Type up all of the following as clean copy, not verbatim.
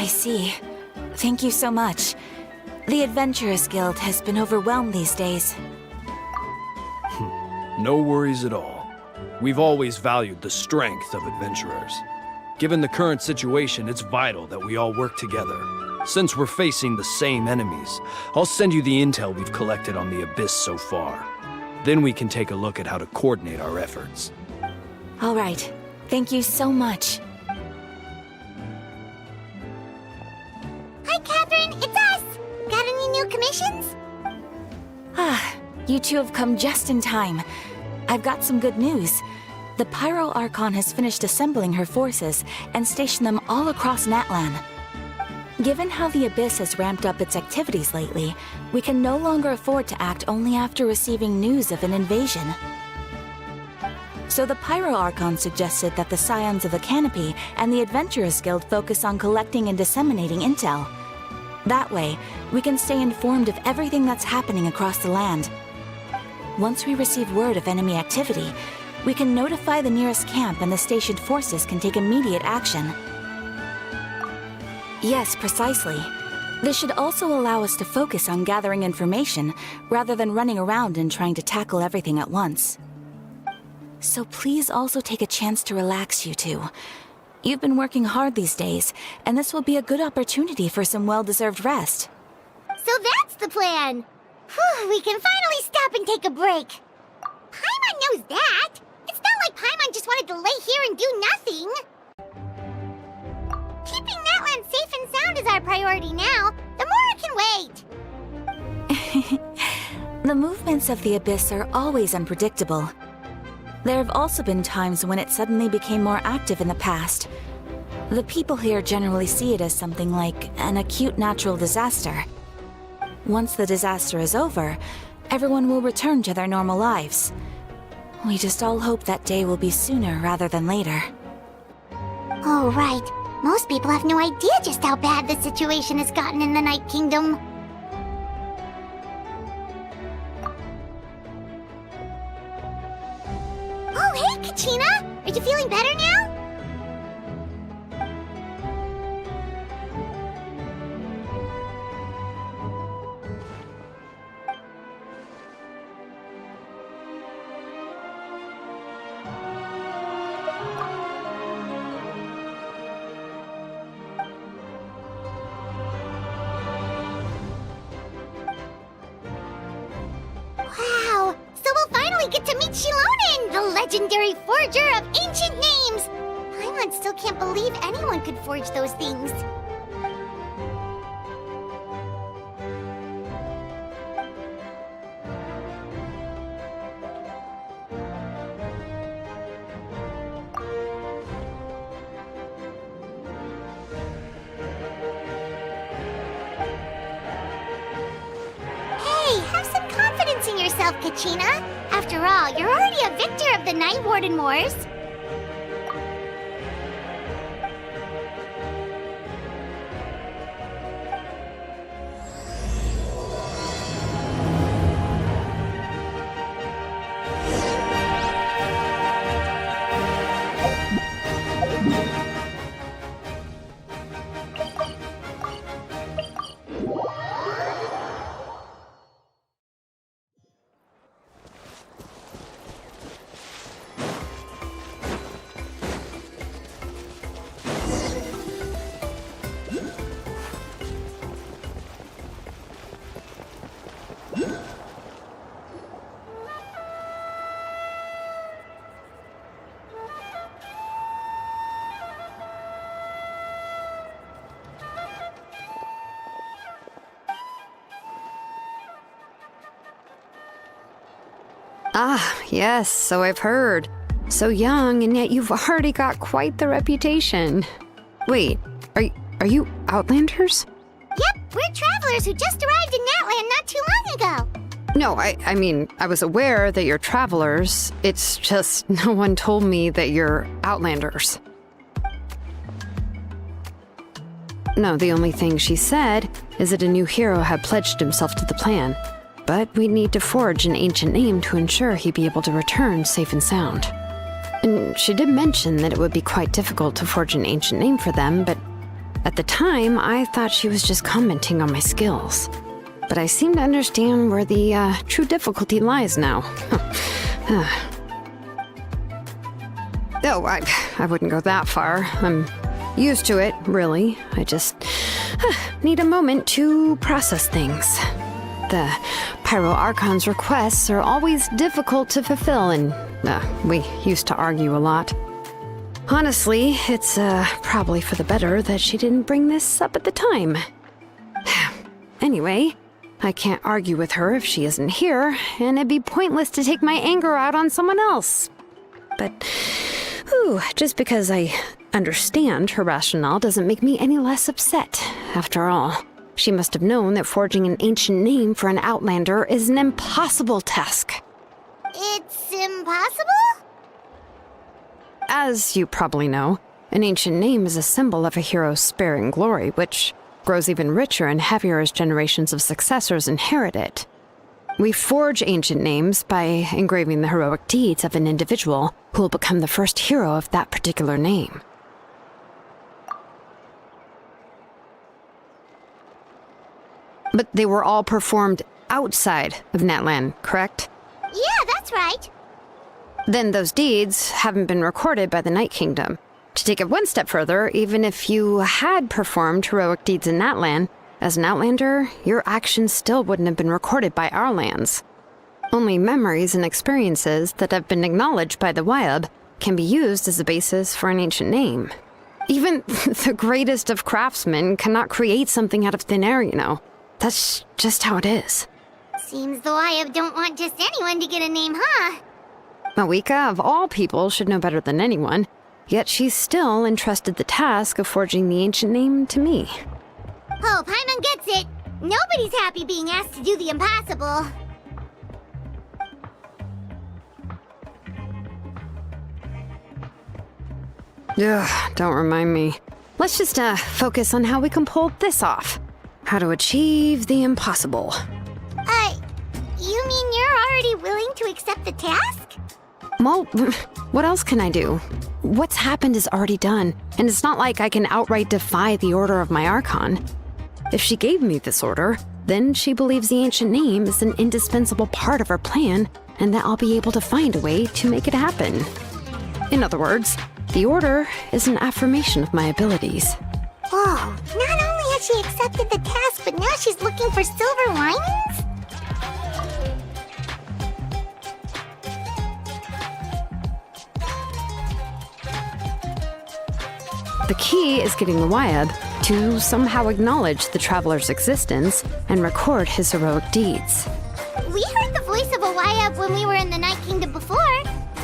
I see. Thank you so much. The Adventurers Guild has been overwhelmed these days. No worries at all. We've always valued the strength of adventurers. Given the current situation, it's vital that we all work together. Since we're facing the same enemies, I'll send you the intel we've collected on the Abyss so far. Then we can take a look at how to coordinate our efforts. All right. Thank you so much. Hi, Catherine. It's us. Got any new commissions? You two have come just in time. I've got some good news. The Pyro Archon has finished assembling her forces and stationed them all across Natlan. Given how the Abyss has ramped up its activities lately, we can no longer afford to act only after receiving news of an invasion. So the Pyro Archon suggested that the Scions of the Canopy and the Adventurers Guild focus on collecting and disseminating intel. That way, we can stay informed of everything that's happening across the land. Once we receive word of enemy activity, we can notify the nearest camp and the stationed forces can take immediate action. Yes, precisely. This should also allow us to focus on gathering information rather than running around and trying to tackle everything at once. So please also take a chance to relax, you two. You've been working hard these days, and this will be a good opportunity for some well-deserved rest. So that's the plan. Whew, we can finally stop and take a break. Paimon knows that. It's not like Paimon just wanted to lay here and do nothing. Keeping Natlan safe and sound is our priority now. The more it can wait. The movements of the Abyss are always unpredictable. There have also been times when it suddenly became more active in the past. The people here generally see it as something like an acute natural disaster. Once the disaster is over, everyone will return to their normal lives. We just all hope that day will be sooner rather than later. Oh, right. Most people have no idea just how bad the situation has gotten in the Night Kingdom. Oh, hey, Kachina! Are you feeling better now? Wow! So we'll finally get to meet Shilonen, the legendary forger of ancient names! Paimon still can't believe anyone could forge those things. Hey, have some confidence in yourself, Kachina. After all, you're already a victor of the Night Warden Wars. Ah, yes, so I've heard. So young, and yet you've already got quite the reputation. Wait, are you Outlanders? Yep, we're travelers who just arrived in Natlan not too long ago. No, I mean, I was aware that you're travelers. It's just no one told me that you're Outlanders. No, the only thing she said is that a new hero had pledged himself to the plan. But we'd need to forge an ancient name to ensure he'd be able to return safe and sound. And she did mention that it would be quite difficult to forge an ancient name for them, but At the time, I thought she was just commenting on my skills. But I seem to understand where the true difficulty lies now. Oh, I wouldn't go that far. I'm used to it, really. I just need a moment to process things. The Pyro Archon's requests are always difficult to fulfill, and we used to argue a lot. Honestly, it's probably for the better that she didn't bring this up at the time. Anyway, I can't argue with her if she isn't here, and it'd be pointless to take my anger out on someone else. But, just because I understand her rationale doesn't make me any less upset. After all, she must have known that forging an ancient name for an Outlander is an impossible task. It's impossible? As you probably know, an ancient name is a symbol of a hero's spirit and glory, which grows even richer and heavier as generations of successors inherit it. We forge ancient names by engraving the heroic deeds of an individual who will become the first hero of that particular name. But they were all performed outside of Natlan, correct? Yeah, that's right. Then those deeds haven't been recorded by the Night Kingdom. To take it one step further, even if you had performed heroic deeds in Natlan, as an Outlander, your actions still wouldn't have been recorded by our lands. Only memories and experiences that have been acknowledged by the Wyab can be used as a basis for an ancient name. Even the greatest of craftsmen cannot create something out of thin air, you know. That's just how it is. Seems the Wyab don't want just anyone to get a name, huh? Mawika, of all people, should know better than anyone, yet she's still entrusted the task of forging the ancient name to me. Oh, Paimon gets it. Nobody's happy being asked to do the impossible. Ugh, don't remind me. Let's just focus on how we can pull this off. How to achieve the impossible. You mean you're already willing to accept the task? Well, what else can I do? What's happened is already done, and it's not like I can outright defy the order of my Archon. If she gave me this order, then she believes the ancient name is an indispensable part of her plan, and that I'll be able to find a way to make it happen. In other words, the order is an affirmation of my abilities. Whoa, not only has she accepted the task, but now she's looking for silver linings? The key is getting the Wyab to somehow acknowledge the traveler's existence and record his heroic deeds. We heard the voice of a Wyab when we were in the Night Kingdom before.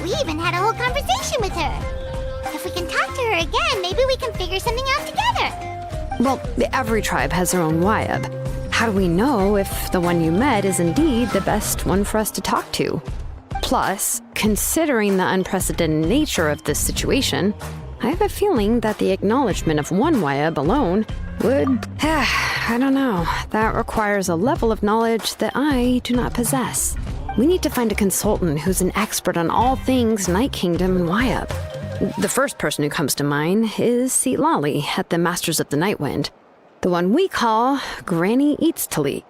We even had a whole conversation with her. If we can talk to her again, maybe we can figure something out together. Well, every tribe has their own Wyab. How do we know if the one you met is indeed the best one for us to talk to? Plus, considering the unprecedented nature of this situation, I have a feeling that the acknowledgement of one Wyab alone would... I don't know. That requires a level of knowledge that I do not possess. We need to find a consultant who's an expert on all things Night Kingdom and Wyab. The first person who comes to mind is Lali at the Masters of the Nightwind. The one we call Granny Eatstali.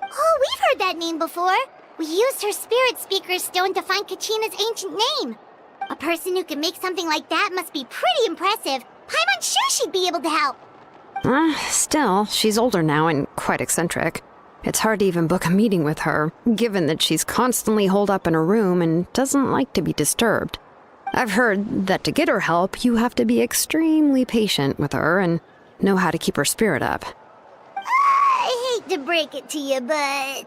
Oh, we've heard that name before. We used her Spirit Speaker's Stone to find Kachina's ancient name. A person who can make something like that must be pretty impressive. Paimon's sure she'd be able to help. Still, she's older now and quite eccentric. It's hard to even book a meeting with her, given that she's constantly holed up in her room and doesn't like to be disturbed. I've heard that to get her help, you have to be extremely patient with her and know how to keep her spirit up. I hate to break it to you, but...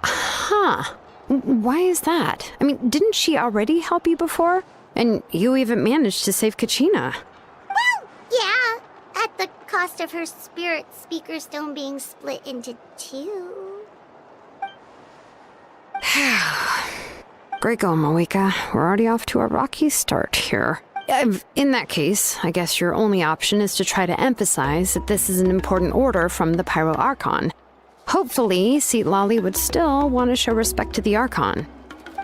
Huh. Why is that? I mean, didn't she already help you before? And you even managed to save Kachina. Well, yeah. At the cost of her Spirit Speaker Stone being split into two. Great going, Mawika. We're already off to a rocky start here. In that case, I guess your only option is to try to emphasize that this is an important order from the Pyro Archon. Hopefully, Lali would still want to show respect to the Archon.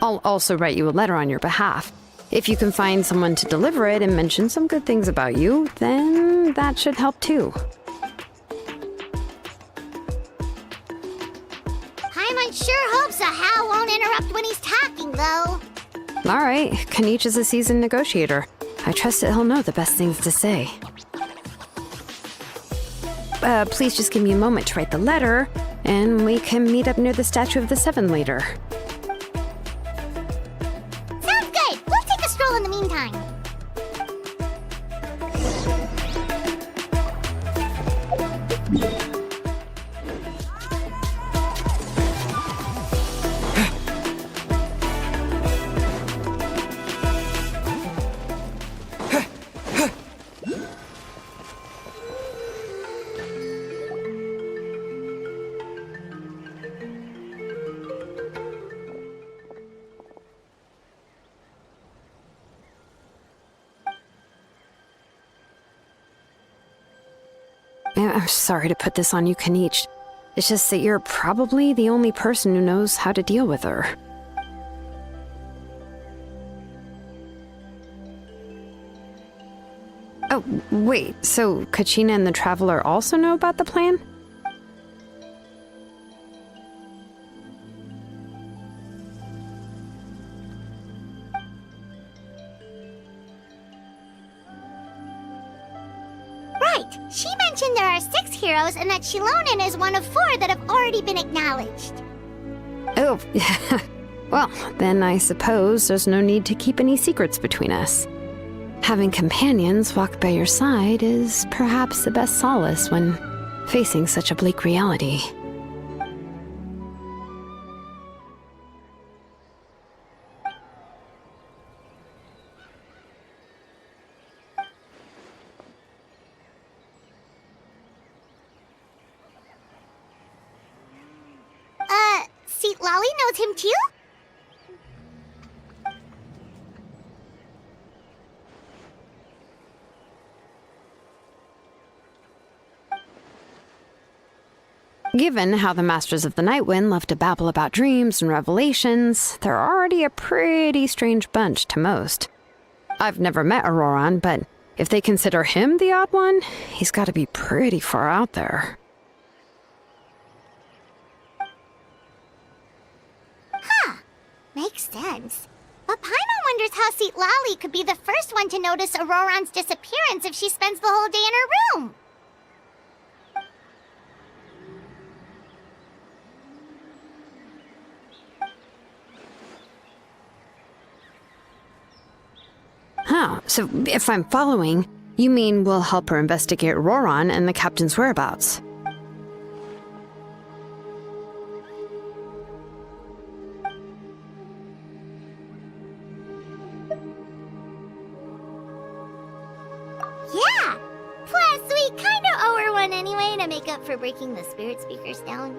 I'll also write you a letter on your behalf. If you can find someone to deliver it and mention some good things about you, then that should help too. Paimon sure hopes a Hal won't interrupt when he's talking, though. All right, Kaniche is a seasoned negotiator. I trust that he'll know the best things to say. Please just give me a moment to write the letter, and we can meet up near the Statue of the Seven later. Sounds good. We'll take a stroll in the meantime. I'm sorry to put this on you, Kaniche. It's just that you're probably the only person who knows how to deal with her. Oh, wait, so Kachina and the Traveler also know about the plan? Right. She mentioned there are 6 heroes and that Shilonen is one of 4 that have already been acknowledged. Oh, well, then I suppose there's no need to keep any secrets between us. Having companions walk by your side is perhaps the best solace when facing such a bleak reality. Seat Lolly knows him too? Given how the Masters of the Nightwind love to babble about dreams and revelations, they're already a pretty strange bunch to most. I've never met Auroran, but if they consider him the odd one, he's got to be pretty far out there. Makes sense. But Paimon wonders how Seat Lolly could be the first one to notice Auroran's disappearance if she spends the whole day in her room. Huh, so if I'm following, you mean we'll help her investigate Auroran and the captain's whereabouts? Yeah! Plus, we kinda owe her one anyway to make up for breaking the spirit speakers down.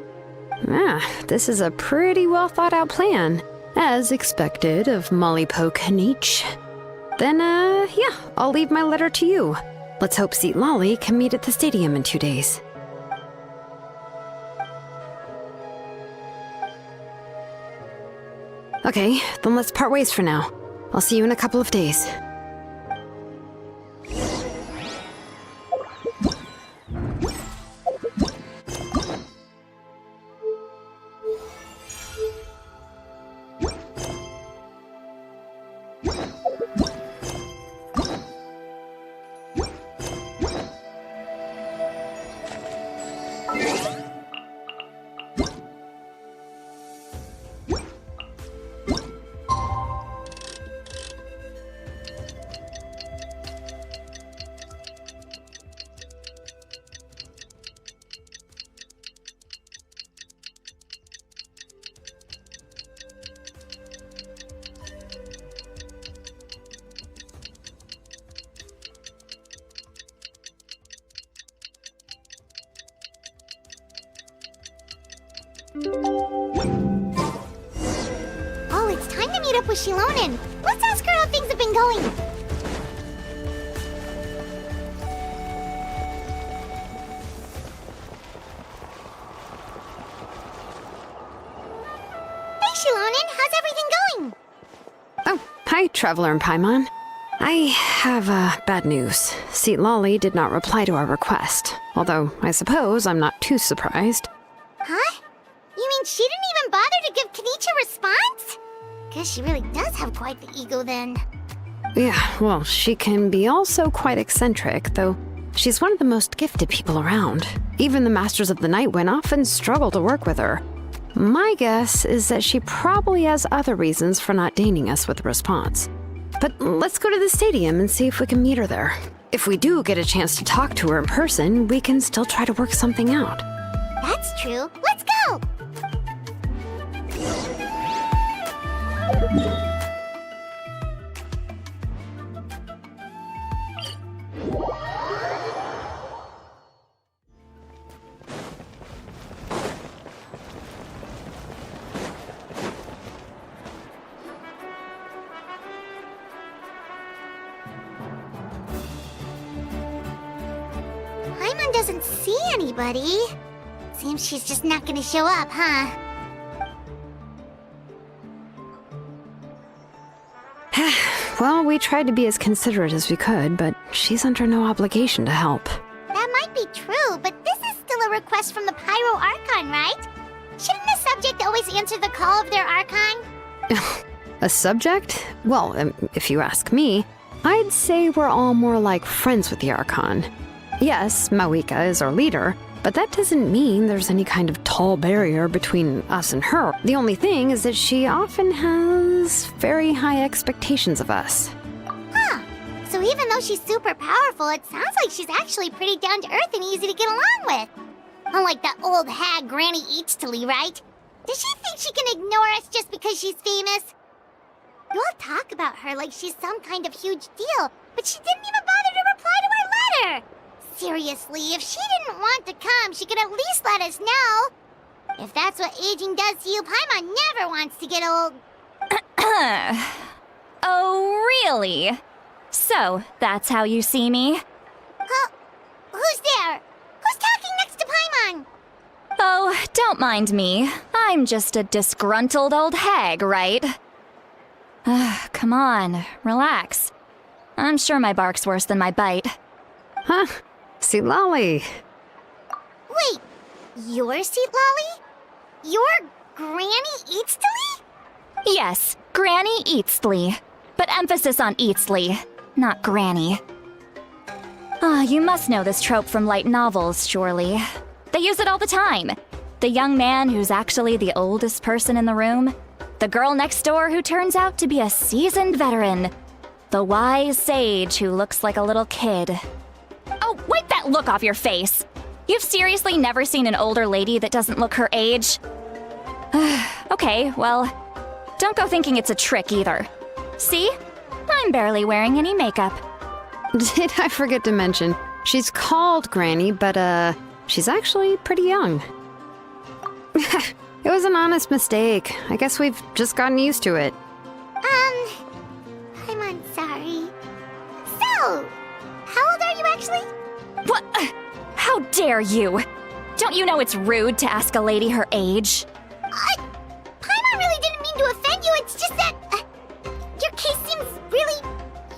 Ah, this is a pretty well thought out plan, as expected of Mollypo Kaniche. Then, yeah, I'll leave my letter to you. Let's hope Seat Lolly can meet at the stadium in 2 days. Okay, then let's part ways for now. I'll see you in a couple of days. Oh, it's time to meet up with Shilonen. Let's ask her how things have been going. Hey, Shilonen, how's everything going? Oh, hi, Traveler and Paimon. I have bad news. Seat Lolly did not reply to our request, although I suppose I'm not too surprised. Huh? You mean she didn't even bother to give Kenichi a response? Guess she really does have quite the ego then. Yeah, well, she can be also quite eccentric, though she's one of the most gifted people around. Even the Masters of the Nightwind often struggle to work with her. My guess is that she probably has other reasons for not deigning us with a response. But let's go to the stadium and see if we can meet her there. If we do get a chance to talk to her in person, we can still try to work something out. That's true. Let's go! Paimon doesn't see anybody. Seems she's just not gonna show up, huh? Well, we tried to be as considerate as we could, but she's under no obligation to help. That might be true, but this is still a request from the Pyro Archon, right? Shouldn't the subject always answer the call of their Archon? A subject? Well, if you ask me, I'd say we're all more like friends with the Archon. Yes, Mawika is our leader, but that doesn't mean there's any kind of tall barrier between us and her. The only thing is that she often has very high expectations of us. Huh. So even though she's super powerful, it sounds like she's actually pretty down to earth and easy to get along with. Unlike that old hag Granny Eatstily, right? Does she think she can ignore us just because she's famous? You all talk about her like she's some kind of huge deal, but she didn't even bother to reply to our letter! Seriously, if she didn't want to come, she could at least let us know. If that's what aging does to you, Paimon never wants to get old. Oh, really? So, that's how you see me? Who's there? Who's talking next to Paimon? Oh, don't mind me. I'm just a disgruntled old hag, right? Come on, relax. I'm sure my bark's worse than my bite. Huh? See, Lolly. Wait, you're Seat Lolly? You're Granny Eatstily? Yes, Granny Eatstly. But emphasis on Eatstly, not Granny. You must know this trope from light novels, surely. They use it all the time. The young man who's actually the oldest person in the room. The girl next door who turns out to be a seasoned veteran. The wise sage who looks like a little kid. Oh, wipe that look off your face! You've seriously never seen an older lady that doesn't look her age? Okay, well, don't go thinking it's a trick either. See? I'm barely wearing any makeup. Did I forget to mention, she's called Granny, but she's actually pretty young. It was an honest mistake. I guess we've just gotten used to it. I'm sorry. So, how old are you actually? What? How dare you? Don't you know it's rude to ask a lady her age? Paimon really didn't mean to offend you, it's just that, your case seems really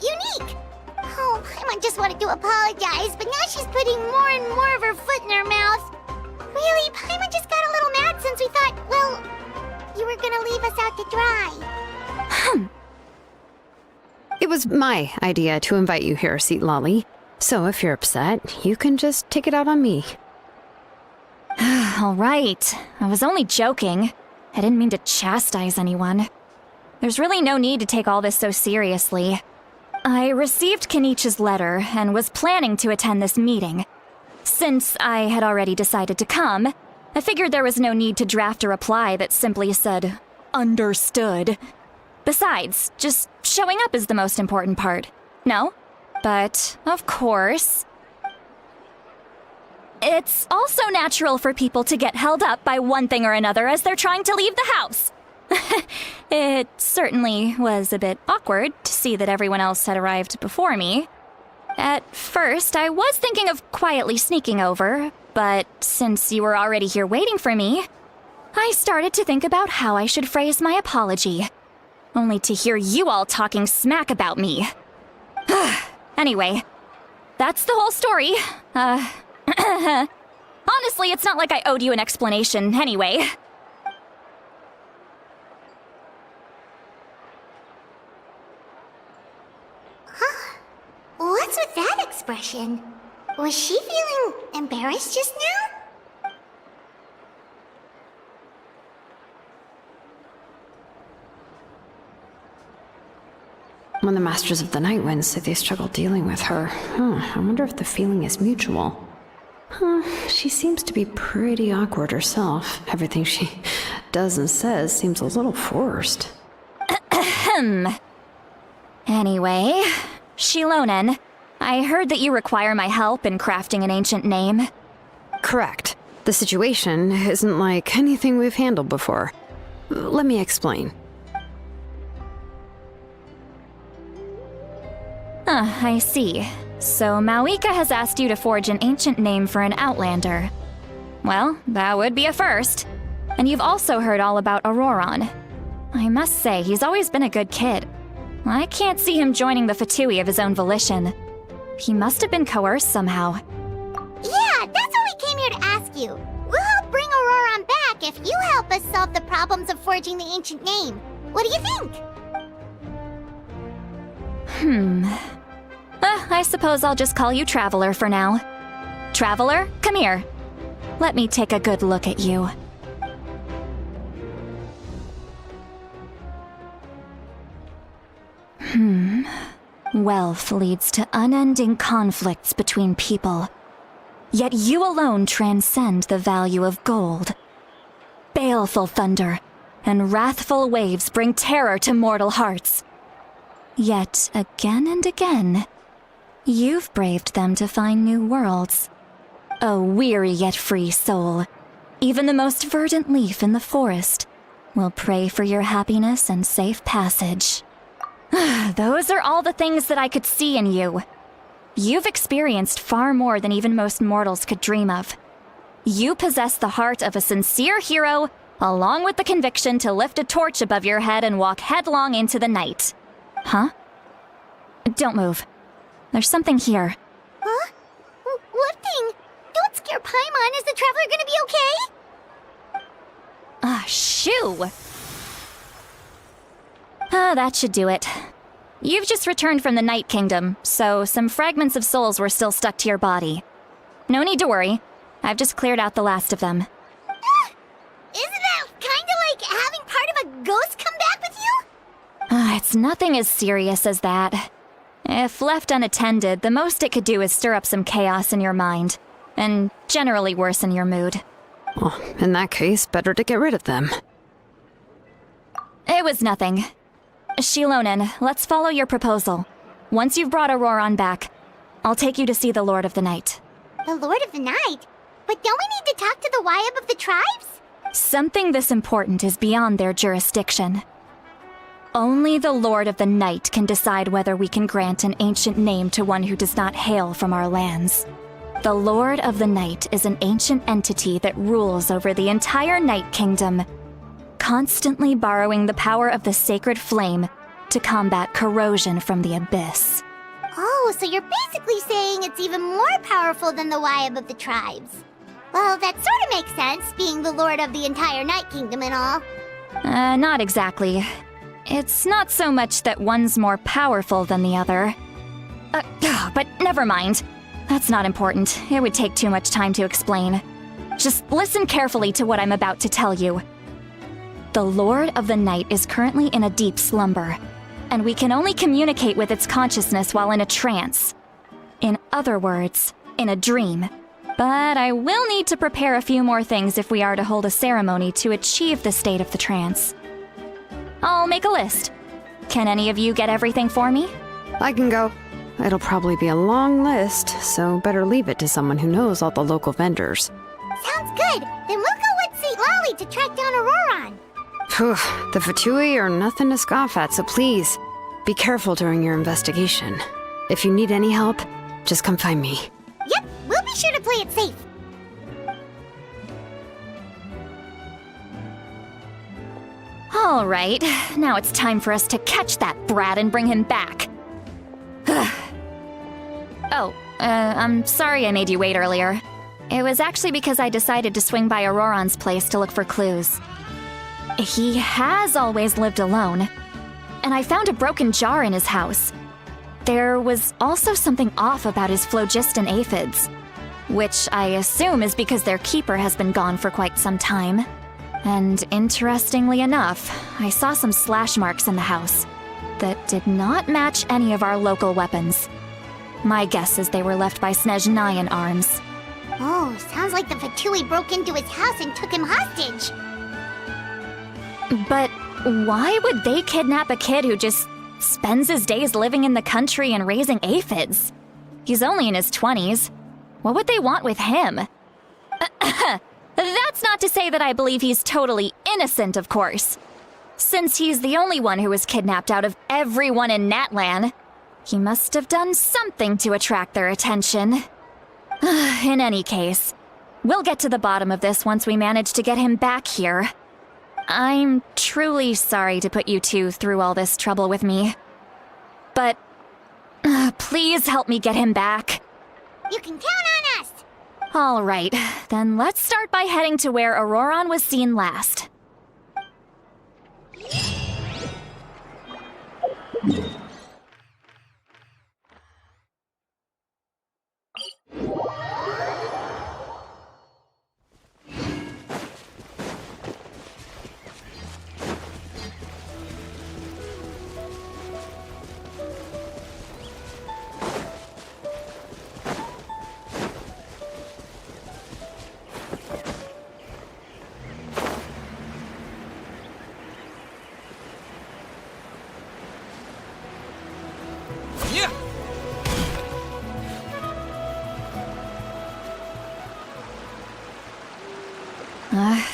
unique. Oh, Paimon just wanted to apologize, but now she's putting more and more of her foot in her mouth. Really, Paimon just got a little mad since we thought, well, you were gonna leave us out to dry. It was my idea to invite you here, Seat Lolly. So if you're upset, you can just take it out on me. All right. I was only joking. I didn't mean to chastise anyone. There's really no need to take all this so seriously. I received Kenichi's letter and was planning to attend this meeting. Since I had already decided to come, I figured there was no need to draft a reply that simply said, "Understood." Besides, just showing up is the most important part. No? But, of course, it's also natural for people to get held up by one thing or another as they're trying to leave the house. It certainly was a bit awkward to see that everyone else had arrived before me. At first, I was thinking of quietly sneaking over, but since you were already here waiting for me, I started to think about how I should phrase my apology. only to hear you all talking smack about me. Anyway, that's the whole story. Honestly, it's not like I owed you an explanation anyway. What's with that expression? Was she feeling embarrassed just now? When the Masters of the Night Wind say they struggle dealing with her, I wonder if the feeling is mutual. She seems to be pretty awkward herself. Everything she does and says seems a little forced. Anyway, Shilonen, I heard that you require my help in crafting an ancient name. Correct. The situation isn't like anything we've handled before. Let me explain. I see. So Mawika has asked you to forge an ancient name for an Outlander. Well, that would be a first. And you've also heard all about Auroron. I must say, he's always been a good kid. I can't see him joining the Fatui of his own volition. He must have been coerced somehow. Yeah, that's why we came here to ask you. We'll help bring Auroron back if you help us solve the problems of forging the ancient name. What do you think? I suppose I'll just call you Traveler for now. Traveler, come here. Let me take a good look at you. Wealth leads to unending conflicts between people. Yet you alone transcend the value of gold. Baleful thunder and wrathful waves bring terror to mortal hearts. Yet again and again, you've braved them to find new worlds. A weary yet free soul, even the most verdant leaf in the forest, will pray for your happiness and safe passage. Those are all the things that I could see in you. You've experienced far more than even most mortals could dream of. You possess the heart of a sincere hero, along with the conviction to lift a torch above your head and walk headlong into the night. Huh? Don't move. There's something here. Huh? What thing? Don't scare Paimon. Is the Traveler gonna be okay? Shoo! That should do it. You've just returned from the Night Kingdom, so some fragments of souls were still stuck to your body. No need to worry. I've just cleared out the last of them. Isn't that kinda like having part of a ghost come back with you? It's nothing as serious as that. If left unattended, the most it could do is stir up some chaos in your mind, and generally worsen your mood. Well, in that case, better to get rid of them. It was nothing. Shilonen, let's follow your proposal. Once you've brought Auroron back, I'll take you to see the Lord of the Night. The Lord of the Night? But don't we need to talk to the Wyab of the tribes? Something this important is beyond their jurisdiction. Only the Lord of the Night can decide whether we can grant an ancient name to one who does not hail from our lands. The Lord of the Night is an ancient entity that rules over the entire Night Kingdom, constantly borrowing the power of the sacred flame to combat corrosion from the abyss. Oh, so you're basically saying it's even more powerful than the Wyab of the tribes. Well, that sort of makes sense, being the Lord of the entire Night Kingdom and all. Not exactly. It's not so much that one's more powerful than the other. But never mind. That's not important. It would take too much time to explain. Just listen carefully to what I'm about to tell you. The Lord of the Night is currently in a deep slumber, and we can only communicate with its consciousness while in a trance. In other words, in a dream. But I will need to prepare a few more things if we are to hold a ceremony to achieve the state of the trance. I'll make a list. Can any of you get everything for me? I can go. It'll probably be a long list, so better leave it to someone who knows all the local vendors. Sounds good. Then we'll go with St. Lolly to track down Auroron. Phew, the Fatui are nothing to scoff at, so please, be careful during your investigation. If you need any help, just come find me. Yep, we'll be sure to play it safe. All right, now it's time for us to catch that brat and bring him back. I'm sorry I made you wait earlier. It was actually because I decided to swing by Auroron's place to look for clues. He has always lived alone, and I found a broken jar in his house. There was also something off about his phlogiston aphids, which I assume is because their keeper has been gone for quite some time. And interestingly enough, I saw some slash marks in the house that did not match any of our local weapons. My guess is they were left by Snezhnayan arms. Oh, sounds like the Fatui broke into his house and took him hostage. But why would they kidnap a kid who just spends his days living in the country and raising aphids? He's only in his 20s. What would they want with him? That's not to say that I believe he's totally innocent, of course. Since he's the only one who was kidnapped out of everyone in Natlan, he must have done something to attract their attention. In any case, we'll get to the bottom of this once we manage to get him back here. I'm truly sorry to put you two through all this trouble with me. But please help me get him back. You can count on us! All right, then let's start by heading to where Auroron was seen last.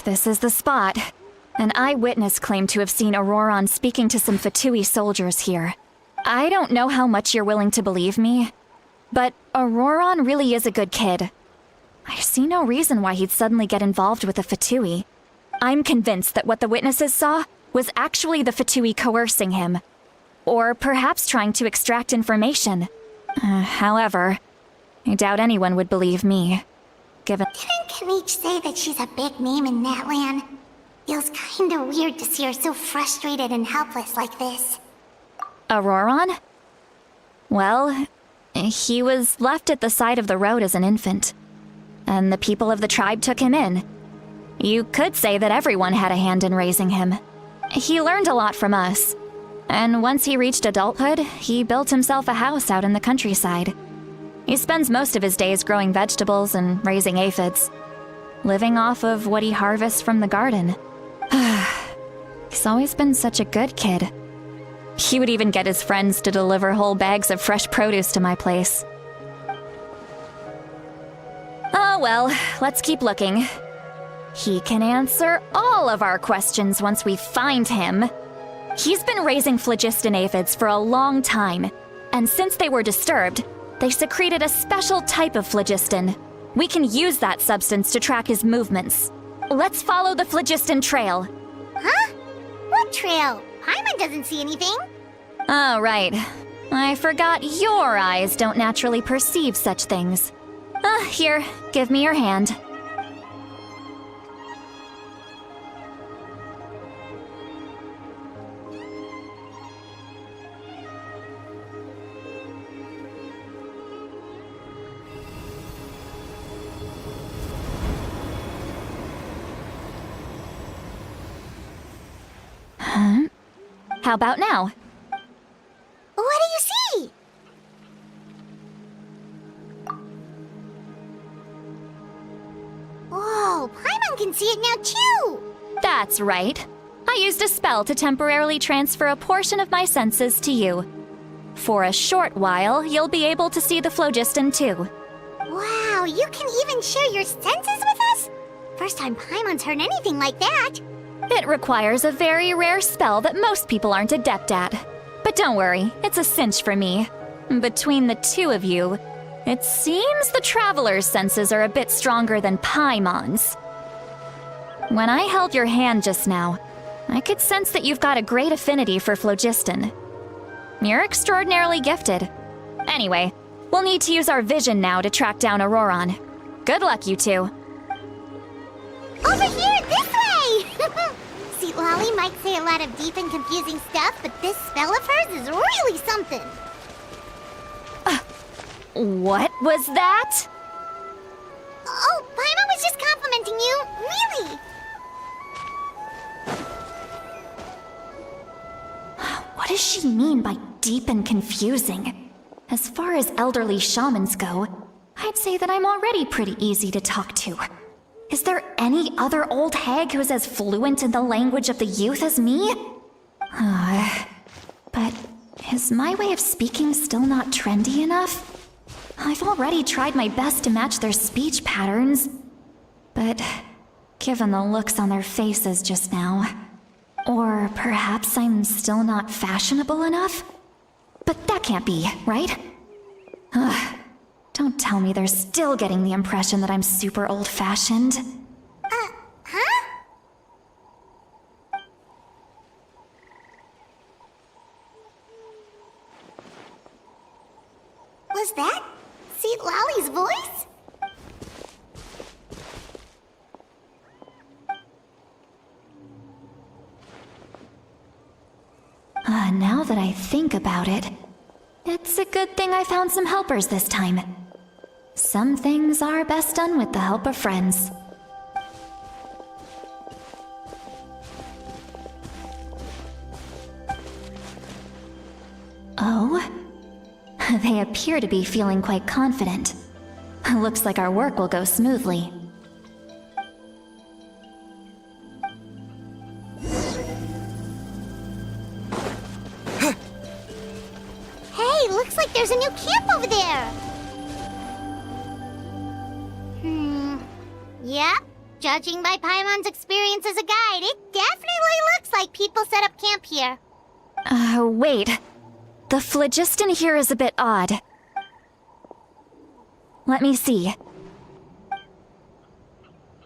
This is the spot. An eyewitness claimed to have seen Auroron speaking to some Fatui soldiers here. I don't know how much you're willing to believe me, but Auroron really is a good kid. I see no reason why he'd suddenly get involved with the Fatui. I'm convinced that what the witnesses saw was actually the Fatui coercing him, or perhaps trying to extract information. However, I doubt anyone would believe me, given— Didn't Kanich say that she's a big name in Natlan? Feels kinda weird to see her so frustrated and helpless like this. Auroron? Well, he was left at the side of the road as an infant, and the people of the tribe took him in. You could say that everyone had a hand in raising him. He learned a lot from us, and once he reached adulthood, he built himself a house out in the countryside. He spends most of his days growing vegetables and raising aphids, living off of what he harvests from the garden. He's always been such a good kid. He would even get his friends to deliver whole bags of fresh produce to my place. Oh well, let's keep looking. He can answer all of our questions once we find him. He's been raising phlogiston aphids for a long time, and since they were disturbed, they secreted a special type of phlogiston. We can use that substance to track his movements. Let's follow the phlogiston trail. Huh? What trail? Paimon doesn't see anything. Oh, right. I forgot your eyes don't naturally perceive such things. Here, give me your hand. How about now? What do you see? Whoa, Paimon can see it now too! That's right. I used a spell to temporarily transfer a portion of my senses to you. For a short while, you'll be able to see the phlogiston too. Wow, you can even share your senses with us? First time Paimon's heard anything like that. It requires a very rare spell that most people aren't adept at. But don't worry, it's a cinch for me. Between the two of you, it seems the Traveler's senses are a bit stronger than Paimon's. When I held your hand just now, I could sense that you've got a great affinity for phlogiston. You're extraordinarily gifted. Anyway, we'll need to use our vision now to track down Auroron. Good luck, you two. Over here, this way! See, Lolly might say a lot of deep and confusing stuff, but this spell of hers is really something. What was that? Oh, Paimon was just complimenting you. Really? What does she mean by deep and confusing? As far as elderly shamans go, I'd say that I'm already pretty easy to talk to. Is there any other old hag who's as fluent in the language of the youth as me? But is my way of speaking still not trendy enough? I've already tried my best to match their speech patterns. But given the looks on their faces just now, or perhaps I'm still not fashionable enough? But that can't be, right? Don't tell me they're still getting the impression that I'm super old-fashioned. Huh? Was that St. Lolly's voice? Now that I think about it, it's a good thing I found some helpers this time. Some things are best done with the help of friends. Oh? They appear to be feeling quite confident. Looks like our work will go smoothly. Hey, looks like there's a new camp over there. Yep. Judging by Paimon's experience as a guide, it definitely looks like people set up camp here. Wait. The phlogiston here is a bit odd. Let me see.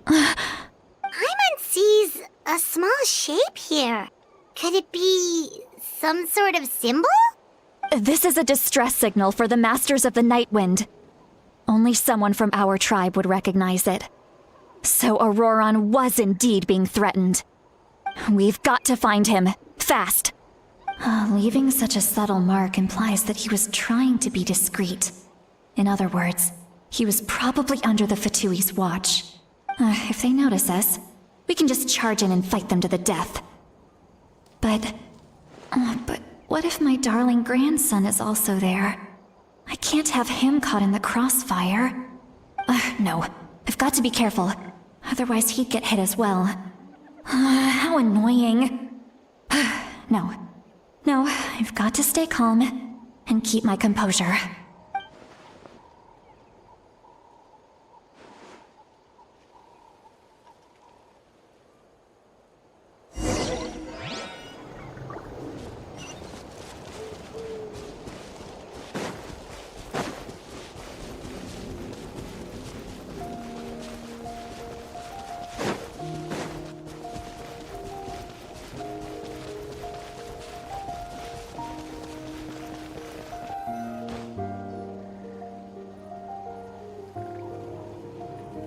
Paimon sees a small shape here. Could it be some sort of symbol? This is a distress signal for the Masters of the Night Wind. Only someone from our tribe would recognize it. So Auroron was indeed being threatened. We've got to find him, fast. Leaving such a subtle mark implies that he was trying to be discreet. In other words, he was probably under the Fatui's watch. If they notice us, we can just charge in and fight them to the death. But what if my darling grandson is also there? I can't have him caught in the crossfire. No, I've got to be careful. Otherwise he'd get hit as well. How annoying. No, I've got to stay calm and keep my composure.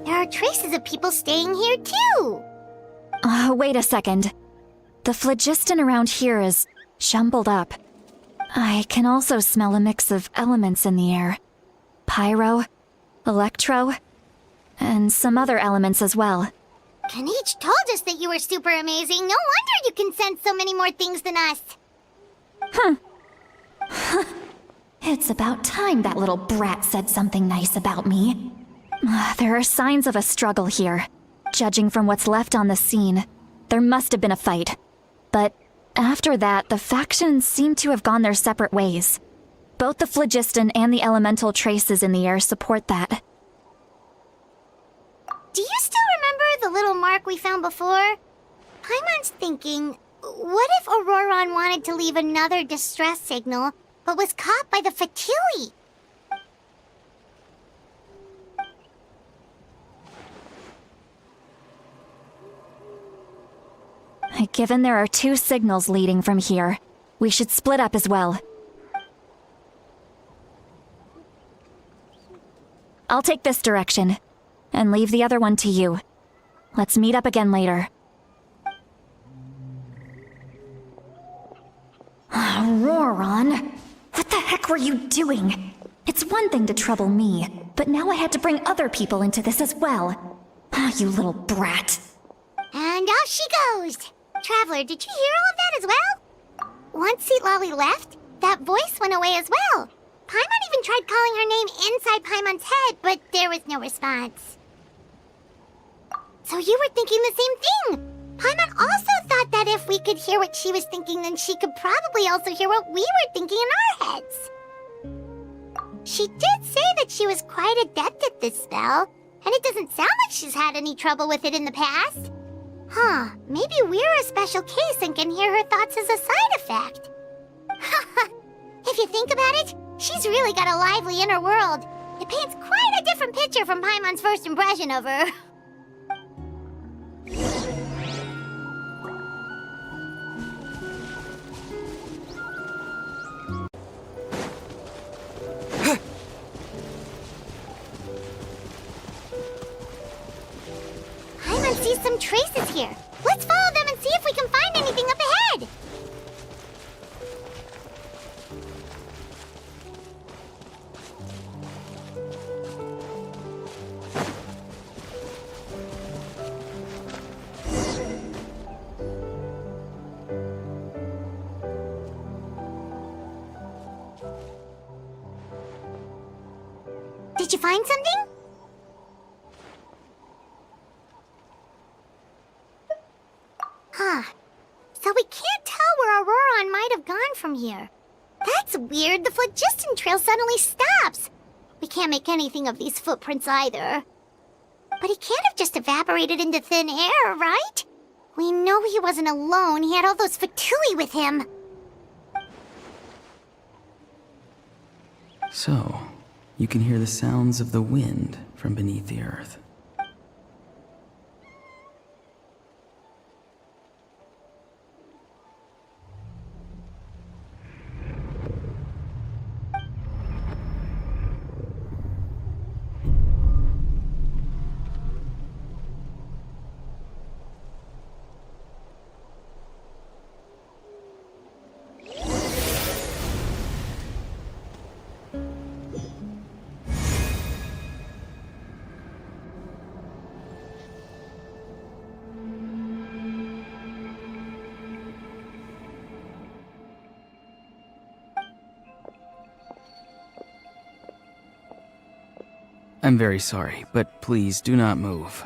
There are traces of people staying here too. Wait a second. The phlogiston around here is jumbled up. I can also smell a mix of elements in the air. Pyro, electro, and some other elements as well. Kanich told us that you were super amazing. No wonder you can sense so many more things than us. It's about time that little brat said something nice about me. There are signs of a struggle here. Judging from what's left on the scene, there must have been a fight. But after that, the factions seem to have gone their separate ways. Both the phlogiston and the elemental traces in the air support that. Do you still remember the little mark we found before? Paimon's thinking, what if Auroron wanted to leave another distress signal, but was caught by the Fatui? Given there are 2 signals leading from here, we should split up as well. I'll take this direction, and leave the other one to you. Let's meet up again later. Roran, what the heck were you doing? It's one thing to trouble me, but now I had to bring other people into this as well. You little brat. And off she goes. Traveler, did you hear all of that as well? Once Lolly left, that voice went away as well. Paimon even tried calling her name inside Paimon's head, but there was no response. So you were thinking the same thing. Paimon also thought that if we could hear what she was thinking, then she could probably also hear what we were thinking in our heads. She did say that she was quite adept at this spell, and it doesn't sound like she's had any trouble with it in the past. Huh, maybe we're a special case and can hear her thoughts as a side effect. If you think about it, she's really got a lively inner world. It paints quite a different picture from Paimon's first impression of her. Paimon sees some traces here. Let's follow them and see if we can find anything up ahead. Did you find something? Huh. So we can't tell where Auroron might have gone from here. That's weird. The phlogiston trail suddenly stops. We can't make anything of these footprints either. But he can't have just evaporated into thin air, right? We know he wasn't alone. He had all those Fatui with him. So, you can hear the sounds of the wind from beneath the earth. I'm very sorry, but please do not move.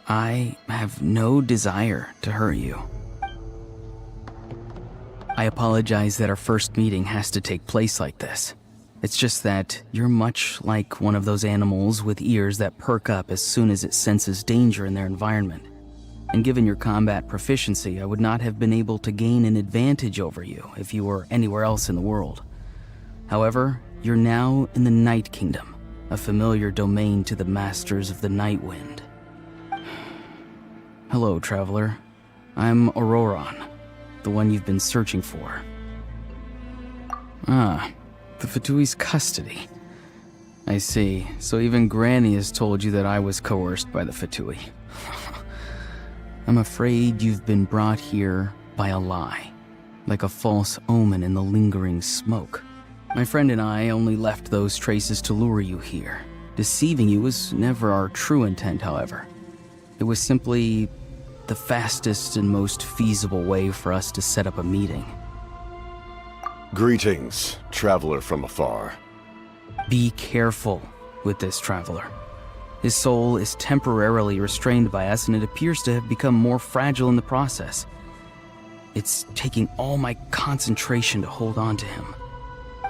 I have no desire to hurt you. I apologize that our first meeting has to take place like this. It's just that you're much like one of those animals with ears that perk up as soon as it senses danger in their environment. And given your combat proficiency, I would not have been able to gain an advantage over you if you were anywhere else in the world. However, you're now in the Night Kingdom, a familiar domain to the masters of the Night Wind. Hello, traveler. I'm Auroron, the one you've been searching for. Ah, the Fatui's custody. I see. So even Granny has told you that I was coerced by the Fatui. I'm afraid you've been brought here by a lie, like a false omen in the lingering smoke. My friend and I only left those traces to lure you here. Deceiving you was never our true intent, however. It was simply the fastest and most feasible way for us to set up a meeting. Greetings, traveler from afar. Be careful with this traveler. His soul is temporarily restrained by us, and it appears to have become more fragile in the process. It's taking all my concentration to hold on to him.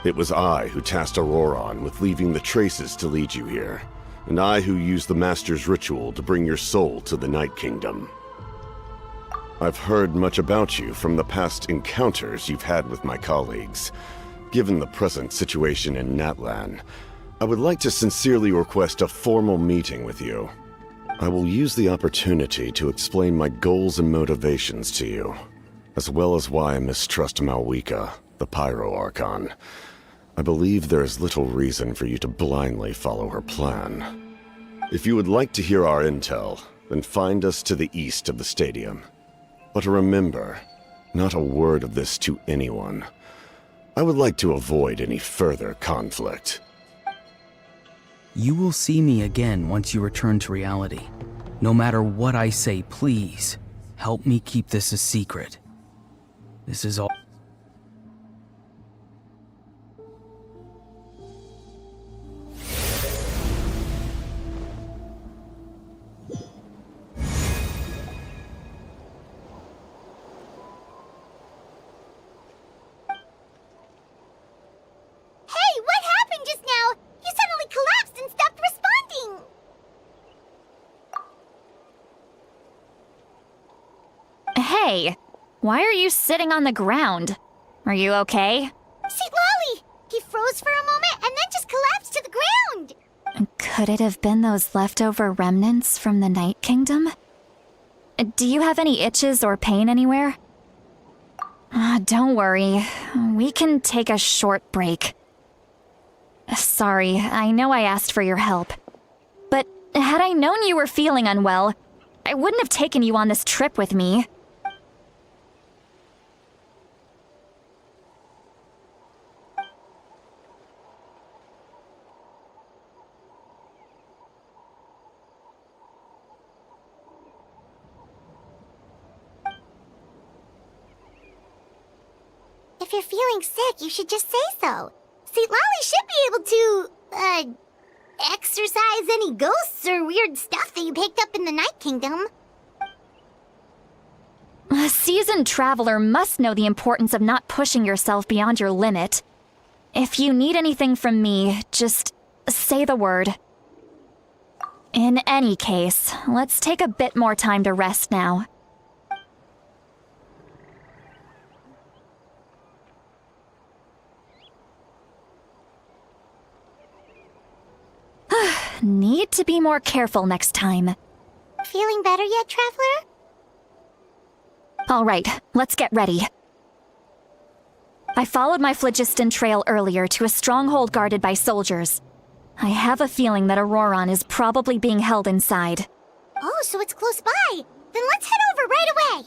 It was I who tasked Auroron with leaving the traces to lead you here, and I who used the Master's ritual to bring your soul to the Night Kingdom. I've heard much about you from the past encounters you've had with my colleagues. Given the present situation in Natlan, I would like to sincerely request a formal meeting with you. I will use the opportunity to explain my goals and motivations to you, as well as why I mistrust Malwika, the Pyro Archon. I believe there is little reason for you to blindly follow her plan. If you would like to hear our intel, then find us to the east of the stadium. But remember, not a word of this to anyone. I would like to avoid any further conflict. You will see me again once you return to reality. No matter what I say, please, help me keep this a secret. This is all. Hey, what happened just now? You suddenly collapsed and stopped responding! Hey, why are you sitting on the ground? Are you okay? See, Lolly! He froze for a moment and then just collapsed to the ground! Could it have been those leftover remnants from the Night Kingdom? Do you have any itches or pain anywhere? Don't worry. We can take a short break. Sorry, I know I asked for your help. But had I known you were feeling unwell, I wouldn't have taken you on this trip with me. If you're feeling sick, you should just say so. See, Lolly should be able to, exorcise any ghosts or weird stuff that you picked up in the Night Kingdom. A seasoned traveler must know the importance of not pushing yourself beyond your limit. If you need anything from me, just say the word. In any case, let's take a bit more time to rest now. Need to be more careful next time. Feeling better yet, Traveler? All right, let's get ready. I followed my phlogiston trail earlier to a stronghold guarded by soldiers. I have a feeling that Auroron is probably being held inside. Oh, so it's close by. Then let's head over right away.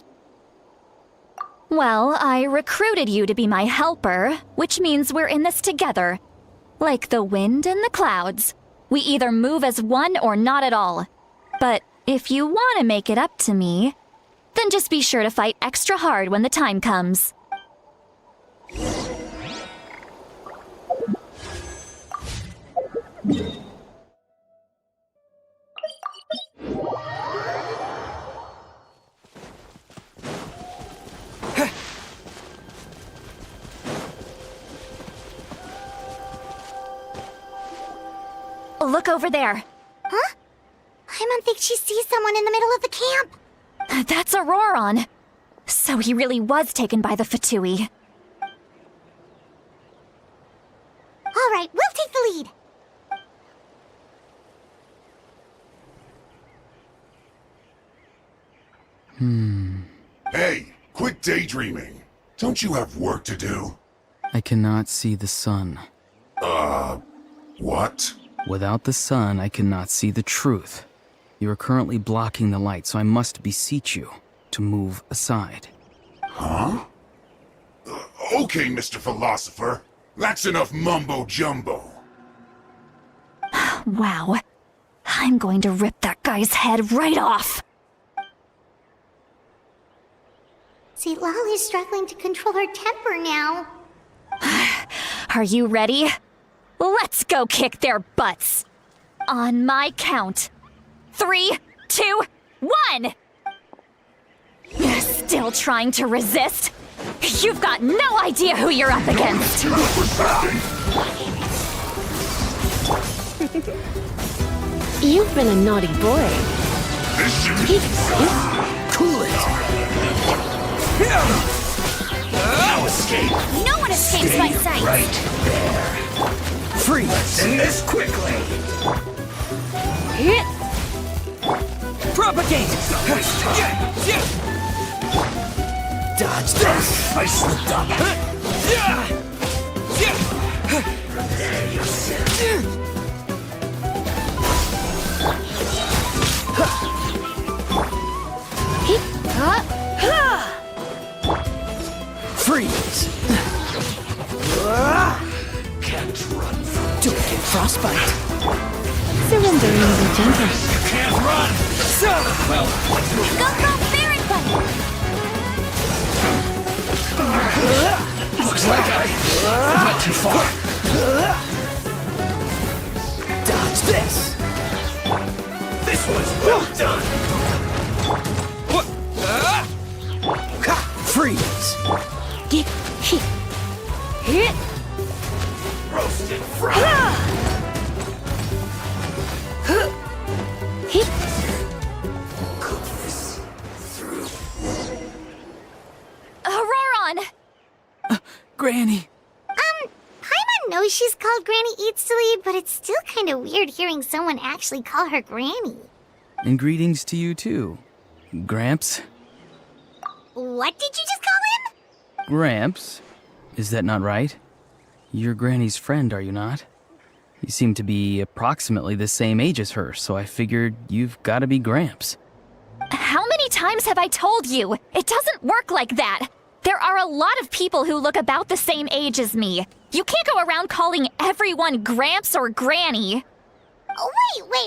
Well, I recruited you to be my helper, which means we're in this together. Like the wind and the clouds. We either move as one or not at all. But if you want to make it up to me, then just be sure to fight extra hard when the time comes. Look over there. Huh? Paimon thinks she sees someone in the middle of the camp. That's Auroron. So he really was taken by the Fatui. All right, we'll take the lead. Hey, quit daydreaming. Don't you have work to do? I cannot see the sun. What? Without the sun, I cannot see the truth. You are currently blocking the light, so I must beseech you to move aside. Huh? Okay, Mr. Philosopher. That's enough mumbo-jumbo. Wow. I'm going to rip that guy's head right off. See, Lolly's struggling to control her temper now. Are you ready? Let's go kick their butts. On my count. 3, 2, 1! Still trying to resist? You've got no idea who you're up against. You've been a naughty boy. This should Cool it! no escape. No one escapes my sight. Right there. Freeze! End this quickly. Propagate! Dodge this! I slipped up. Freeze! Can't run from. Don't get frostbite. Surrendering is gentle. Can't run! Go, Spirit Bite! Looks like I went too far. Dodge this! This was well done! Freeze! Get hit. Hit. Roasted fried! Hit. Auroron! Granny! Paimon knows she's called Granny Eats to Lead, but it's still kind of weird hearing someone actually call her Granny. And greetings to you too. Gramps? What did you just call him? Gramps? Is that not right? You're Granny's friend, are you not? You seem to be approximately the same age as her, so I figured you've got to be Gramps. How many times have I told you? It doesn't work like that. There are a lot of people who look about the same age as me. You can't go around calling everyone Gramps or Granny. Oh,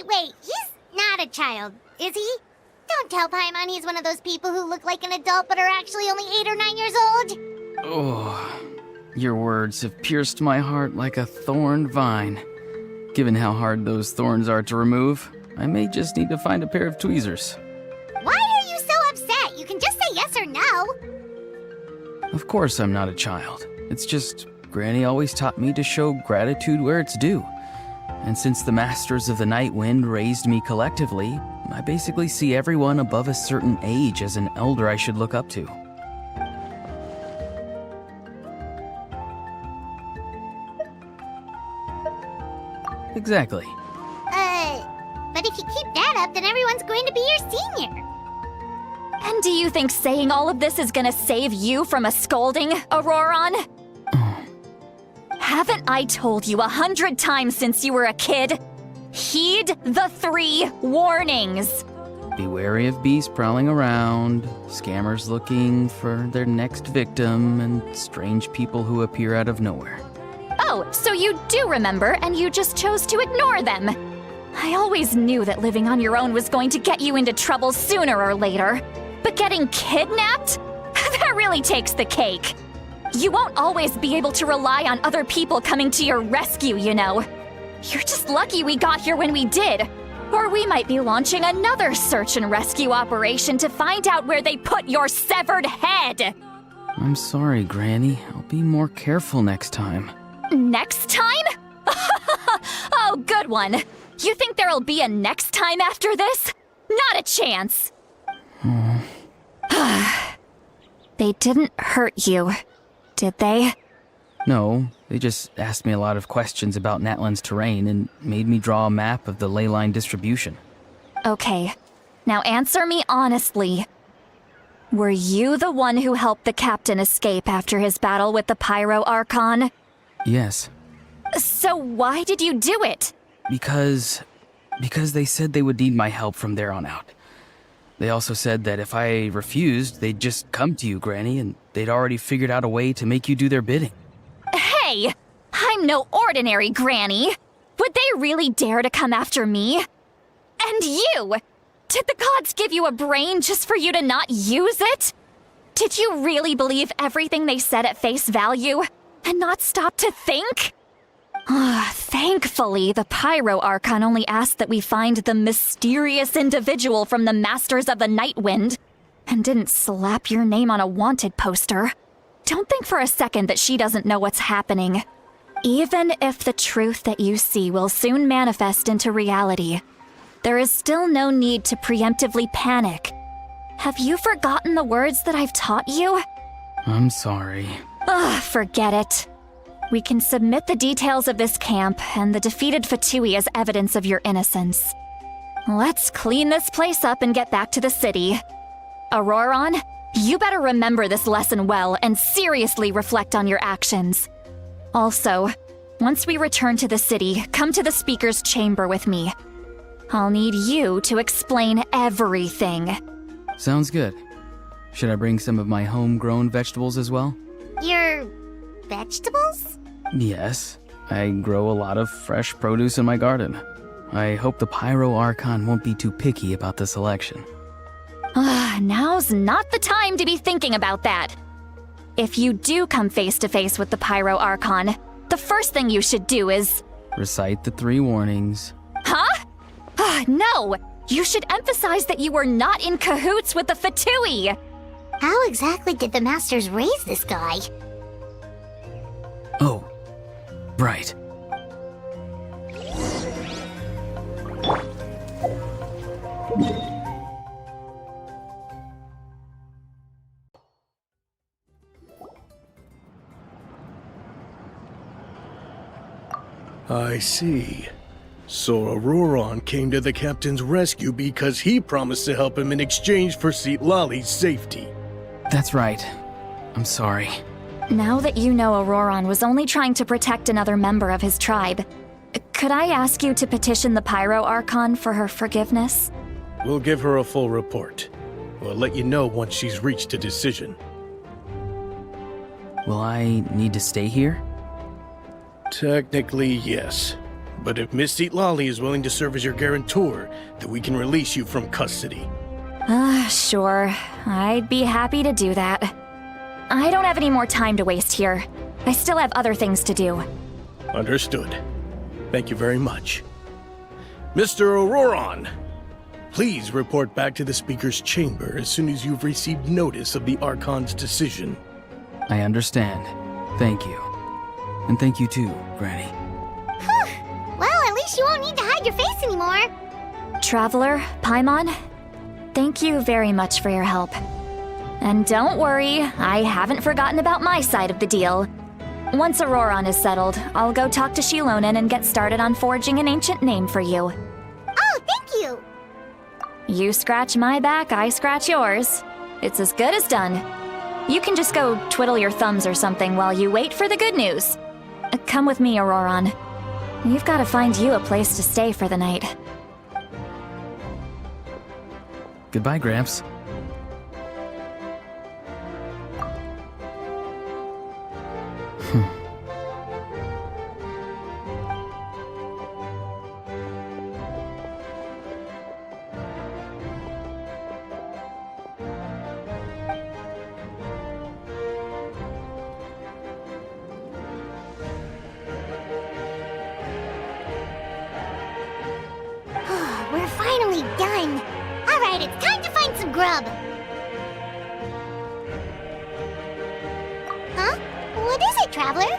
wait. He's not a child, is he? Don't tell Paimon he's one of those people who look like an adult but are actually only 8 or 9 years old. Oh, your words have pierced my heart like a thorn vine. Given how hard those thorns are to remove, I may just need to find a pair of tweezers. Why are you so upset? You can just say yes or no. Of course I'm not a child. It's just Granny always taught me to show gratitude where it's due. And since the Masters of the Night Wind raised me collectively, I basically see everyone above a certain age as an elder I should look up to. Exactly. But if you keep that up, then everyone's going to be your senior. And do you think saying all of this is gonna save you from a scolding, Auroron? Haven't I told you 100 times since you were a kid? Heed the 3 warnings. Be wary of beasts prowling around, scammers looking for their next victim, and strange people who appear out of nowhere. Oh, so you do remember, and you just chose to ignore them. I always knew that living on your own was going to get you into trouble sooner or later. But getting kidnapped? That really takes the cake. You won't always be able to rely on other people coming to your rescue, you know. You're just lucky we got here when we did. Or we might be launching another search and rescue operation to find out where they put your severed head. I'm sorry, Granny. I'll be more careful next time. Next time? Oh, good one. You think there'll be a next time after this? Not a chance. They didn't hurt you, did they? No, they just asked me a lot of questions about Natlan's terrain and made me draw a map of the ley line distribution. Okay, now answer me honestly. Were you the one who helped the captain escape after his battle with the Pyro Archon? Yes. So why did you do it? Because they said they would need my help from there on out. They also said that if I refused, they'd just come to you, Granny, and they'd already figured out a way to make you do their bidding. Hey! I'm no ordinary Granny! Would they really dare to come after me? And you! Did the gods give you a brain just for you to not use it? Did you really believe everything they said at face value, and not stop to think? Thankfully, the Pyro Archon only asked that we find the mysterious individual from the Masters of the Night Wind, and didn't slap your name on a wanted poster. Don't think for a second that she doesn't know what's happening. Even if the truth that you see will soon manifest into reality, there is still no need to preemptively panic. Have you forgotten the words that I've taught you? I'm sorry. Forget it. We can submit the details of this camp and the defeated Fatui as evidence of your innocence. Let's clean this place up and get back to the city. Auroron, you better remember this lesson well and seriously reflect on your actions. Also, once we return to the city, come to the speaker's chamber with me. I'll need you to explain everything. Sounds good. Should I bring some of my homegrown vegetables as well? Your vegetables? Yes. I grow a lot of fresh produce in my garden. I hope the Pyro Archon won't be too picky about the selection. Now's not the time to be thinking about that. If you do come face to face with the Pyro Archon, the first thing you should do is... Recite the 3 warnings. Huh? No! You should emphasize that you were not in cahoots with the Fatui! How exactly did the Masters raise this guy? Oh, right. I see. So Auroron came to the captain's rescue because he promised to help him in exchange for Lali's safety. That's right. I'm sorry. Now that you know Auroron was only trying to protect another member of his tribe, could I ask you to petition the Pyro Archon for her forgiveness? We'll give her a full report. We'll let you know once she's reached a decision. Will I need to stay here? Technically, yes. But if Miss Lali is willing to serve as your guarantor, then we can release you from custody. Sure. I'd be happy to do that. I don't have any more time to waste here. I still have other things to do. Understood. Thank you very much. Mr. Auroron, please report back to the Speaker's chamber as soon as you've received notice of the Archon's decision. I understand. Thank you. And thank you too, Granny. Well, at least you won't need to hide your face anymore. Traveler, Paimon, thank you very much for your help. And don't worry, I haven't forgotten about my side of the deal. Once Auroron is settled, I'll go talk to Shilonen and get started on forging an ancient name for you. Oh, thank you! You scratch my back, I scratch yours. It's as good as done. You can just go twiddle your thumbs or something while you wait for the good news. Come with me, Auroron. We've got to find you a place to stay for the night. Goodbye, Gramps. We're finally done. Alright, it's time to find some grub. Huh? What is it, Traveler?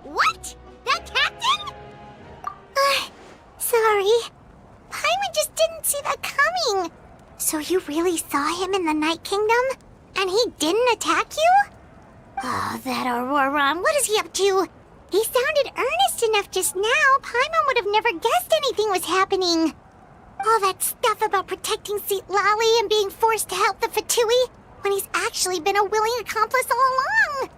What? That captain? Sorry. Paimon just didn't see that coming. So you really saw him in the Night Kingdom? And he didn't attack you? Oh, that Auroron, what is he up to? He sounded earnest enough just now. Paimon would have never guessed anything was happening. All that stuff about protecting Lali and being forced to help the Fatui when he's actually been a willing accomplice all along.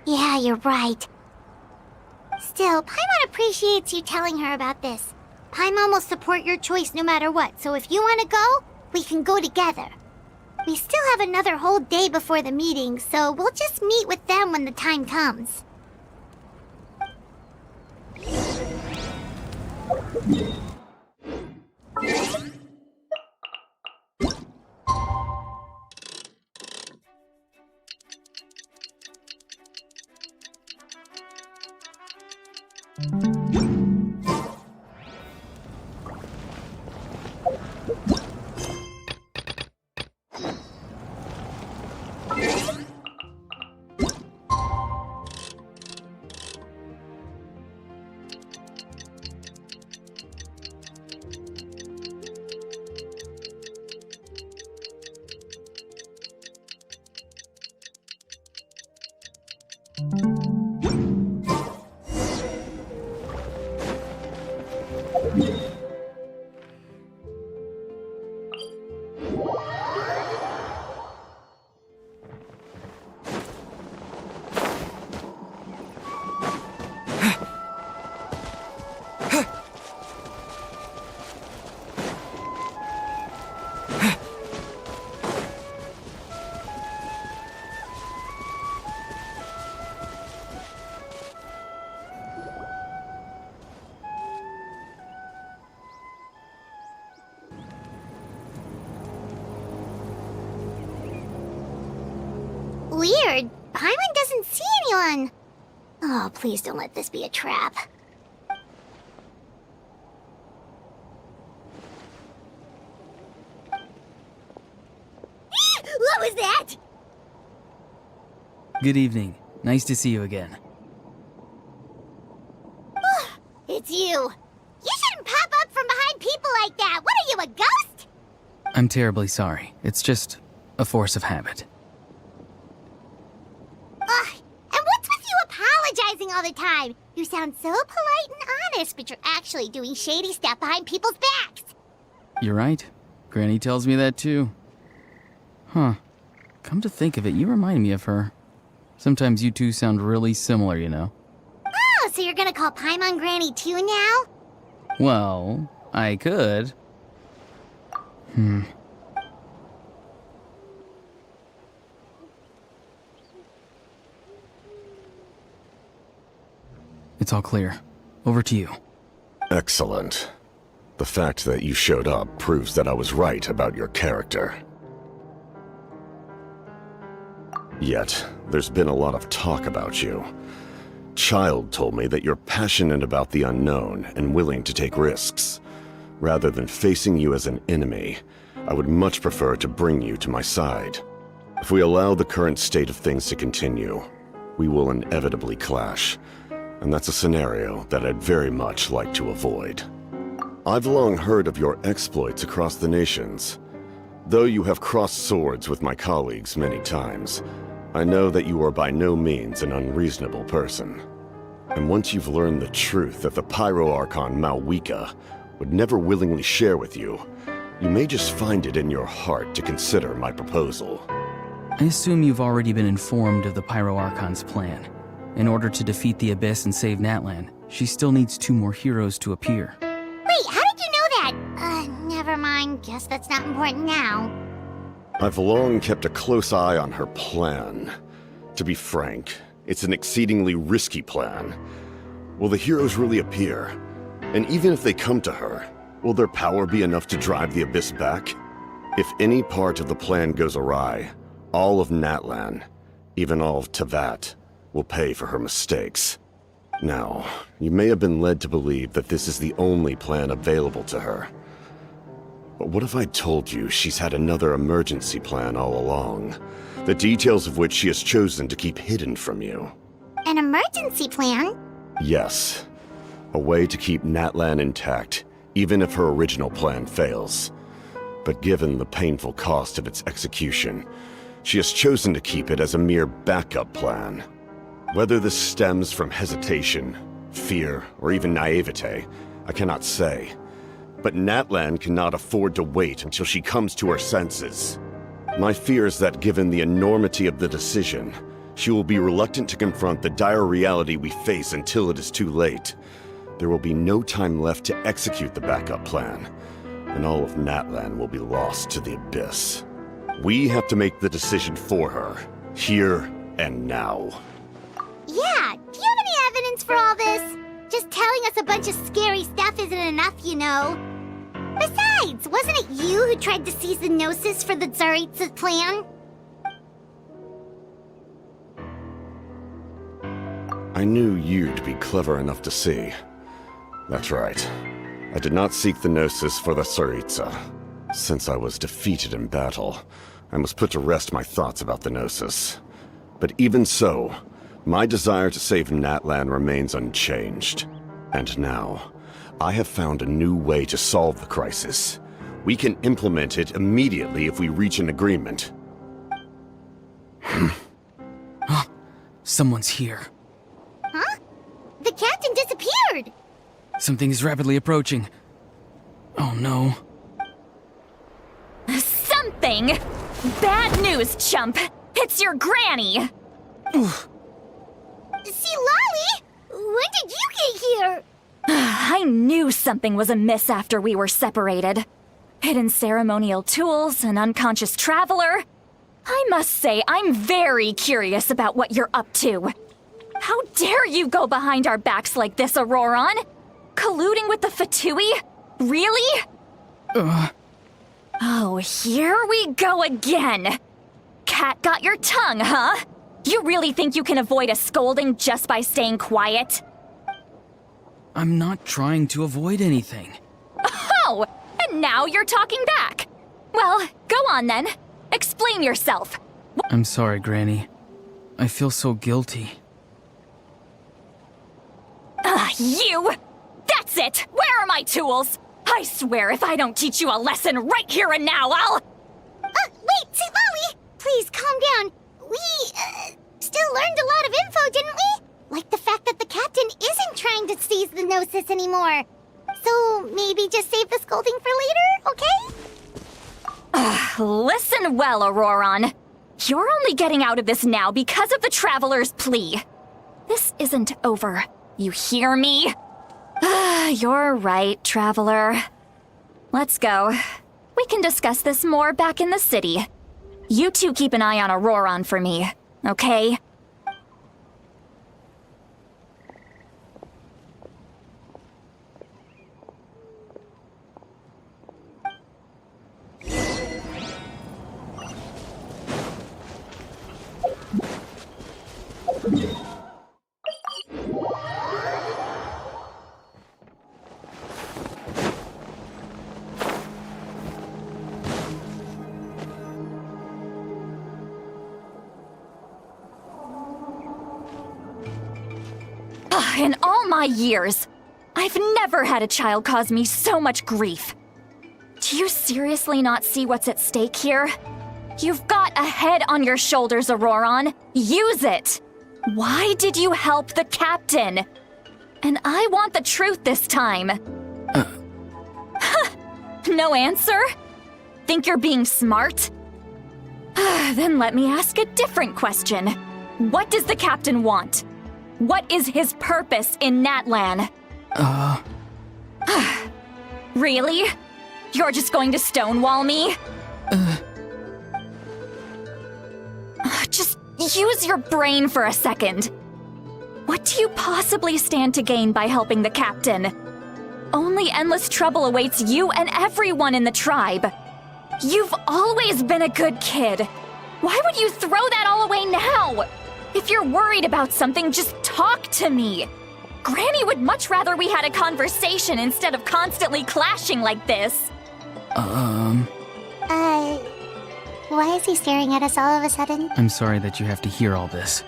Yeah, you're right. Still, Paimon appreciates you telling her about this. Paimon will support your choice no matter what, so if you want to go, we can go together. We still have another whole day before the meeting, so we'll just meet with them when the time comes. doesn't see anyone. Oh, please don't let this be a trap. What was that? Good evening. Nice to see you again. It's you. You shouldn't pop up from behind people like that. What are you, a ghost? I'm terribly sorry. It's just a force of habit. Ugh, and what's with you apologizing all the time? You sound so polite and honest, but you're actually doing shady stuff behind people's backs. You're right. Granny tells me that too. Huh. Come to think of it, you remind me of her. Sometimes you two sound really similar, you know. Oh, so you're gonna call Paimon Granny too now? Well, I could. It's all clear. Over to you. Excellent. The fact that you showed up proves that I was right about your character. Yet, there's been a lot of talk about you. Child told me that you're passionate about the unknown and willing to take risks. Rather than facing you as an enemy, I would much prefer to bring you to my side. If we allow the current state of things to continue, we will inevitably clash, and that's a scenario that I'd very much like to avoid. I've long heard of your exploits across the nations. Though you have crossed swords with my colleagues many times, I know that you are by no means an unreasonable person. And once you've learned the truth that the Pyro Archon Malwika would never willingly share with you, you may just find it in your heart to consider my proposal. I assume you've already been informed of the Pyro Archon's plan. In order to defeat the Abyss and save Natlan, she still needs 2 more heroes to appear. Wait, how did you know that? Never mind. Guess that's not important now. I've long kept a close eye on her plan. To be frank, it's an exceedingly risky plan. Will the heroes really appear? And even if they come to her, will their power be enough to drive the Abyss back? If any part of the plan goes awry, all of Natlan, even all of Tevat, will pay for her mistakes. Now, you may have been led to believe that this is the only plan available to her. But what if I told you she's had another emergency plan all along, the details of which she has chosen to keep hidden from you? An emergency plan? Yes. A way to keep Natlan intact, even if her original plan fails. But given the painful cost of its execution, she has chosen to keep it as a mere backup plan. Whether this stems from hesitation, fear, or even naivete, I cannot say. But Natlan cannot afford to wait until she comes to her senses. My fear is that given the enormity of the decision, she will be reluctant to confront the dire reality we face until it is too late. There will be no time left to execute the backup plan, and all of Natlan will be lost to the Abyss. We have to make the decision for her, here and now. Yeah, do you have any evidence for all this? Just telling us a bunch of scary stuff isn't enough, you know. Besides, wasn't it you who tried to seize the Gnosis for the Tsaritsa's plan? I knew you'd be clever enough to see. That's right. I did not seek the Gnosis for the Tsaritsa. Since I was defeated in battle, I must put to rest my thoughts about the Gnosis. But even so, my desire to save Natlan remains unchanged. And now, I have found a new way to solve the crisis. We can implement it immediately if we reach an agreement. Someone's here. Huh? The captain disappeared! Something is rapidly approaching. Oh no. Something? Bad news, chump! It's your granny! See, Lolly? When did you get here? I knew something was amiss after we were separated. Hidden ceremonial tools, an unconscious traveler. I must say, I'm very curious about what you're up to. How dare you go behind our backs like this, Auroron? Colluding with the Fatui? Really? Oh, here we go again. Cat got your tongue, huh? You really think you can avoid a scolding just by staying quiet? I'm not trying to avoid anything. Oh, and now you're talking back. Well, go on then. Explain yourself. I'm sorry, Granny. I feel so guilty. You! That's it! Where are my tools? I swear if I don't teach you a lesson right here and now, I'll... Wait, Molly! Please, calm down. We, still learned a lot of info, didn't we? Like the fact that the captain isn't trying to seize the Gnosis anymore. So, maybe just save the scolding for later, okay? Listen well, Auroron. You're only getting out of this now because of the Traveler's plea. This isn't over. You hear me? You're right, Traveler. Let's go. We can discuss this more back in the city. You two keep an eye on Auroron for me, okay? In all my years, I've never had a child cause me so much grief. Do you seriously not see what's at stake here? You've got a head on your shoulders, Auroron. Use it! Why did you help the captain? And I want the truth this time. No answer? Think you're being smart? Then let me ask a different question. What does the captain want? What is his purpose in Natlan? Really? You're just going to stonewall me? Just use your brain for a second. What do you possibly stand to gain by helping the captain? Only endless trouble awaits you and everyone in the tribe. You've always been a good kid. Why would you throw that all away now? If you're worried about something, just talk to me. Granny would much rather we had a conversation instead of constantly clashing like this. Why is he staring at us all of a sudden? I'm sorry that you have to hear all this.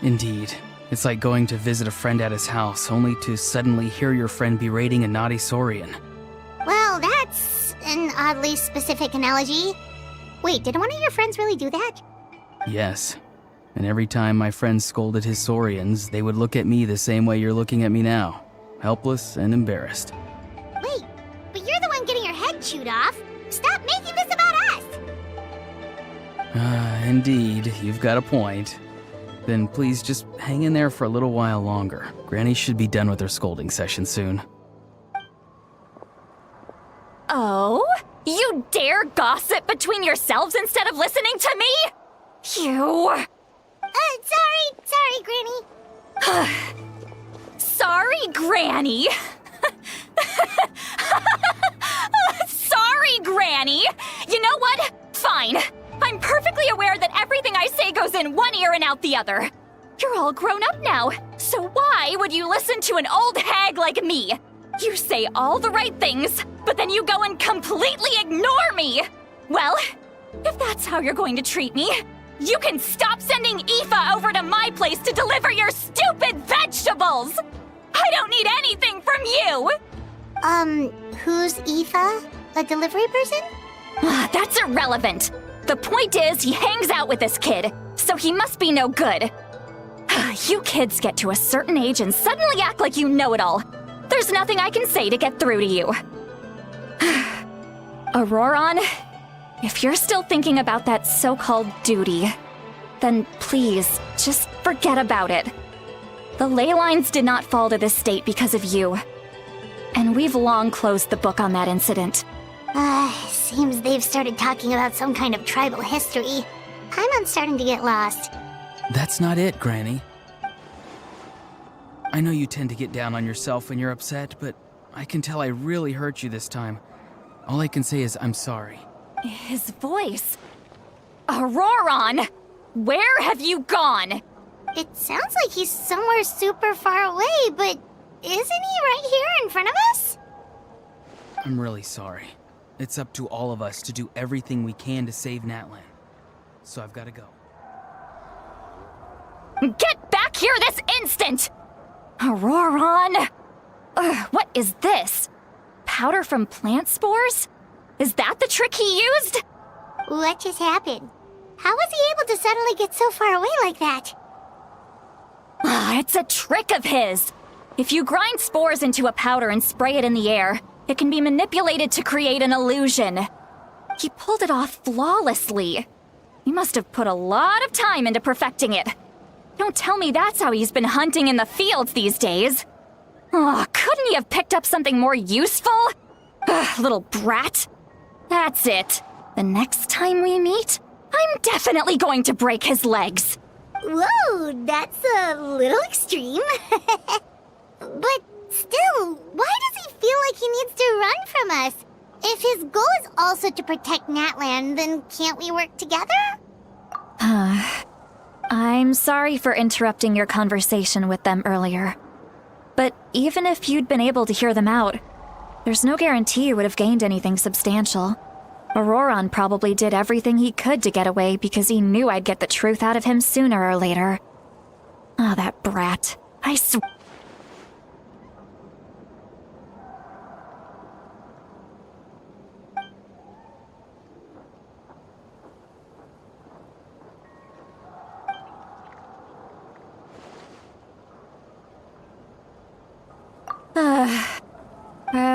Indeed, it's like going to visit a friend at his house, only to suddenly hear your friend berating a naughty Saurian. Well, that's an oddly specific analogy. Wait, did one of your friends really do that? Yes. And every time my friends scolded his Saurians, they would look at me the same way you're looking at me now. Helpless and embarrassed. Wait, but you're the one getting your head chewed off. Stop making this about us! Indeed, you've got a point. Then please just hang in there for a little while longer. Granny should be done with her scolding session soon. Oh? You dare gossip between yourselves instead of listening to me? You... Sorry, Granny. Sorry, Granny. Sorry, Granny. You know what? Fine. I'm perfectly aware that everything I say goes in one ear and out the other. You're all grown up now, so why would you listen to an old hag like me? You say all the right things, but then you go and completely ignore me. Well, if that's how you're going to treat me, you can stop sending Aoife over to my place to deliver your stupid vegetables! I don't need anything from you! Who's Aoife? A delivery person? That's irrelevant. The point is, he hangs out with this kid, so he must be no good. You kids get to a certain age and suddenly act like you know it all. There's nothing I can say to get through to you. Auroron, if you're still thinking about that so-called duty, then please, just forget about it. The ley lines did not fall to this state because of you. And we've long closed the book on that incident. Seems they've started talking about some kind of tribal history. I'm starting to get lost. That's not it, Granny. I know you tend to get down on yourself when you're upset, but I can tell I really hurt you this time. All I can say is I'm sorry. His voice. Auroron! Where have you gone? It sounds like he's somewhere super far away, but isn't he right here in front of us? I'm really sorry. It's up to all of us to do everything we can to save Natlan. So I've got to go. Get back here this instant! Auroron! Ugh, what is this? Powder from plant spores? Is that the trick he used? What just happened? How was he able to suddenly get so far away like that? It's a trick of his. If you grind spores into a powder and spray it in the air, it can be manipulated to create an illusion. He pulled it off flawlessly. He must have put a lot of time into perfecting it. Don't tell me that's how he's been hunting in the fields these days. Oh, couldn't he have picked up something more useful? Ugh, little brat. That's it. The next time we meet, I'm definitely going to break his legs. Whoa, that's a little extreme. But still, why does he feel like he needs to run from us? If his goal is also to protect Natlan, then can't we work together? I'm sorry for interrupting your conversation with them earlier. But even if you'd been able to hear them out, there's no guarantee you would have gained anything substantial. Auroron probably did everything he could to get away because he knew I'd get the truth out of him sooner or later. Ah, that brat. I swear.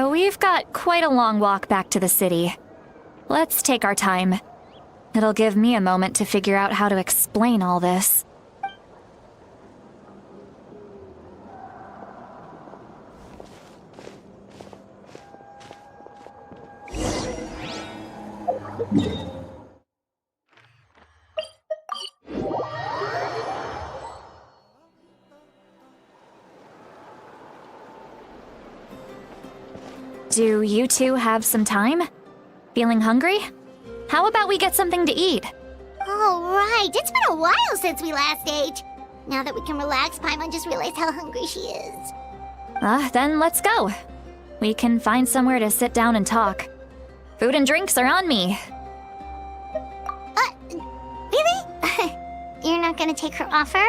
We've got quite a long walk back to the city. Let's take our time. It'll give me a moment to figure out how to explain all this. Do you two have some time? Feeling hungry? How about we get something to eat? Oh, right. It's been a while since we last ate. Now that we can relax, Paimon just realized how hungry she is. Then let's go. We can find somewhere to sit down and talk. Food and drinks are on me. Really? You're not gonna take her offer?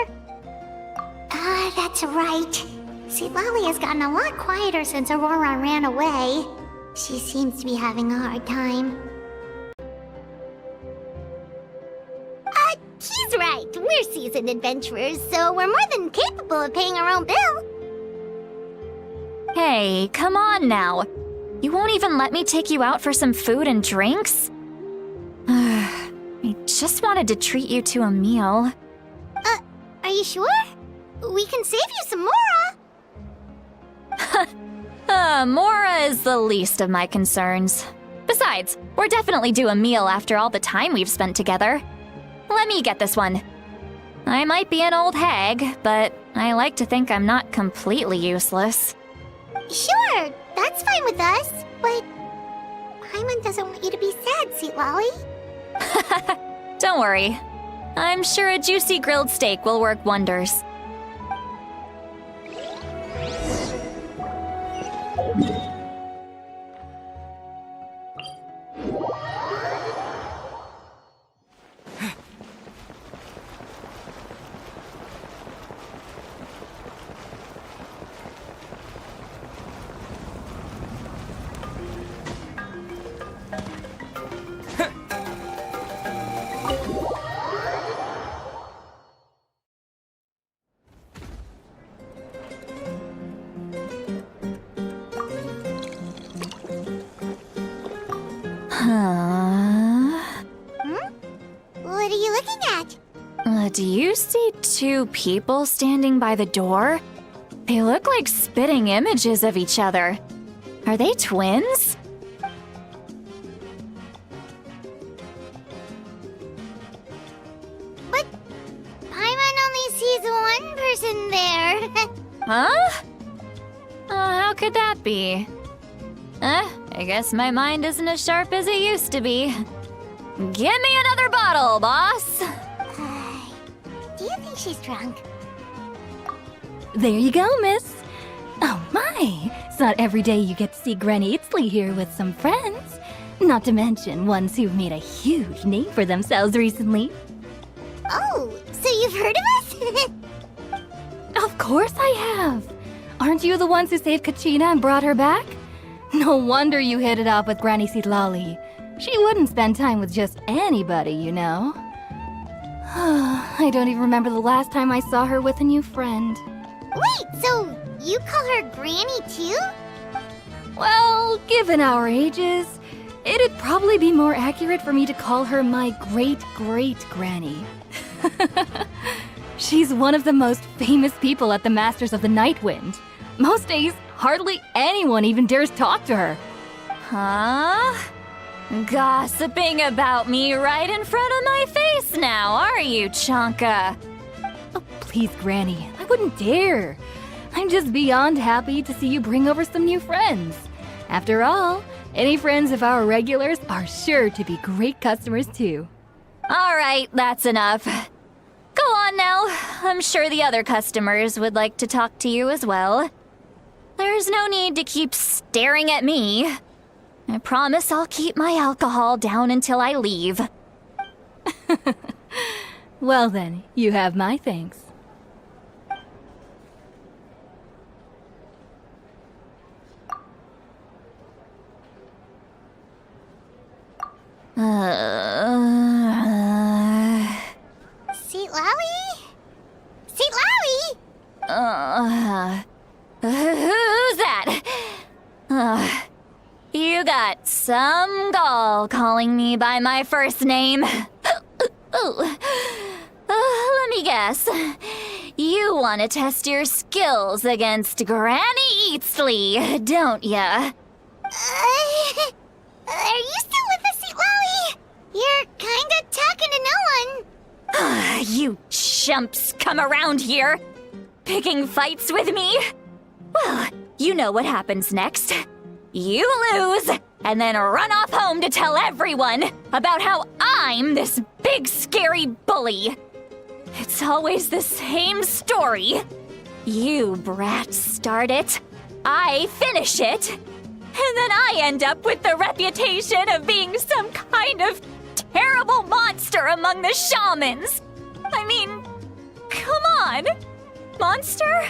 That's right. See, Lolly has gotten a lot quieter since Aurora ran away. She seems to be having a hard time. He's right. We're seasoned adventurers, so we're more than capable of paying our own bill. Hey, come on now. You won't even let me take you out for some food and drinks? I just wanted to treat you to a meal. Are you sure? We can save you some Mora. Mora is the least of my concerns. Besides, we're definitely due a meal after all the time we've spent together. Let me get this one. I might be an old hag, but I like to think I'm not completely useless. Sure, that's fine with us, but Paimon doesn't want you to be sad, sweet Lolly. Don't worry. I'm sure a juicy grilled steak will work wonders. What are you looking at? Do you see two people standing by the door? They look like spitting images of each other. Are they twins? But Paimon only sees one person there. Huh? How could that be? I guess my mind isn't as sharp as it used to be. Give me another bottle, boss. Do you think she's drunk? There you go, miss. Oh my, it's not every day you get to see Granny Itzley here with some friends. Not to mention ones who've made a huge name for themselves recently. Oh, so you've heard of us? Of course I have. Aren't you the ones who saved Kachina and brought her back? No wonder you hit it off with Granny Sitlali. She wouldn't spend time with just anybody, you know. I don't even remember the last time I saw her with a new friend. Wait, so you call her Granny too? Well, given our ages, it'd probably be more accurate for me to call her my great-great-granny. She's one of the most famous people at the Masters of the Nightwind. Most days, hardly anyone even dares talk to her. Huh? Gossiping about me right in front of my face now, are you, Chonka? Oh, please, Granny, I wouldn't dare. I'm just beyond happy to see you bring over some new friends. After all, any friends of our regulars are sure to be great customers too. All right, that's enough. Go on now. I'm sure the other customers would like to talk to you as well. There's no need to keep staring at me. I promise I'll keep my alcohol down until I leave. Well then, you have my thanks. Sitlali? Sitlali? Who's that? You got some gall calling me by my first name. Let me guess. You want to test your skills against Granny Eatsley, don't ya? Are you still with us, Sitlali? You're kinda talking to no one. You chumps come around here, picking fights with me? Well, you know what happens next. You lose, and then run off home to tell everyone about how I'm this big scary bully. It's always the same story. You brats start it, I finish it, and then I end up with the reputation of being some kind of terrible monster among the shamans. I mean, come on. Monster?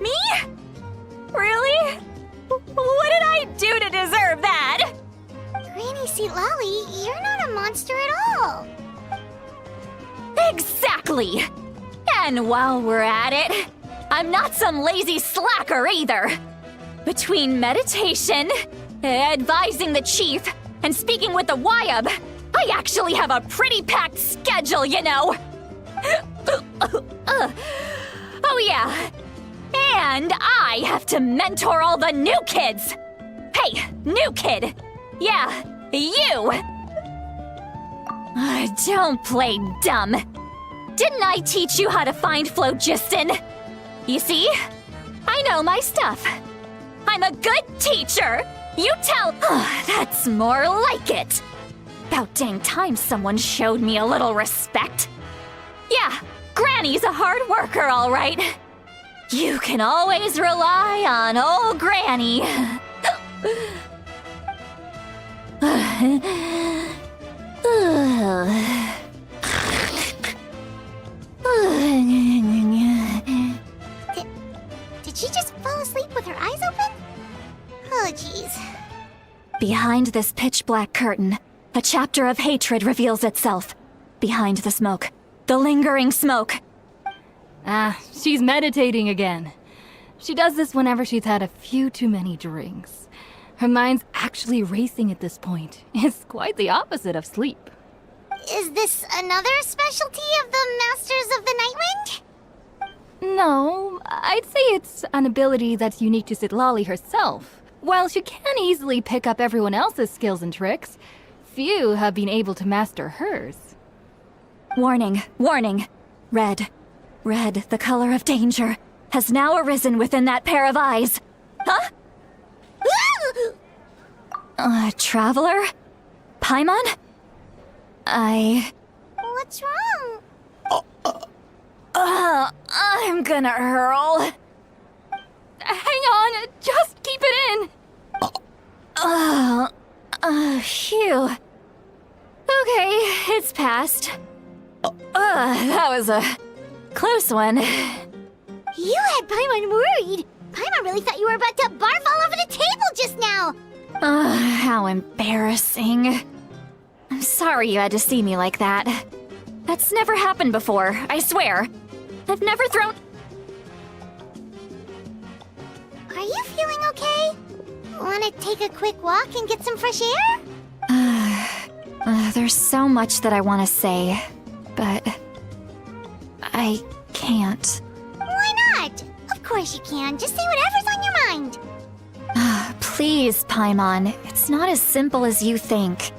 Me? Really? What did I do to deserve that? Granny Sitlali, you're not a monster at all. Exactly! And while we're at it, I'm not some lazy slacker either. Between meditation, advising the chief, and speaking with the Wyab, I actually have a pretty packed schedule, you know. Oh yeah. And I have to mentor all the new kids! Hey, new kid! Yeah, you! Don't play dumb. Didn't I teach you how to find phlogiston? You see? I know my stuff. I'm a good teacher! You tell— That's more like it. About dang time someone showed me a little respect. Yeah, Granny's a hard worker, all right. You can always rely on old Granny. Did she just fall asleep with her eyes open? Oh, jeez. Behind this pitch-black curtain, a chapter of hatred reveals itself. Behind the smoke, the lingering smoke. She's meditating again. She does this whenever she's had a few too many drinks. Her mind's actually racing at this point. It's quite the opposite of sleep. Is this another specialty of the Masters of the Nightwind? No, I'd say it's an ability that's unique to Sitlali herself. While she can easily pick up everyone else's skills and tricks, few have been able to master hers. Warning, warning. Red, the color of danger, has now arisen within that pair of eyes. Huh? Traveler? Paimon? What's wrong? I'm gonna hurl. Hang on, just keep it in. Phew. Okay, it's passed. That was a close one. You had Paimon worried. Paimon really thought you were about to barf all over the table just now. How embarrassing. I'm sorry you had to see me like that. That's never happened before, I swear. I've never thrown... Are you feeling okay? Want to take a quick walk and get some fresh air? There's so much that I want to say, but... I can't. Why not? Of course you can. Just say whatever's on your mind. Please, Paimon. It's not as simple as you think.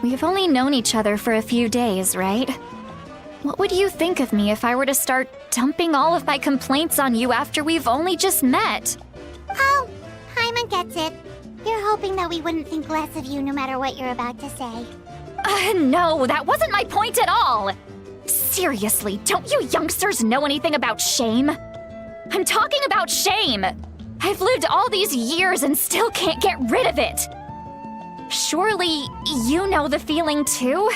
We've only known each other for a few days, right? What would you think of me if I were to start dumping all of my complaints on you after we've only just met? Oh, Paimon gets it. You're hoping that we wouldn't think less of you no matter what you're about to say. No, that wasn't my point at all! Seriously, don't you youngsters know anything about shame? I'm talking about shame! I've lived all these years and still can't get rid of it! Surely, you know the feeling too?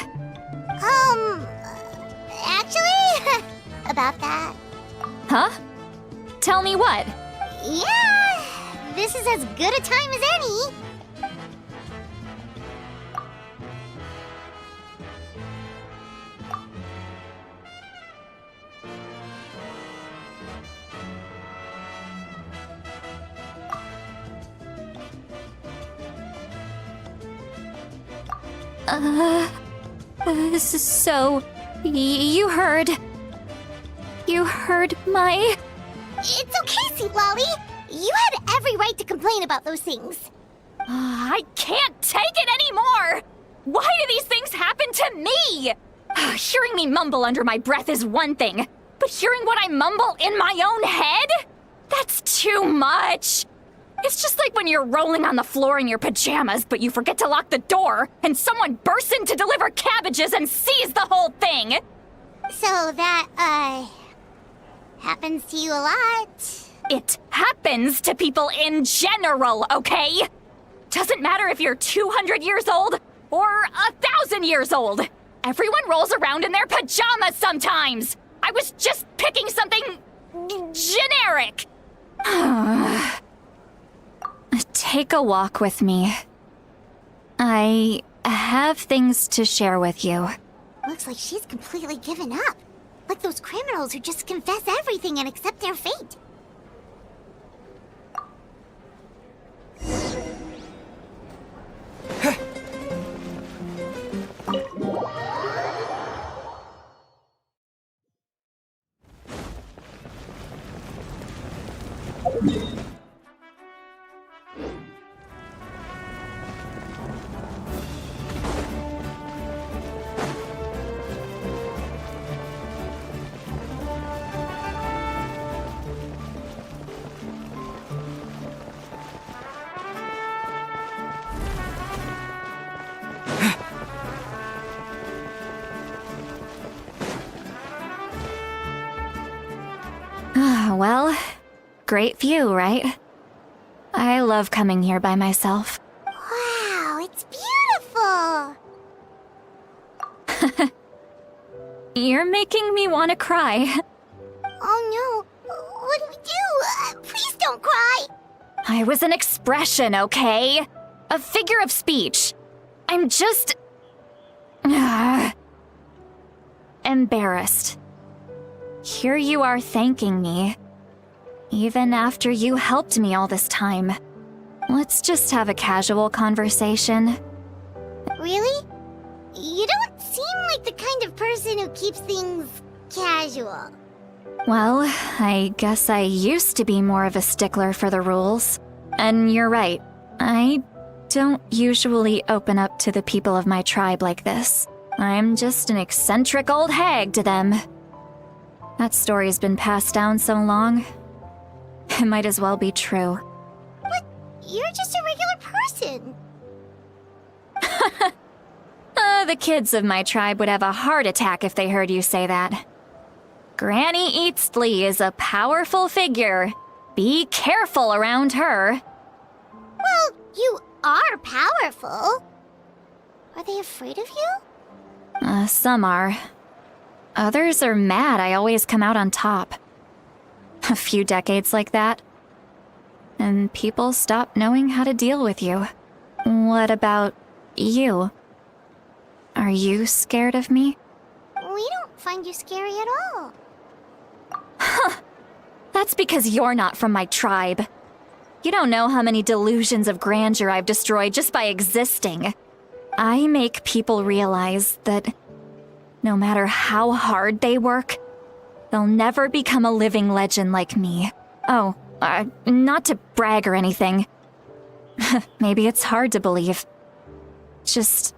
Actually, about that. Huh? Tell me what? Yeah, this is as good a time as any. So... You heard my... It's okay, Sweet Lolly. You had every right to complain about those things. I can't take it anymore! Why do these things happen to me? Hearing me mumble under my breath is one thing, but hearing what I mumble in my own head? That's too much! It's just like when you're rolling on the floor in your pajamas, but you forget to lock the door, and someone bursts in to deliver cabbages and sees the whole thing! So that, happens to you a lot. It happens to people in general, okay? Doesn't matter if you're 200 years old or 1,000 years old. Everyone rolls around in their pajamas sometimes. I was just picking something generic. Take a walk with me. I have things to share with you. Looks like she's completely given up. Like those criminals who just confess everything and accept their fate. Well, great view, right? I love coming here by myself. Wow, it's beautiful! You're making me want to cry. Oh no, what do we do? Please don't cry! I was an expression, okay? A figure of speech. I'm just... embarrassed. Here you are thanking me. Even after you helped me all this time. Let's just have a casual conversation. Really? You don't seem like the kind of person who keeps things casual. Well, I guess I used to be more of a stickler for the rules. And you're right, I don't usually open up to the people of my tribe like this. I'm just an eccentric old hag to them. That story's been passed down so long, it might as well be true. But you're just a regular person. The kids of my tribe would have a heart attack if they heard you say that. Granny Eastly is a powerful figure. Be careful around her. Well, you are powerful. Are they afraid of you? Some are. Others are mad I always come out on top. A few decades like that, and people stop knowing how to deal with you. What about you? Are you scared of me? We don't find you scary at all. That's because you're not from my tribe. You don't know how many delusions of grandeur I've destroyed just by existing. I make people realize that no matter how hard they work, they'll never become a living legend like me. Oh, not to brag or anything. Maybe it's hard to believe. Just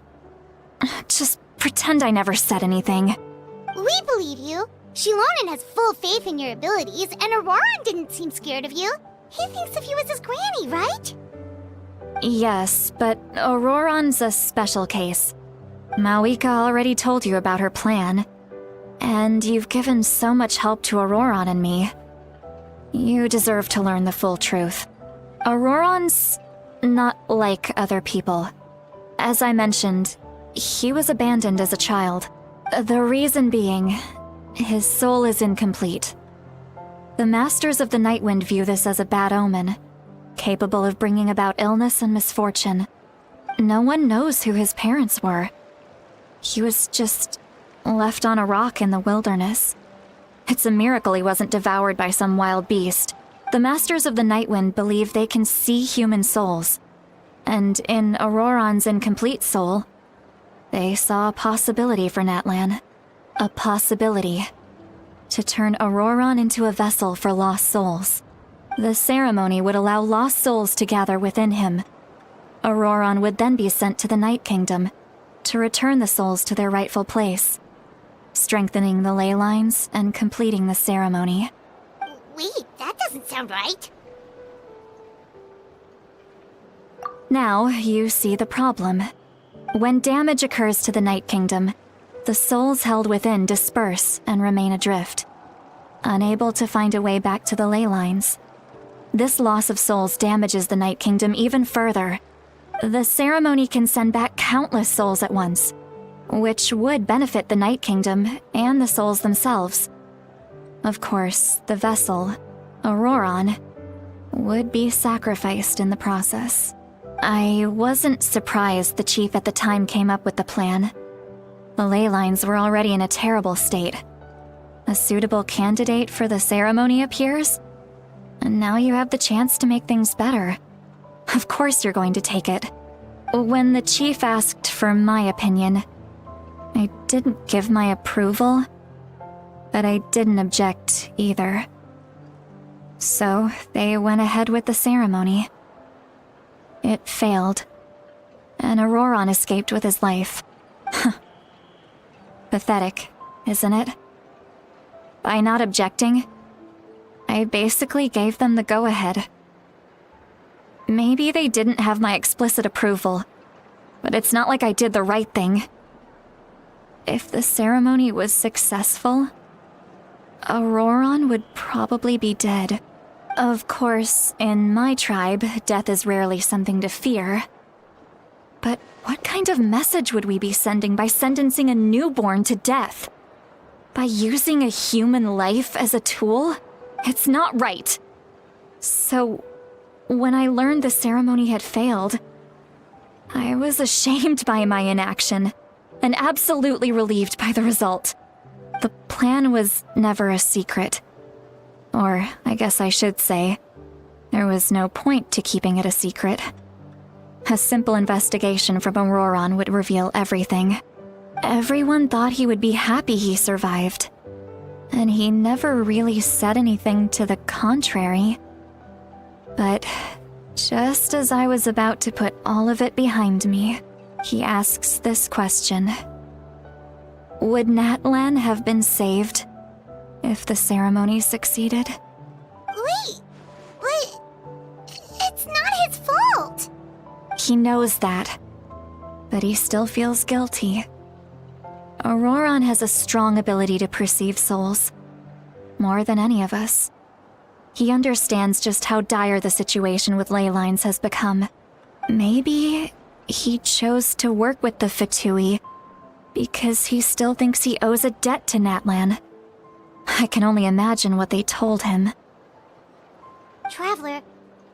pretend I never said anything. We believe you. Shilonen has full faith in your abilities, and Auroran didn't seem scared of you. He thinks of you as his granny, right? Yes, but Auroran's a special case. Mawika already told you about her plan. And you've given so much help to Auroran and me. You deserve to learn the full truth. Auroran's not like other people. As I mentioned, he was abandoned as a child. The reason being, his soul is incomplete. The Masters of the Nightwind view this as a bad omen, capable of bringing about illness and misfortune. No one knows who his parents were. He was just left on a rock in the wilderness. It's a miracle he wasn't devoured by some wild beast. The Masters of the Nightwind believe they can see human souls. And in Auroran's incomplete soul, they saw a possibility for Natlan. A possibility to turn Auroran into a vessel for lost souls. The ceremony would allow lost souls to gather within him. Auroran would then be sent to the Night Kingdom to return the souls to their rightful place, strengthening the ley lines and completing the ceremony. Wait, that doesn't sound right. Now you see the problem. When damage occurs to the Night Kingdom, the souls held within disperse and remain adrift, unable to find a way back to the ley lines. This loss of souls damages the Night Kingdom even further. The ceremony can send back countless souls at once, which would benefit the Night Kingdom and the souls themselves. Of course, the vessel, Auroran, would be sacrificed in the process. I wasn't surprised the chief at the time came up with the plan. The ley lines were already in a terrible state. A suitable candidate for the ceremony appears, and now you have the chance to make things better. Of course you're going to take it. When the chief asked for my opinion, I didn't give my approval, but I didn't object either. So they went ahead with the ceremony. It failed, and Auroran escaped with his life. Pathetic, isn't it? By not objecting, I basically gave them the go-ahead. Maybe they didn't have my explicit approval, but it's not like I did the right thing. If the ceremony was successful, Auroran would probably be dead. Of course, in my tribe, death is rarely something to fear. But what kind of message would we be sending by sentencing a newborn to death? By using a human life as a tool? It's not right. So, when I learned the ceremony had failed, I was ashamed by my inaction, and absolutely relieved by the result. The plan was never a secret. Or, I guess I should say, there was no point to keeping it a secret. A simple investigation from Auroran would reveal everything. Everyone thought he would be happy he survived. And he never really said anything to the contrary. But just as I was about to put all of it behind me, he asks this question. Would Natlan have been saved if the ceremony succeeded? Wait, what? It's not his fault! He knows that, but he still feels guilty. Auroron has a strong ability to perceive souls. More than any of us. He understands just how dire the situation with ley lines has become. Maybe he chose to work with the Fatui because he still thinks he owes a debt to Natlan. I can only imagine what they told him. Traveler,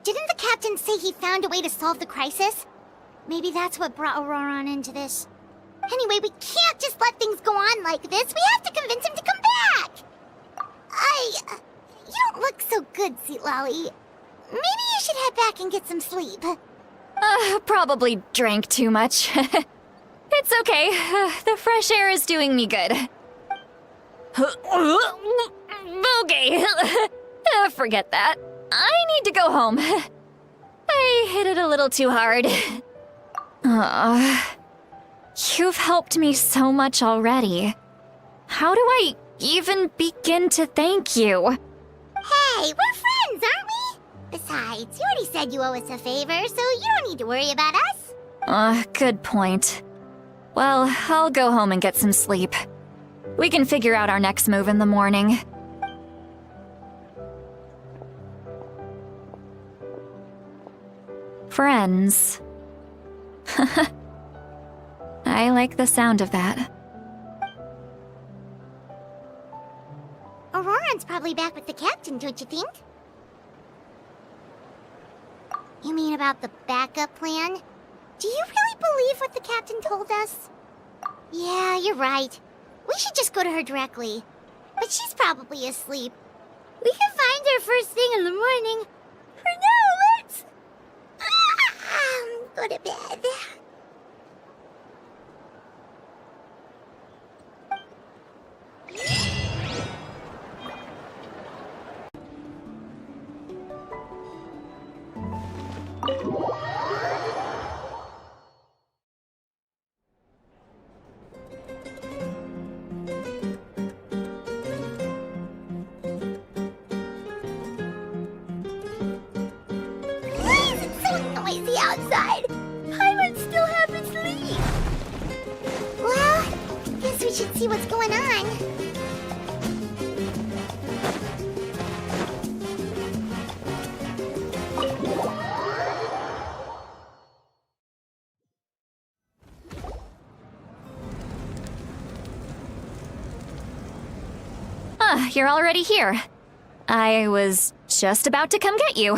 didn't the captain say he found a way to solve the crisis? Maybe that's what brought Auroron into this. Anyway, we can't just let things go on like this. We have to convince him to come back! You don't look so good, Sweet Lolly. Maybe you should head back and get some sleep. Probably drank too much. It's okay. The fresh air is doing me good. Okay. Forget that. I need to go home. I hit it a little too hard. You've helped me so much already. How do I even begin to thank you? Hey, we're friends, aren't we? Besides, you already said you owe us a favor, so you don't need to worry about us. Good point. Well, I'll go home and get some sleep. We can figure out our next move in the morning. Friends. I like the sound of that. Auroron's probably back with the captain, don't you think? You mean about the backup plan? Do you really believe what the captain told us? Yeah, you're right. We should just go to her directly. But she's probably asleep. We can find her first thing in the morning. For now, let's... go to bed. Outside. Paimon still hasn't sleep. Well, guess we should see what's going on. You're already here. I was just about to come get you.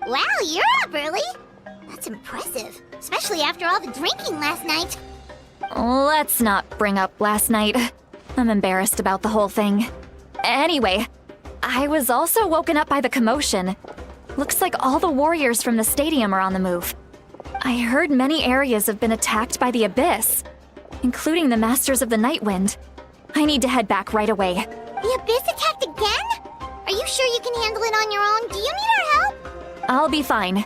Wow, you're up early. That's impressive, especially after all the drinking last night. Let's not bring up last night. I'm embarrassed about the whole thing. Anyway, I was also woken up by the commotion. Looks like all the warriors from the stadium are on the move. I heard many areas have been attacked by the Abyss, including the Masters of the Nightwind. I need to head back right away. The Abyss attacked again? Are you sure you can handle it on your own? Do you need our help? I'll be fine.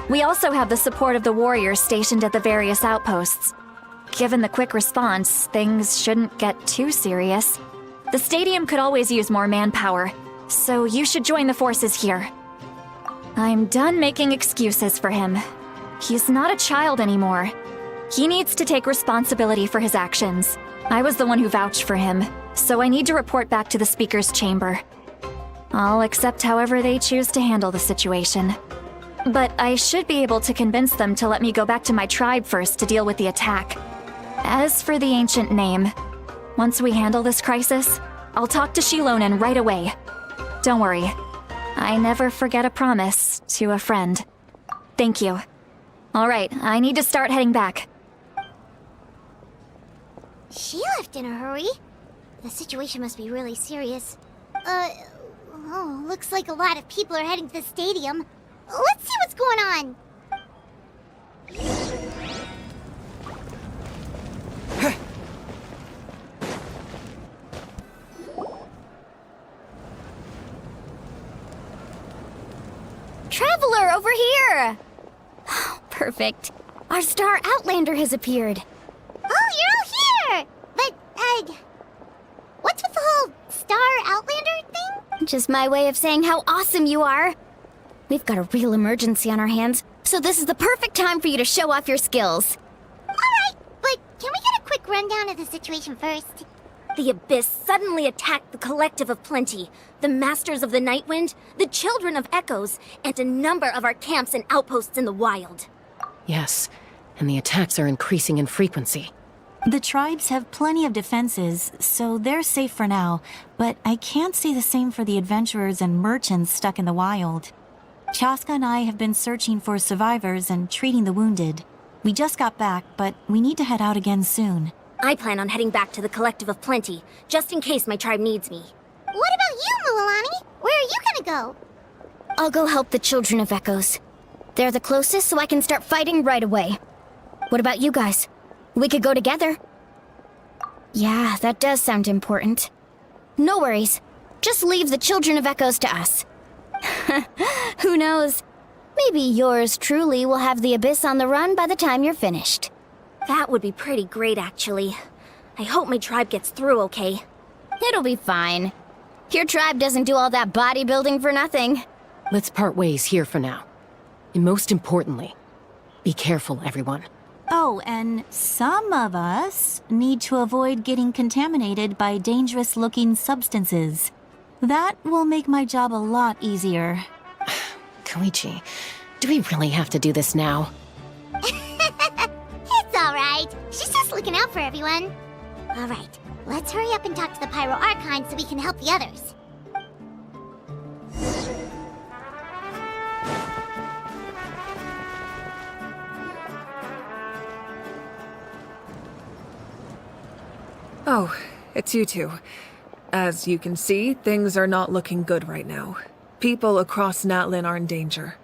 We also have the support of the warriors stationed at the various outposts. Given the quick response, things shouldn't get too serious. The stadium could always use more manpower, so you should join the forces here. I'm done making excuses for him. He's not a child anymore. He needs to take responsibility for his actions. I was the one who vouched for him, so I need to report back to the Speaker's Chamber. I'll accept however they choose to handle the situation. But I should be able to convince them to let me go back to my tribe first to deal with the attack. As for the ancient name, once we handle this crisis, I'll talk to Shilonen right away. Don't worry, I never forget a promise to a friend. Thank you. Alright, I need to start heading back. She left in a hurry. The situation must be really serious. Looks like a lot of people are heading to the stadium. Let's see what's going on. Traveler, over here! Perfect. Our star Outlander has appeared. Oh, you're all here! But, what's with the whole star Outlander thing? Just my way of saying how awesome you are. We've got a real emergency on our hands, so this is the perfect time for you to show off your skills. Alright, but can we get a quick rundown of the situation first? The Abyss suddenly attacked the Collective of Plenty, the Masters of the Nightwind, the Children of Echoes, and a number of our camps and outposts in the wild. Yes, and the attacks are increasing in frequency. The tribes have plenty of defenses, so they're safe for now, but I can't say the same for the adventurers and merchants stuck in the wild. Chaska and I have been searching for survivors and treating the wounded. We just got back, but we need to head out again soon. I plan on heading back to the Collective of Plenty, just in case my tribe needs me. What about you, Mualani? Where are you gonna go? I'll go help the Children of Echoes. They're the closest, so I can start fighting right away. What about you guys? We could go together. Yeah, that does sound important. No worries. Just leave the Children of Echoes to us. Who knows? Maybe yours truly will have the Abyss on the run by the time you're finished. That would be pretty great, actually. I hope my tribe gets through okay. It'll be fine. Your tribe doesn't do all that bodybuilding for nothing. Let's part ways here for now. And most importantly, be careful, everyone. Oh, and some of us need to avoid getting contaminated by dangerous-looking substances. That will make my job a lot easier. Koichi, do we really have to do this now? It's alright. She's just looking out for everyone. Alright, let's hurry up and talk to the Pyro Archon so we can help the others. Oh, it's you two. As you can see, things are not looking good right now. People across Natlan are in danger.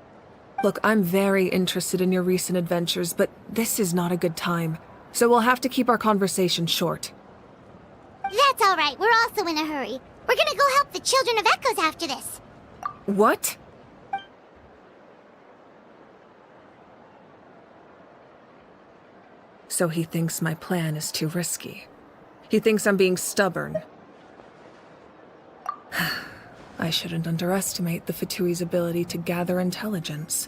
Look, I'm very interested in your recent adventures, but this is not a good time. So we'll have to keep our conversation short. That's alright, we're also in a hurry. We're gonna go help the Children of Echoes after this. What? So he thinks my plan is too risky. He thinks I'm being stubborn. I shouldn't underestimate the Fatui's ability to gather intelligence.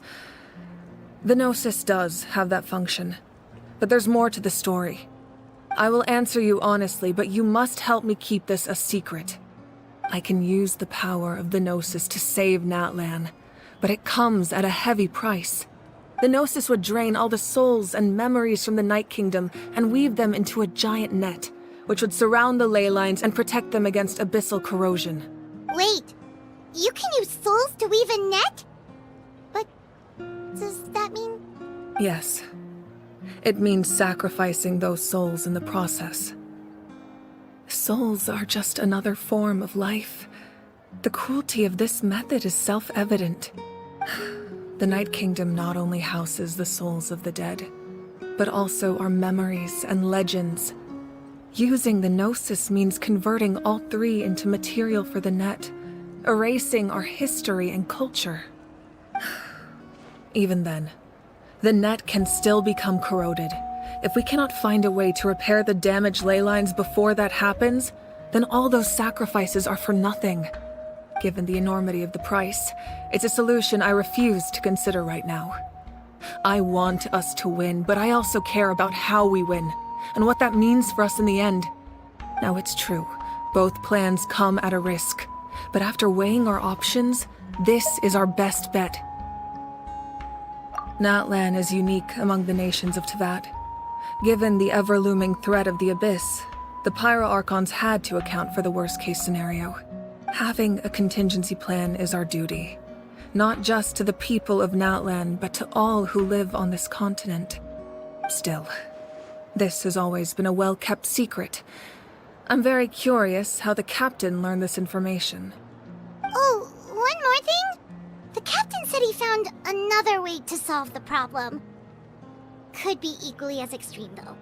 The Gnosis does have that function, but there's more to the story. I will answer you honestly, but you must help me keep this a secret. I can use the power of the Gnosis to save Natlan, but it comes at a heavy price. The Gnosis would drain all the souls and memories from the Night Kingdom and weave them into a giant net, which would surround the ley lines and protect them against abyssal corrosion. Wait, you can use souls to weave a net? But does that mean... Yes. It means sacrificing those souls in the process. Souls are just another form of life. The cruelty of this method is self-evident. The Night Kingdom not only houses the souls of the dead, but also our memories and legends. Using the Gnosis means converting all three into material for the net, erasing our history and culture. Even then, the net can still become corroded. If we cannot find a way to repair the damaged ley lines before that happens, then all those sacrifices are for nothing. Given the enormity of the price, it's a solution I refuse to consider right now. I want us to win, but I also care about how we win, and what that means for us in the end. Now it's true, both plans come at a risk, but after weighing our options, this is our best bet. Natlan is unique among the nations of Teyvat. Given the ever-looming threat of the Abyss, the Pyro Archons had to account for the worst-case scenario. Having a contingency plan is our duty, not just to the people of Natlan, but to all who live on this continent. Still, this has always been a well-kept secret. I'm very curious how the captain learned this information. Oh, one more thing? The captain said he found another way to solve the problem. Could be equally as extreme, though.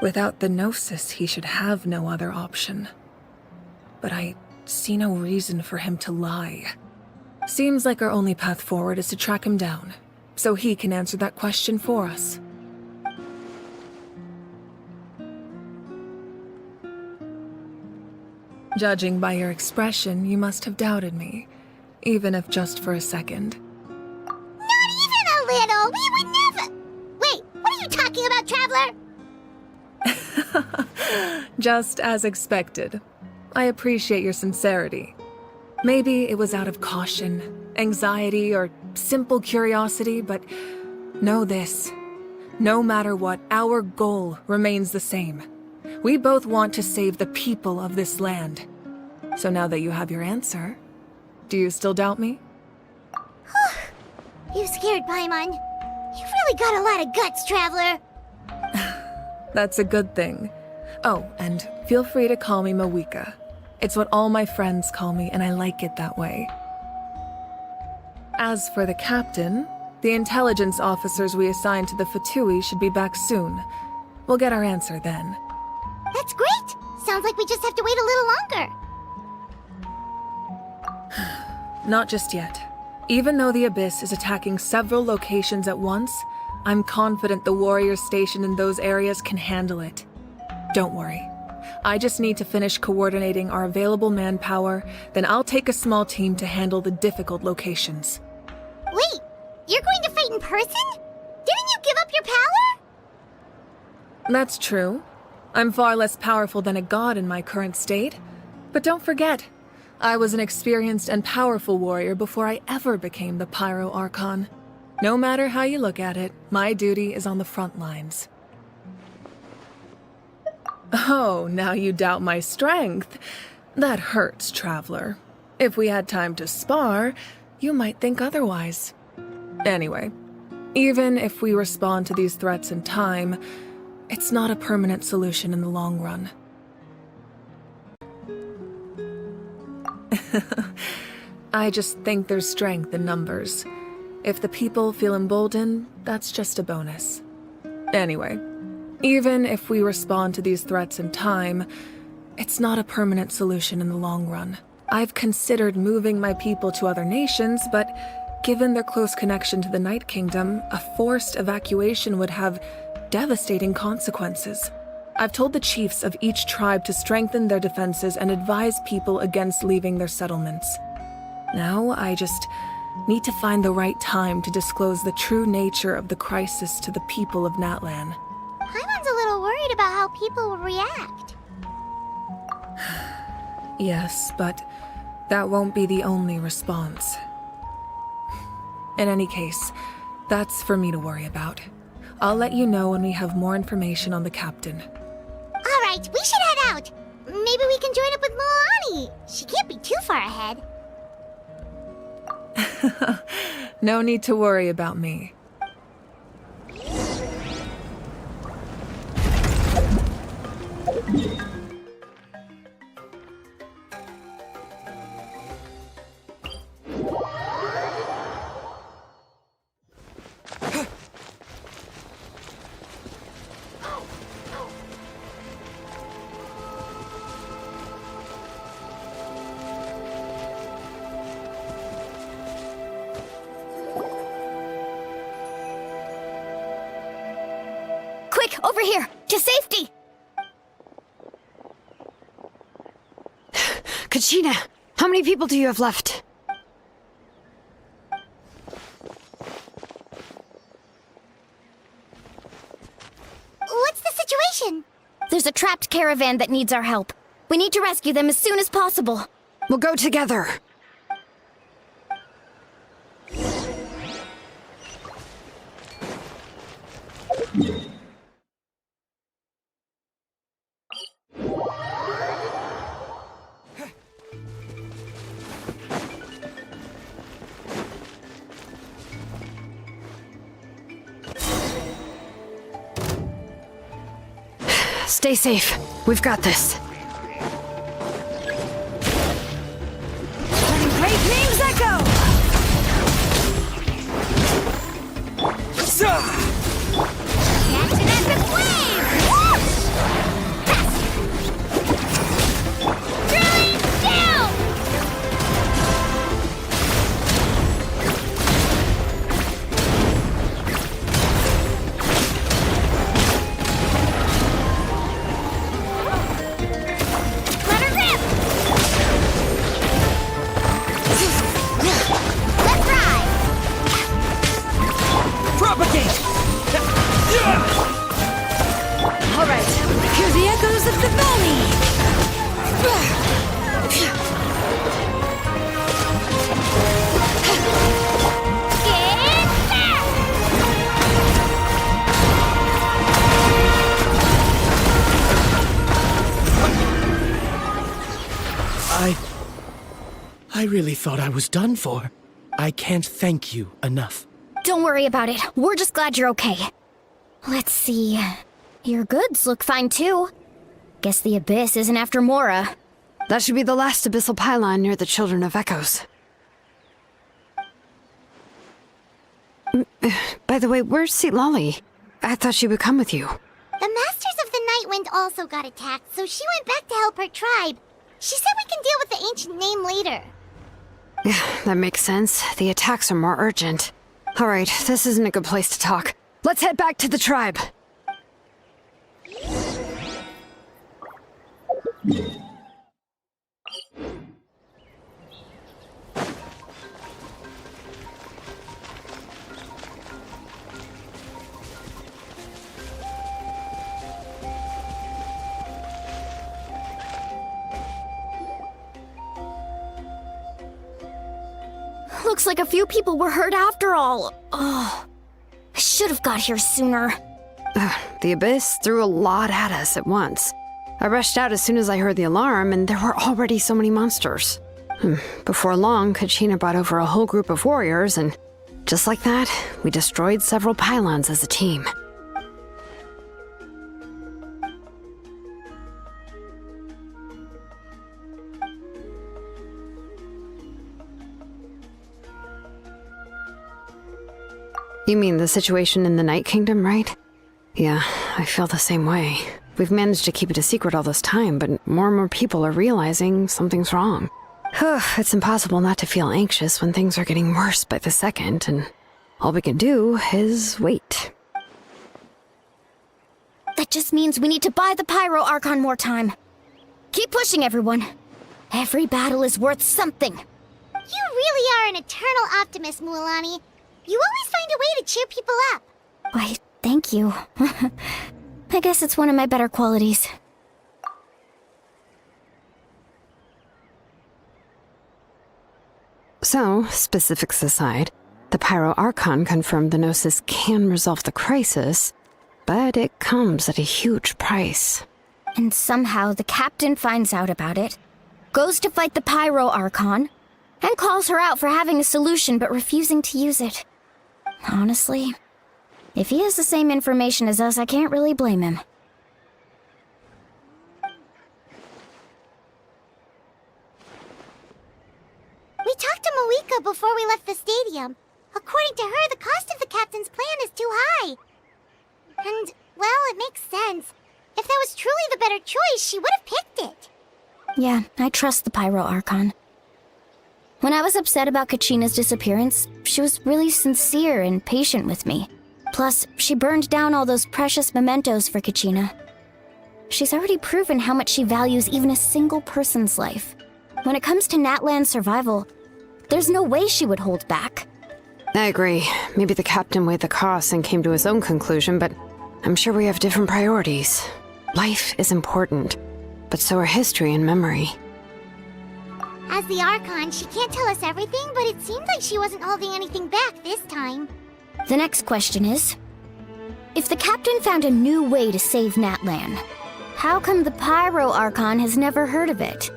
Without the Gnosis, he should have no other option. But I see no reason for him to lie. Seems like our only path forward is to track him down, so he can answer that question for us. Judging by your expression, you must have doubted me, even if just for a second. Not even a little! We would never... Wait, what are you talking about, Traveler? Just as expected. I appreciate your sincerity. Maybe it was out of caution, anxiety, or simple curiosity, but know this. No matter what, our goal remains the same. We both want to save the people of this land. So now that you have your answer, do you still doubt me? You scared, Paimon. You've really got a lot of guts, Traveler. That's a good thing. Oh, and feel free to call me Mawika. It's what all my friends call me, and I like it that way. As for the captain, the intelligence officers we assigned to the Fatui should be back soon. We'll get our answer then. That's great! Sounds like we just have to wait a little longer. Not just yet. Even though the Abyss is attacking several locations at once, I'm confident the warriors stationed in those areas can handle it. Don't worry. I just need to finish coordinating our available manpower, then I'll take a small team to handle the difficult locations. Wait, you're going to fight in person? Didn't you give up your power? That's true. I'm far less powerful than a god in my current state. But don't forget, I was an experienced and powerful warrior before I ever became the Pyro Archon. No matter how you look at it, my duty is on the front lines. Oh, now you doubt my strength. That hurts, Traveler. If we had time to spar, you might think otherwise. Anyway, even if we respond to these threats in time, it's not a permanent solution in the long run. I just think there's strength in numbers. If the people feel emboldened, that's just a bonus. Anyway, even if we respond to these threats in time, it's not a permanent solution in the long run. I've considered moving my people to other nations, but given their close connection to the Night Kingdom, a forced evacuation would have devastating consequences. I've told the chiefs of each tribe to strengthen their defenses and advise people against leaving their settlements. Now, I just need to find the right time to disclose the true nature of the crisis to the people of Natlan. Paimon's a little worried about how people will react. Yes, but that won't be the only response. In any case, that's for me to worry about. I'll let you know when we have more information on the captain. All right, we should head out. Maybe we can join up with Moani. She can't be too far ahead. No need to worry about me. Quick, over here! To safety! Kachina, how many people do you have left? What's the situation? There's a trapped caravan that needs our help. We need to rescue them as soon as possible. We'll go together. Stay safe. We've got this. Turning great names echo! Action at the flame! Drilling down! really thought I was done for. I can't thank you enough. Don't worry about it. We're just glad you're okay. Let's see. Your goods look fine too. Guess the Abyss isn't after Mora. That should be the last abyssal pylon near the Children of Echoes. By the way, where's Lolly? I thought she would come with you. The Masters of the Night Wind also got attacked, so she went back to help her tribe. She said we can deal with the ancient name later. Yeah, that makes sense. The attacks are more urgent. Alright, this isn't a good place to talk. Let's head back to the tribe. Looks like a few people were hurt after all. Oh, I should have got here sooner. The Abyss threw a lot at us at once. I rushed out as soon as I heard the alarm, and there were already so many monsters. Before long, Kachina brought over a whole group of warriors, and just like that, we destroyed several pylons as a team. You mean the situation in the Night Kingdom, right? Yeah, I feel the same way. We've managed to keep it a secret all this time, but more and more people are realizing something's wrong. It's impossible not to feel anxious when things are getting worse by the second, and all we can do is wait. That just means we need to buy the Pyro Archon more time. Keep pushing, everyone. Every battle is worth something. You really are an eternal optimist, Mualani. You always find a way to cheer people up. Why, thank you. I guess it's one of my better qualities. So, specifics aside, the Pyro Archon confirmed the Gnosis can resolve the crisis, but it comes at a huge price. And somehow the captain finds out about it, goes to fight the Pyro Archon, and calls her out for having a solution but refusing to use it. Honestly, if he has the same information as us, I can't really blame him. We talked to Moika before we left the stadium. According to her, the cost of the captain's plan is too high. And, well, it makes sense. If that was truly the better choice, she would have picked it. Yeah, I trust the Pyro Archon. When I was upset about Kachina's disappearance, she was really sincere and patient with me. Plus, she burned down all those precious mementos for Kachina. She's already proven how much she values even a single person's life. When it comes to Natlan's survival, there's no way she would hold back. I agree. Maybe the captain weighed the costs and came to his own conclusion, but I'm sure we have different priorities. Life is important, but so are history and memory. As the Archon, she can't tell us everything, but it seemed like she wasn't holding anything back this time. The next question is, if the captain found a new way to save Natlan, how come the Pyro Archon has never heard of it?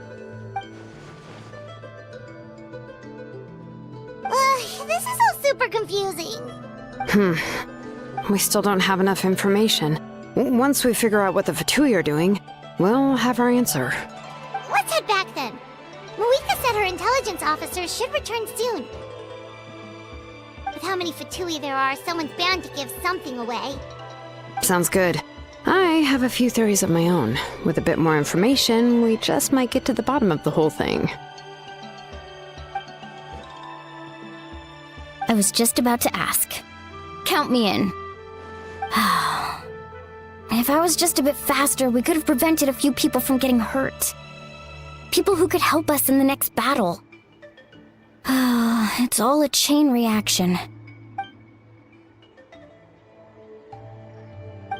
This is all super confusing. We still don't have enough information. Once we figure out what the Fatui are doing, we'll have our answer. Let's head back then. Moika said her intelligence officers should return soon. With how many Fatui there are, someone's bound to give something away. Sounds good. I have a few theories of my own. With a bit more information, we just might get to the bottom of the whole thing. I was just about to ask. Count me in. If I was just a bit faster, we could have prevented a few people from getting hurt. People who could help us in the next battle. It's all a chain reaction.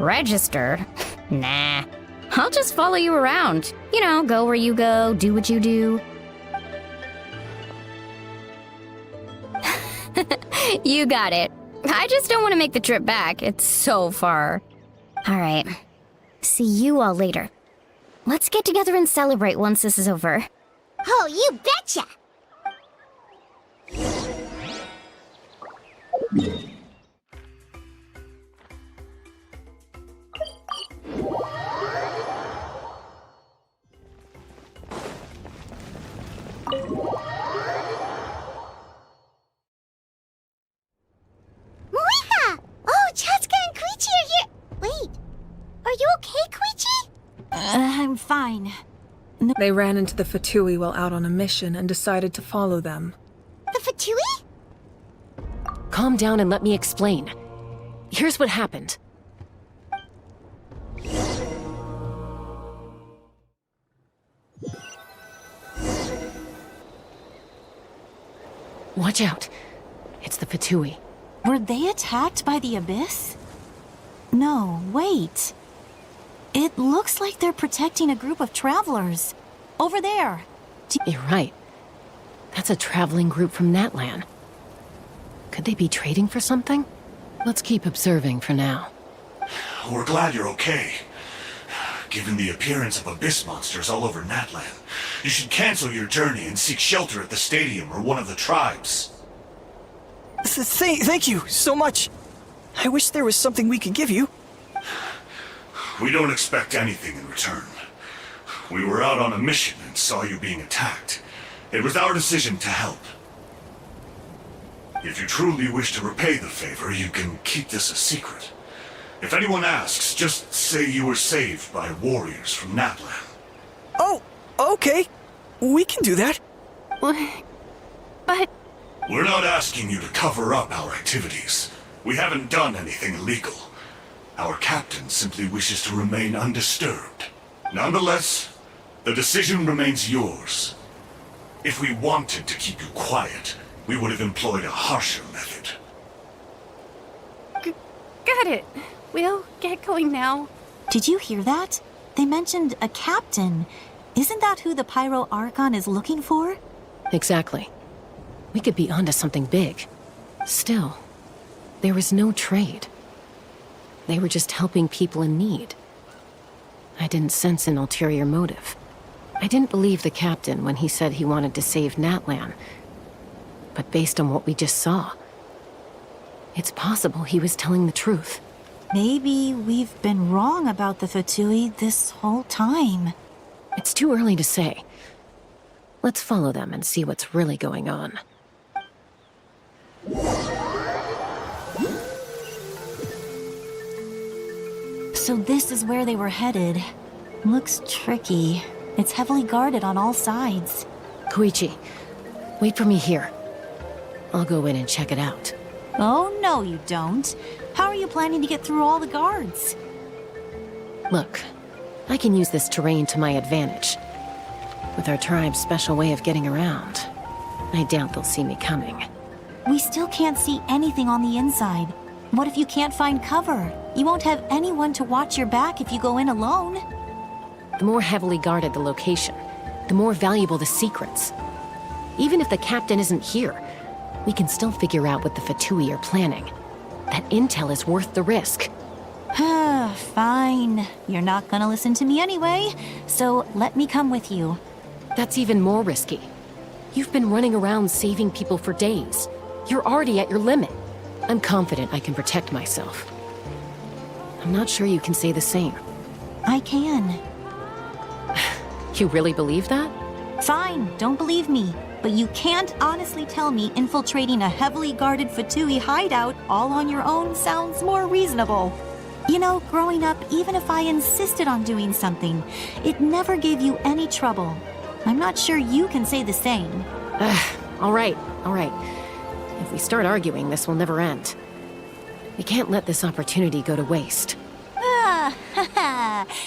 Register? Nah. I'll just follow you around. You know, go where you go, do what you do. You got it. I just don't want to make the trip back. It's so far. Alright. See you all later. Let's get together and celebrate once this is over. Oh, you betcha! Moika! Oh, Chaska and Koichi are here! Wait, are you okay, Koichi? I'm fine. They ran into the Fatui while out on a mission and decided to follow them. The Fatui? Calm down and let me explain. Here's what happened. Watch out. It's the Fatui. Were they attacked by the Abyss? No, wait. It looks like they're protecting a group of travelers. Over there. You're right. That's a traveling group from Natlan. Could they be trading for something? Let's keep observing for now. We're glad you're okay. Given the appearance of abyss monsters all over Natlan, you should cancel your journey and seek shelter at the stadium or one of the tribes. Thank you so much. I wish there was something we could give you. We don't expect anything in return. We were out on a mission and saw you being attacked. It was our decision to help. If you truly wish to repay the favor, you can keep this a secret. If anyone asks, just say you were saved by warriors from Natlan. Oh, okay. We can do that. But... We're not asking you to cover up our activities. We haven't done anything illegal. Our captain simply wishes to remain undisturbed. Nonetheless, the decision remains yours. If we wanted to keep you quiet, we would have employed a harsher method. Got it. We'll get going now. Did you hear that? They mentioned a captain. Isn't that who the Pyro Archon is looking for? Exactly. We could be onto something big. Still, there was no trade. They were just helping people in need. I didn't sense an ulterior motive. I didn't believe the captain when he said he wanted to save Natlan. But based on what we just saw, it's possible he was telling the truth. Maybe we've been wrong about the Fatui this whole time. It's too early to say. Let's follow them and see what's really going on. So this is where they were headed. Looks tricky. It's heavily guarded on all sides. Koichi, wait for me here. I'll go in and check it out. Oh, no you don't. How are you planning to get through all the guards? Look, I can use this terrain to my advantage. With our tribe's special way of getting around, I doubt they'll see me coming. We still can't see anything on the inside. What if you can't find cover? You won't have anyone to watch your back if you go in alone. The more heavily guarded the location, the more valuable the secrets. Even if the captain isn't here, we can still figure out what the Fatui are planning. That intel is worth the risk. Fine. You're not gonna listen to me anyway, so let me come with you. That's even more risky. You've been running around saving people for days. You're already at your limit. I'm confident I can protect myself. I'm not sure you can say the same. I can. You really believe that? Fine, don't believe me. But you can't honestly tell me infiltrating a heavily guarded Fatui hideout all on your own sounds more reasonable. You know, growing up, even if I insisted on doing something, it never gave you any trouble. I'm not sure you can say the same. All right. If we start arguing, this will never end. We can't let this opportunity go to waste.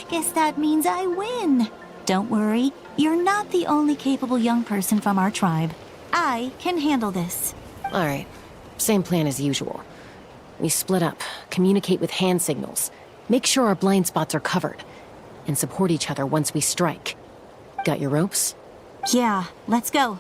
Guess that means I win. Don't worry, you're not the only capable young person from our tribe. I can handle this. All right, same plan as usual. We split up, communicate with hand signals, make sure our blind spots are covered, and support each other once we strike. Got your ropes? Yeah, let's go.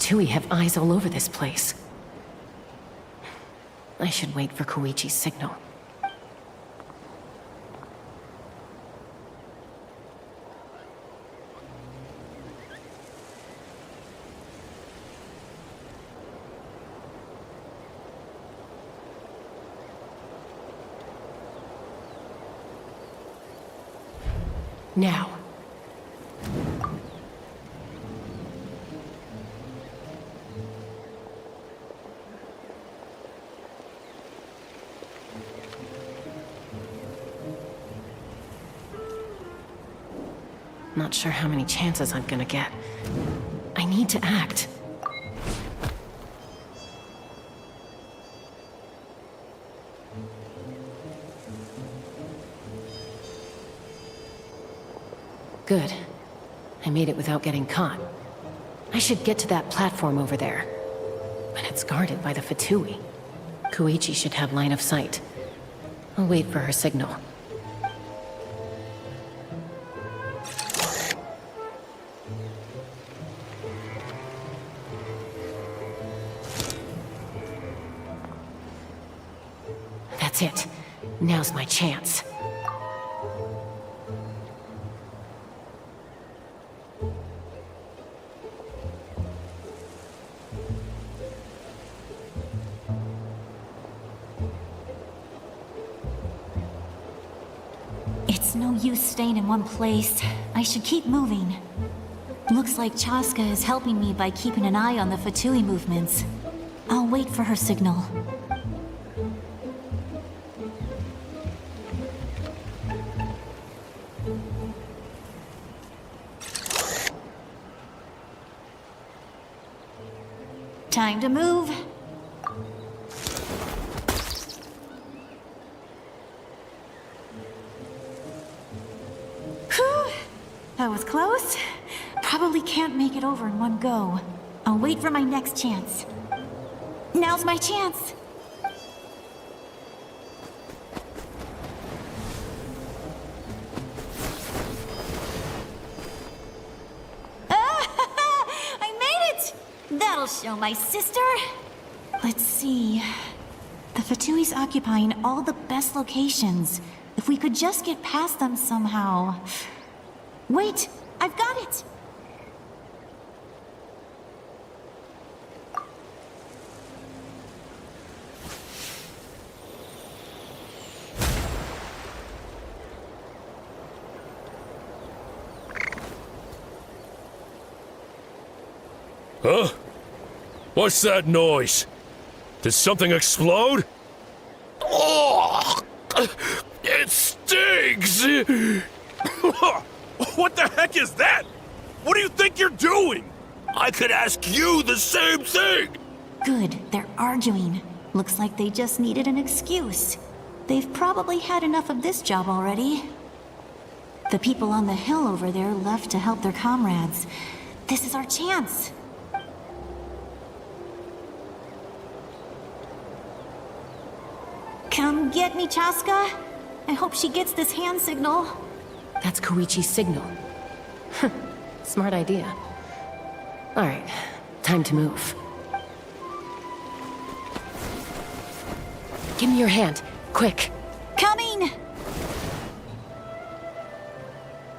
Fatui have eyes all over this place. I should wait for Koichi's signal. Now. Not sure how many chances I'm gonna get. I need to act. Good. I made it without getting caught. I should get to that platform over there. But it's guarded by the Fatui. Koichi should have line of sight. I'll wait for her signal. That's it. Now's my chance. It's no use staying in one place. I should keep moving. Looks like Chaska is helping me by keeping an eye on the Fatui movements. I'll wait for her signal. Time to move. Whew! That was close. Probably can't make it over in one go. I'll wait for my next chance. Now's my chance. That'll show my sister. Let's see. The Fatui's occupying all the best locations. If we could just get past them somehow. Wait, I've got it! Huh? What's that noise? Did something explode? Oh! It stings! What the heck is that? What do you think you're doing? I could ask you the same thing! Good, they're arguing. Looks like they just needed an excuse. They've probably had enough of this job already. The people on the hill over there left to help their comrades. This is our chance. Come get me, Chaska. I hope she gets this hand signal. That's Koichi's signal. Smart idea. Alright, time to move. Give me your hand, quick. Coming!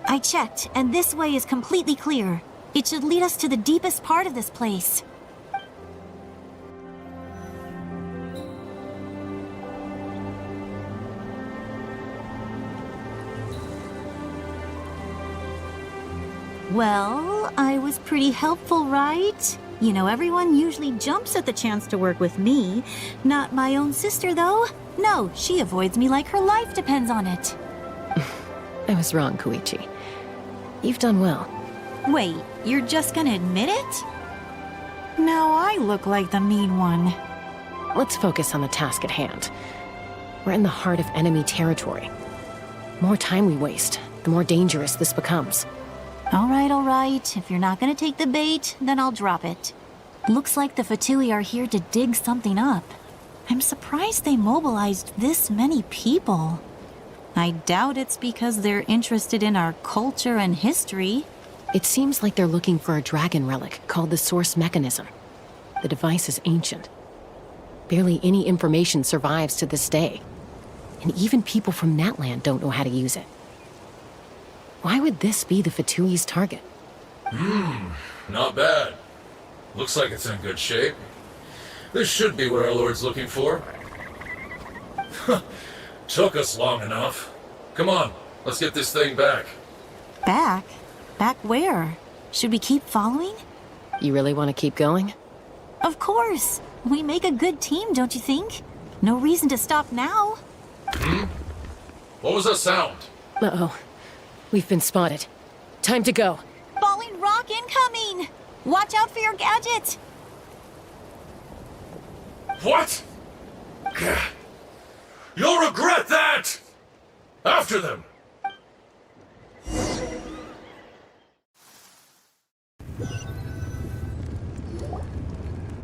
I checked, and this way is completely clear. It should lead us to the deepest part of this place. Well, I was pretty helpful, right? You know, everyone usually jumps at the chance to work with me. Not my own sister, though. No, she avoids me like her life depends on it. I was wrong, Koichi. You've done well. Wait, you're just gonna admit it? Now I look like the mean one. Let's focus on the task at hand. We're in the heart of enemy territory. The more time we waste, the more dangerous this becomes. All right. If you're not gonna take the bait, then I'll drop it. Looks like the Fatui are here to dig something up. I'm surprised they mobilized this many people. I doubt it's because they're interested in our culture and history. It seems like they're looking for a dragon relic called the Source Mechanism. The device is ancient. Barely any information survives to this day. And even people from Natland don't know how to use it. Why would this be the Fatui's target? Not bad. Looks like it's in good shape. This should be what our Lord's looking for. Took us long enough. Come on, let's get this thing back. Back? Back where? Should we keep following? You really want to keep going? Of course. We make a good team, don't you think? No reason to stop now. What was that sound? Uh-oh. We've been spotted. Time to go. Falling rock incoming! Watch out for your gadget! What? You'll regret that! After them!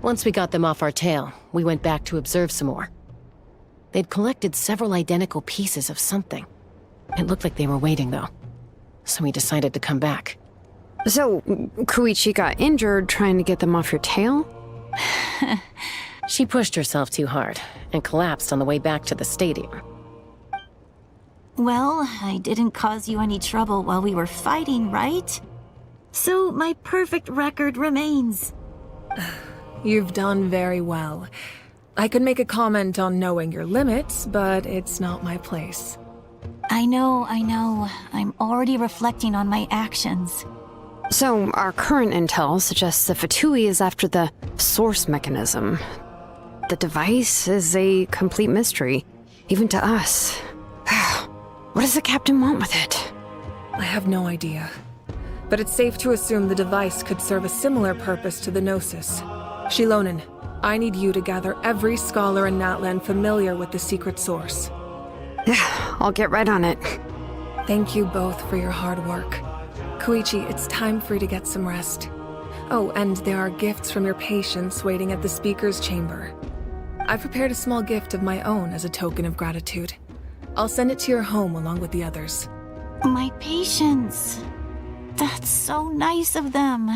Once we got them off our tail, we went back to observe some more. They'd collected several identical pieces of something. It looked like they were waiting, though. So we decided to come back. So, Koichi got injured trying to get them off your tail? She pushed herself too hard and collapsed on the way back to the stadium. Well, I didn't cause you any trouble while we were fighting, right? So my perfect record remains. You've done very well. I could make a comment on knowing your limits, but it's not my place. I know. I'm already reflecting on my actions. So, our current intel suggests the Fatui is after the source mechanism. The device is a complete mystery, even to us. What does the captain want with it? I have no idea. But it's safe to assume the device could serve a similar purpose to the Gnosis. Shilonen, I need you to gather every scholar in Natland familiar with the secret source. Yeah, I'll get right on it. Thank you both for your hard work. Koichi, it's time for you to get some rest. Oh, and there are gifts from your patients waiting at the speaker's chamber. I've prepared a small gift of my own as a token of gratitude. I'll send it to your home along with the others. My patients. That's so nice of them.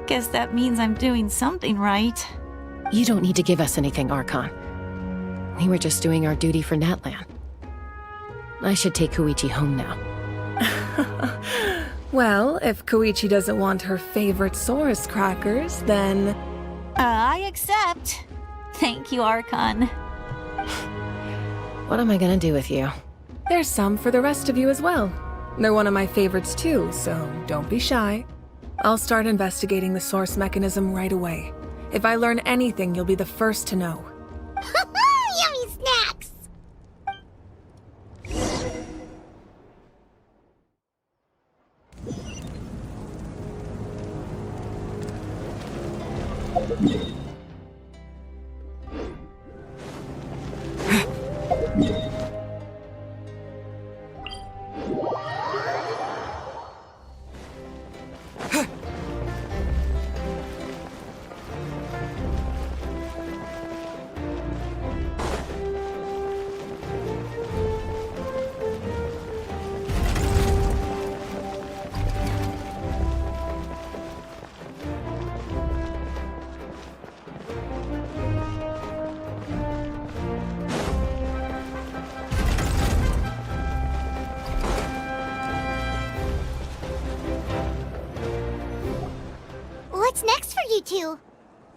Guess that means I'm doing something right. You don't need to give us anything, Archon. We were just doing our duty for Natland. I should take Koichi home now. Well, if Koichi doesn't want her favorite Saurus crackers, then... I accept. Thank you, Archon. What am I gonna do with you? There's some for the rest of you as well. They're one of my favorites too, so don't be shy. I'll start investigating the source mechanism right away. If I learn anything, you'll be the first to know. Yummy snacks! What's next for you two?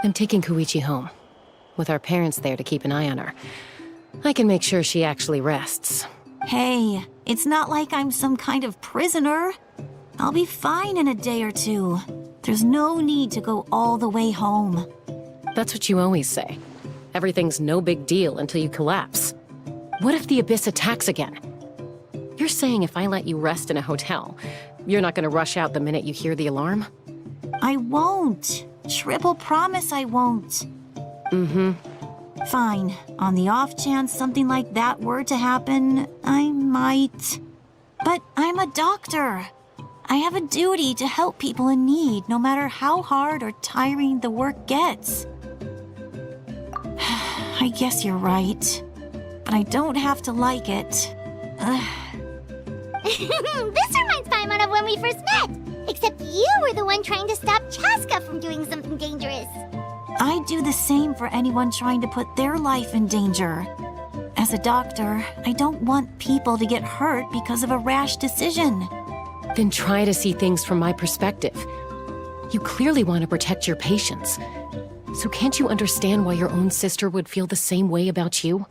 I'm taking Koichi home. With our parents there to keep an eye on her. I can make sure she actually rests. Hey, it's not like I'm some kind of prisoner. I'll be fine in a day or two. There's no need to go all the way home. That's what you always say. Everything's no big deal until you collapse. What if the Abyss attacks again? You're saying if I let you rest in a hotel, you're not gonna rush out the minute you hear the alarm? I won't. Triple promise I won't. Fine. On the off chance something like that were to happen, I might. But I'm a doctor. I have a duty to help people in need, no matter how hard or tiring the work gets. I guess you're right. But I don't have to like it. This reminds Paimon of when we first met. Except you were the one trying to stop Chaska from doing something dangerous. I'd do the same for anyone trying to put their life in danger. As a doctor, I don't want people to get hurt because of a rash decision. Then try to see things from my perspective. You clearly want to protect your patients. So can't you understand why your own sister would feel the same way about you?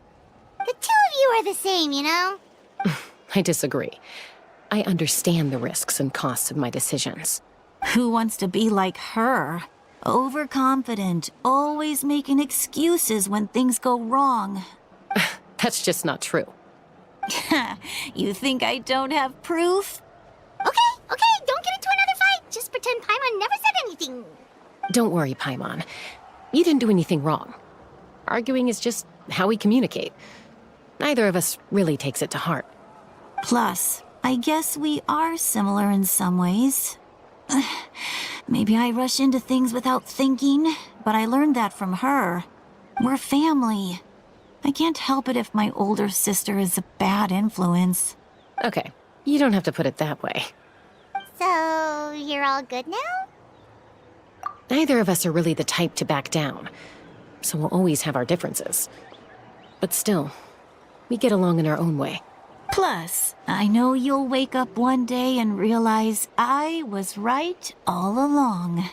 The two of you are the same, you know? I disagree. I understand the risks and costs of my decisions. Who wants to be like her? Overconfident, always making excuses when things go wrong. That's just not true. You think I don't have proof? Okay, don't get into another fight. Just pretend Paimon never said anything. Don't worry, Paimon. You didn't do anything wrong. Arguing is just how we communicate. Neither of us really takes it to heart. Plus, I guess we are similar in some ways. Maybe I rush into things without thinking, but I learned that from her. We're family. I can't help it if my older sister is a bad influence. Okay, you don't have to put it that way. So, you're all good now? Neither of us are really the type to back down, so we'll always have our differences. But still, we get along in our own way. Plus, I know you'll wake up one day and realize I was right all along.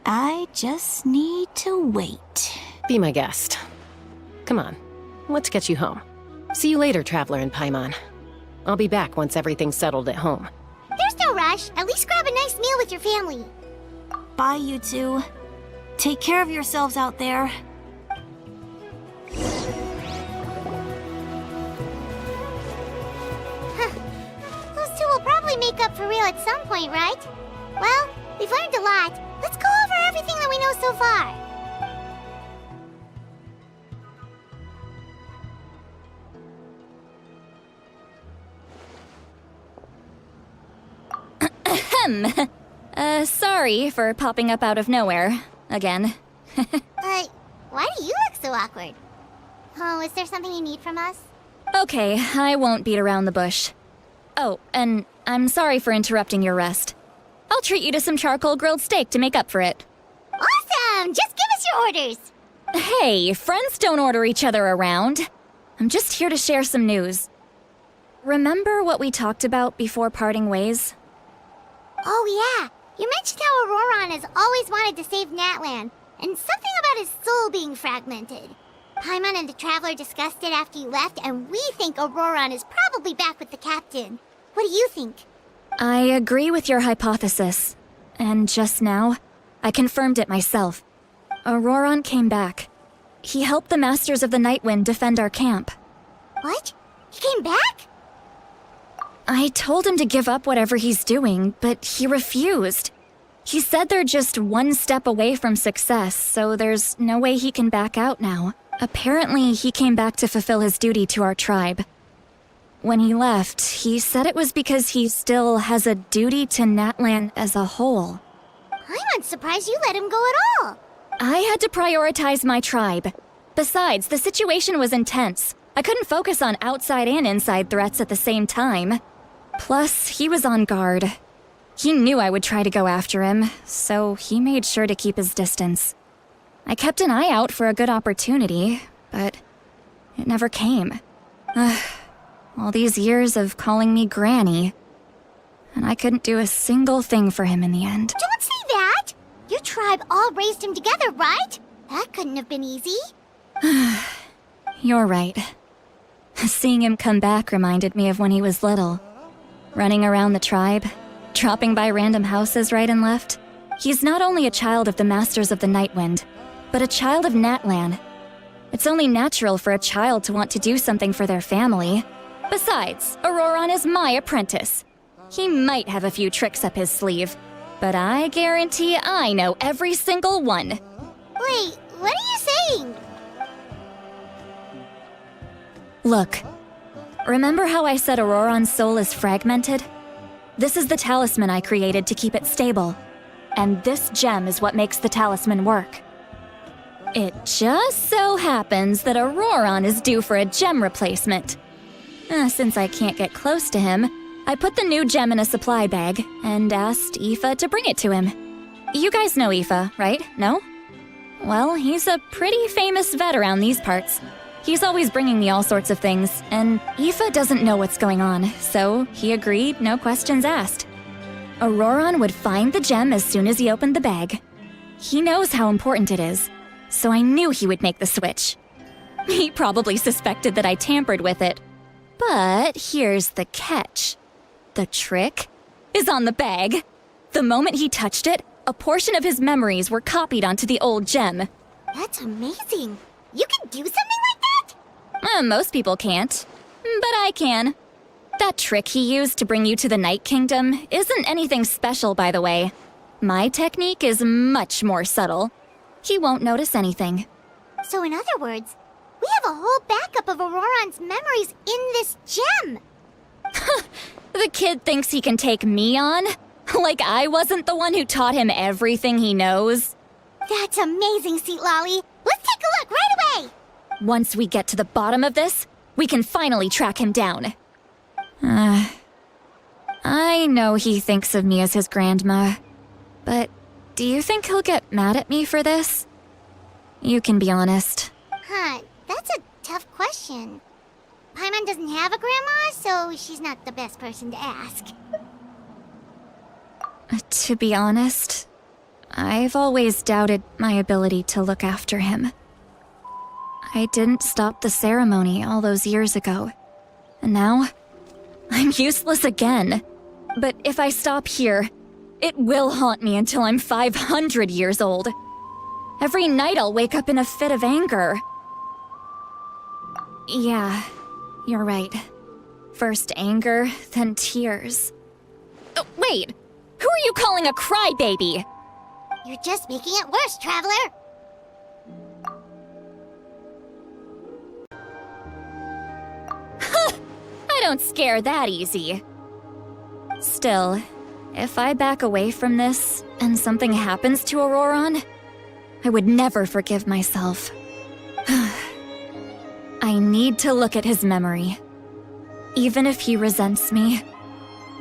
I just need to wait. Be my guest. Come on, let's get you home. See you later, Traveler and Paimon. I'll be back once everything's settled at home. There's no rush. At least grab a nice meal with your family. Bye, you two. Take care of yourselves out there. Those two will probably make up for real at some point, right? Well, we've learned a lot. Let's go over everything that we know so far. Sorry for popping up out of nowhere. Again. Why do you look so awkward? Oh, is there something you need from us? Okay, I won't beat around the bush. Oh, and I'm sorry for interrupting your rest. I'll treat you to some charcoal grilled steak to make up for it. Awesome! Just give us your orders! Hey, friends don't order each other around. I'm just here to share some news. Remember what we talked about before parting ways? Oh yeah, you mentioned how Auroron has always wanted to save Natlan, and something about his soul being fragmented. Paimon and the Traveler discussed it after you left, and we think Auroron is probably back with the Captain. What do you think? I agree with your hypothesis. And just now, I confirmed it myself. Auroron came back. He helped the Masters of the Nightwind defend our camp. What? He came back? I told him to give up whatever he's doing, but he refused. He said they're just one step away from success, so there's no way he can back out now. Apparently, he came back to fulfill his duty to our tribe. When he left, he said it was because he still has a duty to Natlan as a whole. I'm surprised you let him go at all. I had to prioritize my tribe. Besides, the situation was intense. I couldn't focus on outside and inside threats at the same time. Plus, he was on guard. He knew I would try to go after him, so he made sure to keep his distance. I kept an eye out for a good opportunity, but it never came. All these years of calling me Granny, and I couldn't do a single thing for him in the end. Don't say that! Your tribe all raised him together, right? That couldn't have been easy. You're right. Seeing him come back reminded me of when he was little. Running around the tribe, dropping by random houses right and left. He's not only a child of the Masters of the Nightwind, but a child of Natlan. It's only natural for a child to want to do something for their family. Besides, Auroron is my apprentice. He might have a few tricks up his sleeve, but I guarantee I know every single one. Wait, what are you saying? Look, remember how I said Auroron's soul is fragmented? This is the talisman I created to keep it stable. And this gem is what makes the talisman work. It just so happens that Auroron is due for a gem replacement. Since I can't get close to him, I put the new gem in a supply bag and asked Aoife to bring it to him. You guys know Aoife, right? No? Well, he's a pretty famous vet around these parts. He's always bringing me all sorts of things, and Aoife doesn't know what's going on, so he agreed, no questions asked. Auroron would find the gem as soon as he opened the bag. He knows how important it is, so I knew he would make the switch. He probably suspected that I tampered with it. But here's the catch. The trick is on the bag. The moment he touched it, a portion of his memories were copied onto the old gem. That's amazing. You can do something like that? Most people can't, but I can. That trick he used to bring you to the Night Kingdom isn't anything special, by the way. My technique is much more subtle. He won't notice anything. So in other words, we have a whole backup of Auroron's memories in this gem. The kid thinks he can take me on? Like I wasn't the one who taught him everything he knows? That's amazing, Seat Lolly. Let's take a look right away. Once we get to the bottom of this, we can finally track him down. I know he thinks of me as his grandma, but do you think he'll get mad at me for this? You can be honest. Huh, that's a tough question. Paimon doesn't have a grandma, so she's not the best person to ask. To be honest, I've always doubted my ability to look after him. I didn't stop the ceremony all those years ago, and now I'm useless again. But if I stop here, it will haunt me until I'm 500 years old. Every night I'll wake up in a fit of anger. Yeah, you're right. First anger, then tears. Oh, wait! Who are you calling a crybaby? You're just making it worse, Traveler. I don't scare that easy. Still, if I back away from this and something happens to Auroron, I would never forgive myself. I need to look at his memory. Even if he resents me,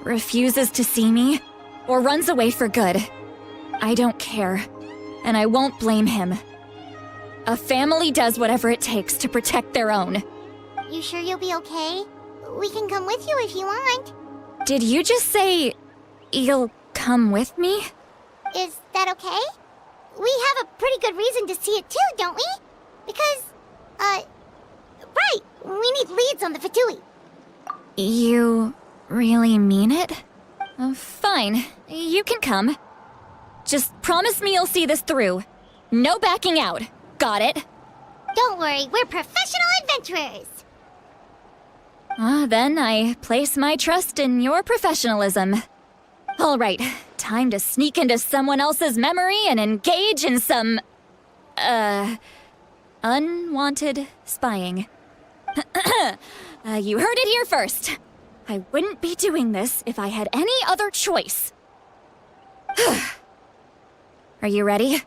refuses to see me, or runs away for good, I don't care, and I won't blame him. A family does whatever it takes to protect their own. You sure you'll be okay? We can come with you if you want. Did you just say you'll come with me? Is that okay? We have a pretty good reason to see it too, don't we? Because, right, we need leads on the Fatui. You really mean it? Oh, fine, you can come. Just promise me you'll see this through. No backing out. Got it? Don't worry, we're professional adventurers. Then I place my trust in your professionalism. All right, time to sneak into someone else's memory and engage in some, unwanted spying. You heard it here first. I wouldn't be doing this if I had any other choice. Are you ready?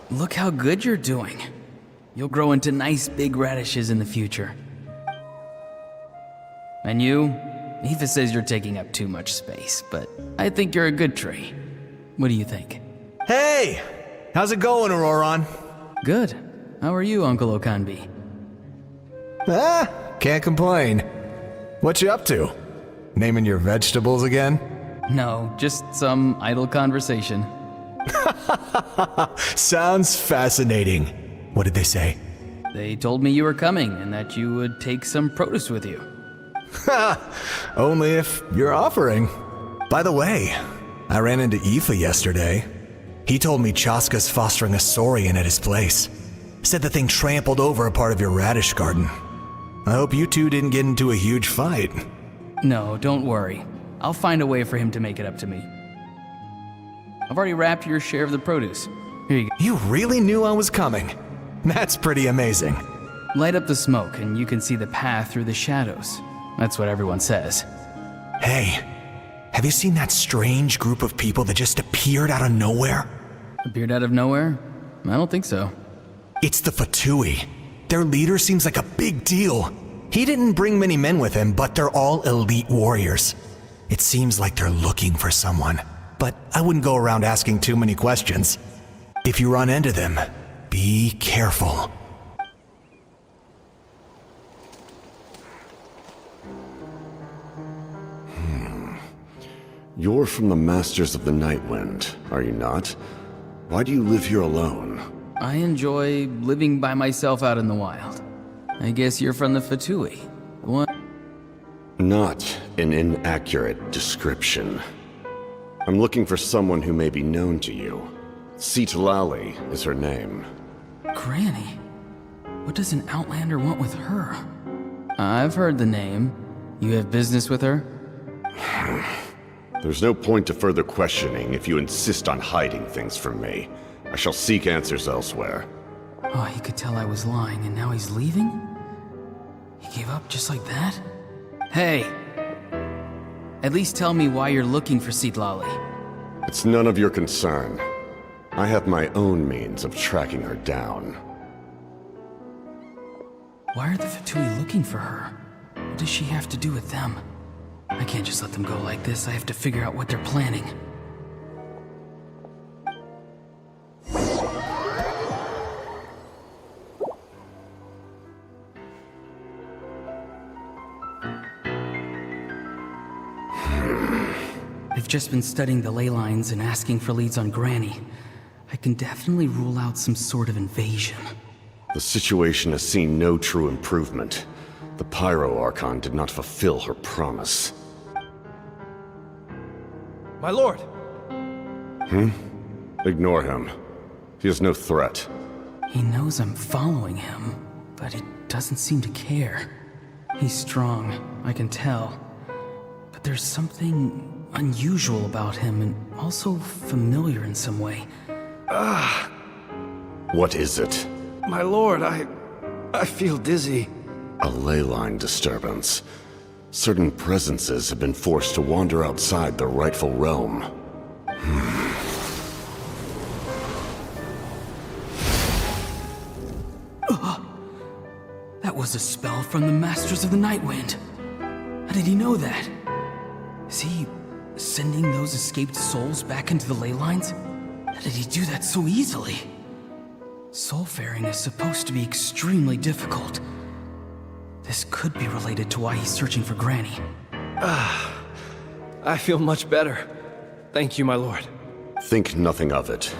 Look how good you're doing. You'll grow into nice big radishes in the future. And you? Aoife says you're taking up too much space, but I think you're a good tree. What do you think? Hey! How's it going, Auroron? Good. How are you, Uncle Okanbi? Can't complain. What you up to? Naming your vegetables again? No, just some idle conversation. Sounds fascinating. What did they say? They told me you were coming and that you would take some produce with you. Only if you're offering. By the way, I ran into Aoife yesterday. He told me Chaska's fostering a saurian at his place. Said the thing trampled over a part of your radish garden. I hope you two didn't get into a huge fight. No, don't worry. I'll find a way for him to make it up to me. I've already wrapped your share of the produce. Here you go. You really knew I was coming. That's pretty amazing. Light up the smoke and you can see the path through the shadows. That's what everyone says. Hey, have you seen that strange group of people that just appeared out of nowhere? Appeared out of nowhere? I don't think so. It's the Fatui. Their leader seems like a big deal. He didn't bring many men with him, but they're all elite warriors. It seems like they're looking for someone, but I wouldn't go around asking too many questions. If you run into them, be careful. You're from the Masters of the Nightwind, are you not? Why do you live here alone? I enjoy living by myself out in the wild. I guess you're from the Fatui. What? Not an inaccurate description. I'm looking for someone who may be known to you. Citlali is her name. Granny? What does an Outlander want with her? I've heard the name. You have business with her? There's no point to further questioning if you insist on hiding things from me. I shall seek answers elsewhere. Oh, he could tell I was lying and now he's leaving? He gave up just like that? Hey! At least tell me why you're looking for Citlali. It's none of your concern. I have my own means of tracking her down. Why are the Fatui looking for her? What does she have to do with them? I can't just let them go like this. I have to figure out what they're planning. I've just been studying the ley lines and asking for leads on Granny. I can definitely rule out some sort of invasion. The situation has seen no true improvement. The Pyro Archon did not fulfill her promise. My lord! Ignore him. He is no threat. He knows I'm following him, but he doesn't seem to care. He's strong, I can tell. But there's something unusual about him and also familiar in some way. What is it? My lord, I feel dizzy. A ley line disturbance. Certain presences have been forced to wander outside their rightful realm. That was a spell from the Masters of the Nightwind. How did he know that? Is he sending those escaped souls back into the ley lines? How did he do that so easily? Soulfaring is supposed to be extremely difficult. This could be related to why he's searching for Granny. I feel much better. Thank you, my lord. Think nothing of it.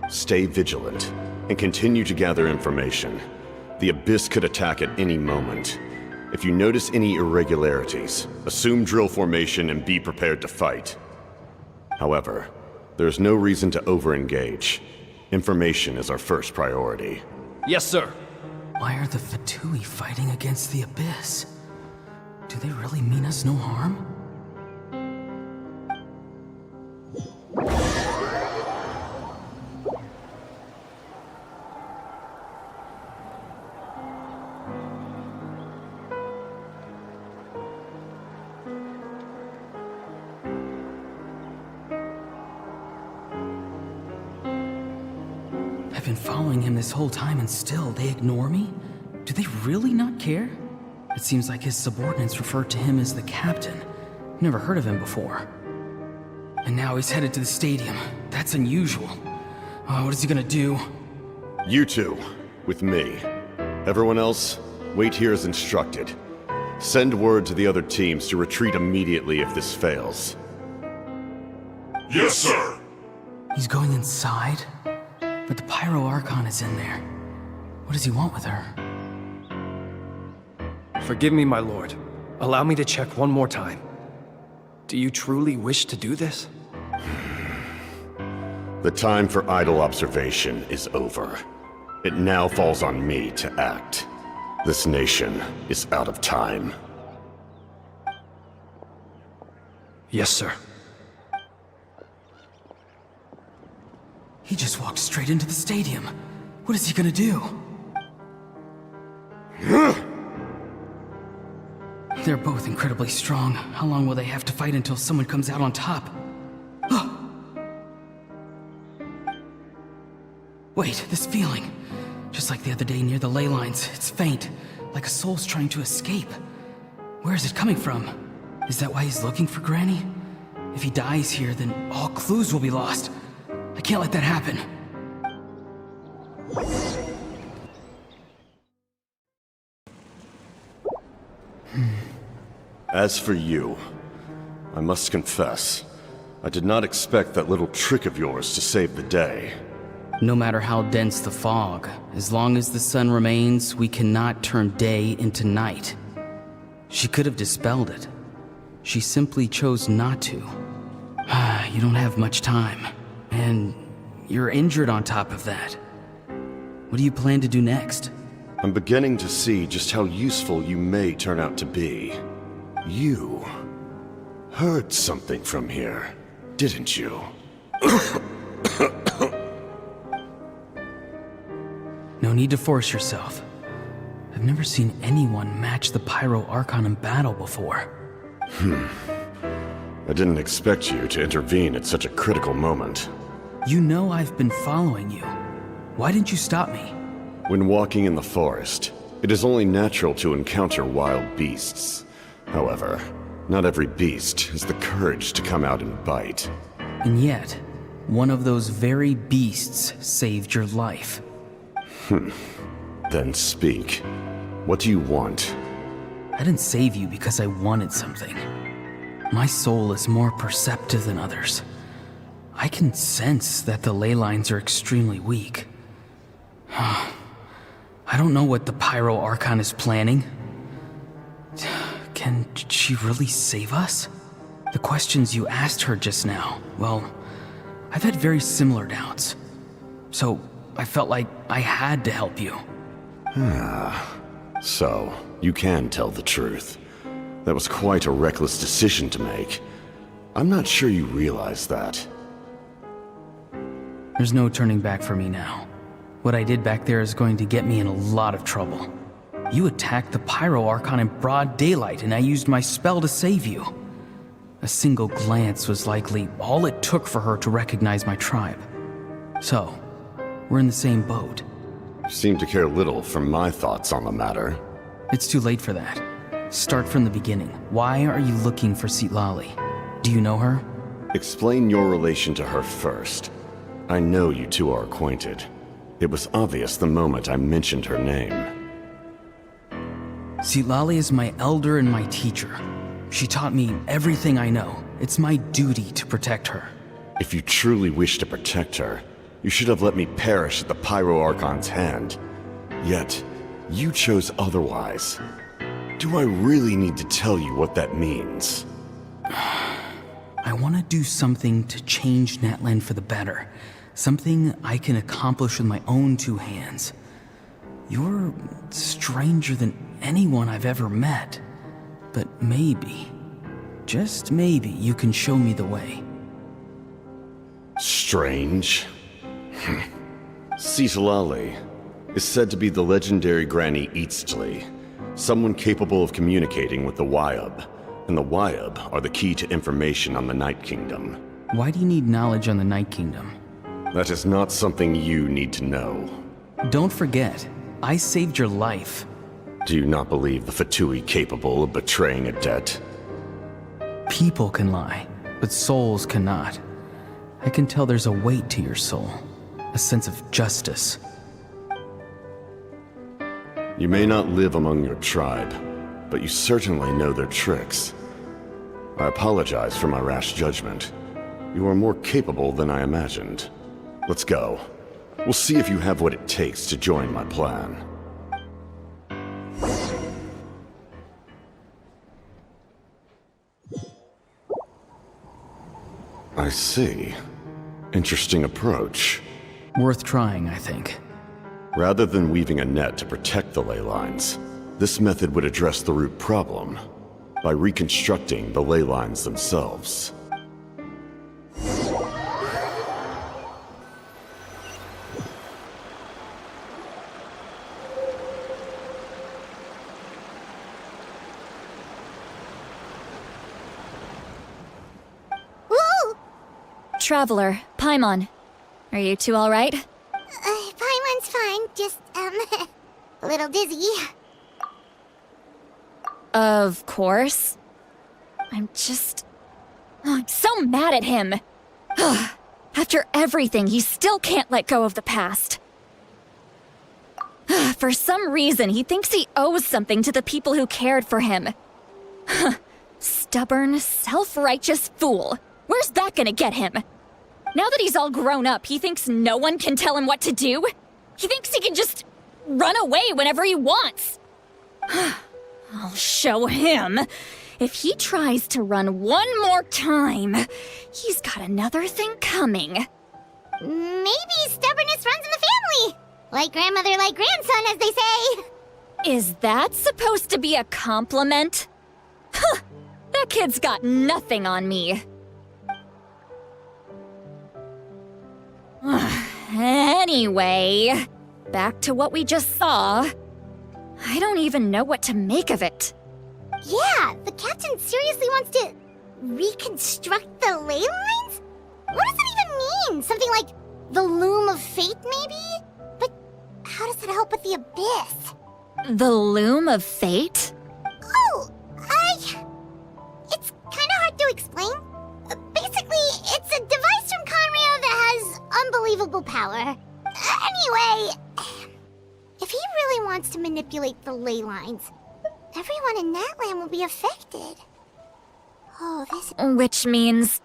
Stay vigilant, and continue to gather information. The Abyss could attack at any moment. If you notice any irregularities, assume drill formation and be prepared to fight. However, there's no reason to over-engage. Information is our first priority. Yes, sir. Why are the Fatui fighting against the Abyss? Do they really mean us no harm? I've been following him this whole time and still they ignore me? Do they really not care? It seems like his subordinates refer to him as the captain. Never heard of him before. And now he's headed to the stadium. That's unusual. Oh, what is he gonna do? You two, with me. Everyone else, wait here as instructed. Send word to the other teams to retreat immediately if this fails. Yes, sir. He's going inside? But the Pyro Archon is in there. What does he want with her? Forgive me, my lord. Allow me to check one more time. Do you truly wish to do this? The time for idle observation is over. It now falls on me to act. This nation is out of time. Yes, sir. He just walked straight into the stadium. What is he gonna do? They're both incredibly strong. How long will they have to fight until someone comes out on top? Wait, this feeling. Just like the other day near the ley lines, it's faint, like a soul's trying to escape. Where is it coming from? Is that why he's looking for Granny? If he dies here, then all clues will be lost. I can't let that happen. As for you, I must confess, I did not expect that little trick of yours to save the day. No matter how dense the fog, as long as the sun remains, we cannot turn day into night. She could have dispelled it. She simply chose not to. You don't have much time, and you're injured on top of that. What do you plan to do next? I'm beginning to see just how useful you may turn out to be. You heard something from here, didn't you? No need to force yourself. I've never seen anyone match the Pyro Archon in battle before. I didn't expect you to intervene at such a critical moment. You know I've been following you. Why didn't you stop me? When walking in the forest, it is only natural to encounter wild beasts. However, not every beast has the courage to come out and bite. And yet, one of those very beasts saved your life. Then speak. What do you want? I didn't save you because I wanted something. My soul is more perceptive than others. I can sense that the ley lines are extremely weak. I don't know what the Pyro Archon is planning. Can she really save us? The questions you asked her just now, well, I've had very similar doubts. So, I felt like I had to help you. So, you can tell the truth. That was quite a reckless decision to make. I'm not sure you realize that. There's no turning back for me now. What I did back there is going to get me in a lot of trouble. You attacked the Pyro Archon in broad daylight, and I used my spell to save you. A single glance was likely all it took for her to recognize my tribe. So, we're in the same boat. You seem to care little for my thoughts on the matter. It's too late for that. Start from the beginning. Why are you looking for Citlali? Do you know her? Explain your relation to her first. I know you two are acquainted. It was obvious the moment I mentioned her name. Citlali is my elder and my teacher. She taught me everything I know. It's my duty to protect her. If you truly wish to protect her, you should have let me perish at the Pyro Archon's hand. Yet, you chose otherwise. Do I really need to tell you what that means? I want to do something to change Natlan for the better. Something I can accomplish with my own two hands. You're stranger than anyone I've ever met. But maybe, just maybe, you can show me the way. Strange? Citlali is said to be the legendary Granny Eastli, someone capable of communicating with the Wyab, and the Wyab are the key to information on the Night Kingdom. Why do you need knowledge on the Night Kingdom? That is not something you need to know. Don't forget, I saved your life. Do you not believe the Fatui capable of betraying a debt? People can lie, but souls cannot. I can tell there's a weight to your soul, a sense of justice. You may not live among your tribe, but you certainly know their tricks. I apologize for my rash judgment. You are more capable than I imagined. Let's go. We'll see if you have what it takes to join my plan. I see. Interesting approach. Worth trying, I think. Rather than weaving a net to protect the ley lines, this method would address the root problem by reconstructing the ley lines themselves. traveler, Paimon. Are you two alright? Paimon's fine, just, a little dizzy. Of course. I'm so mad at him. After everything, he still can't let go of the past. For some reason, he thinks he owes something to the people who cared for him. Stubborn, self-righteous fool. Where's that gonna get him? Now that he's all grown up, he thinks no one can tell him what to do? He thinks he can just run away whenever he wants. I'll show him. If he tries to run one more time, he's got another thing coming. Maybe stubbornness runs in the family. Like grandmother, like grandson, as they say. Is that supposed to be a compliment? Huh, that kid's got nothing on me. Anyway, back to what we just saw. I don't even know what to make of it. Yeah, the captain seriously wants to reconstruct the ley lines? What does that even mean? Something like the loom of fate, maybe? But how does that help with the abyss? The loom of fate? Oh, it's kind of hard to explain. Basically, it's a device from Conrail that has unbelievable power. Anyway, if he really wants to manipulate the ley lines, everyone in Natlan will be affected. Oh, Which means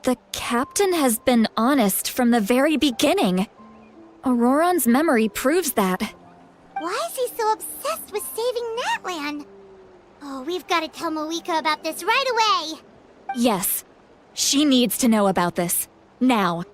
the captain has been honest from the very beginning. Auroron's memory proves that. Why is he so obsessed with saving Natlan? Oh, we've got to tell Moeka about this right away. Yes, she needs to know about this. Now.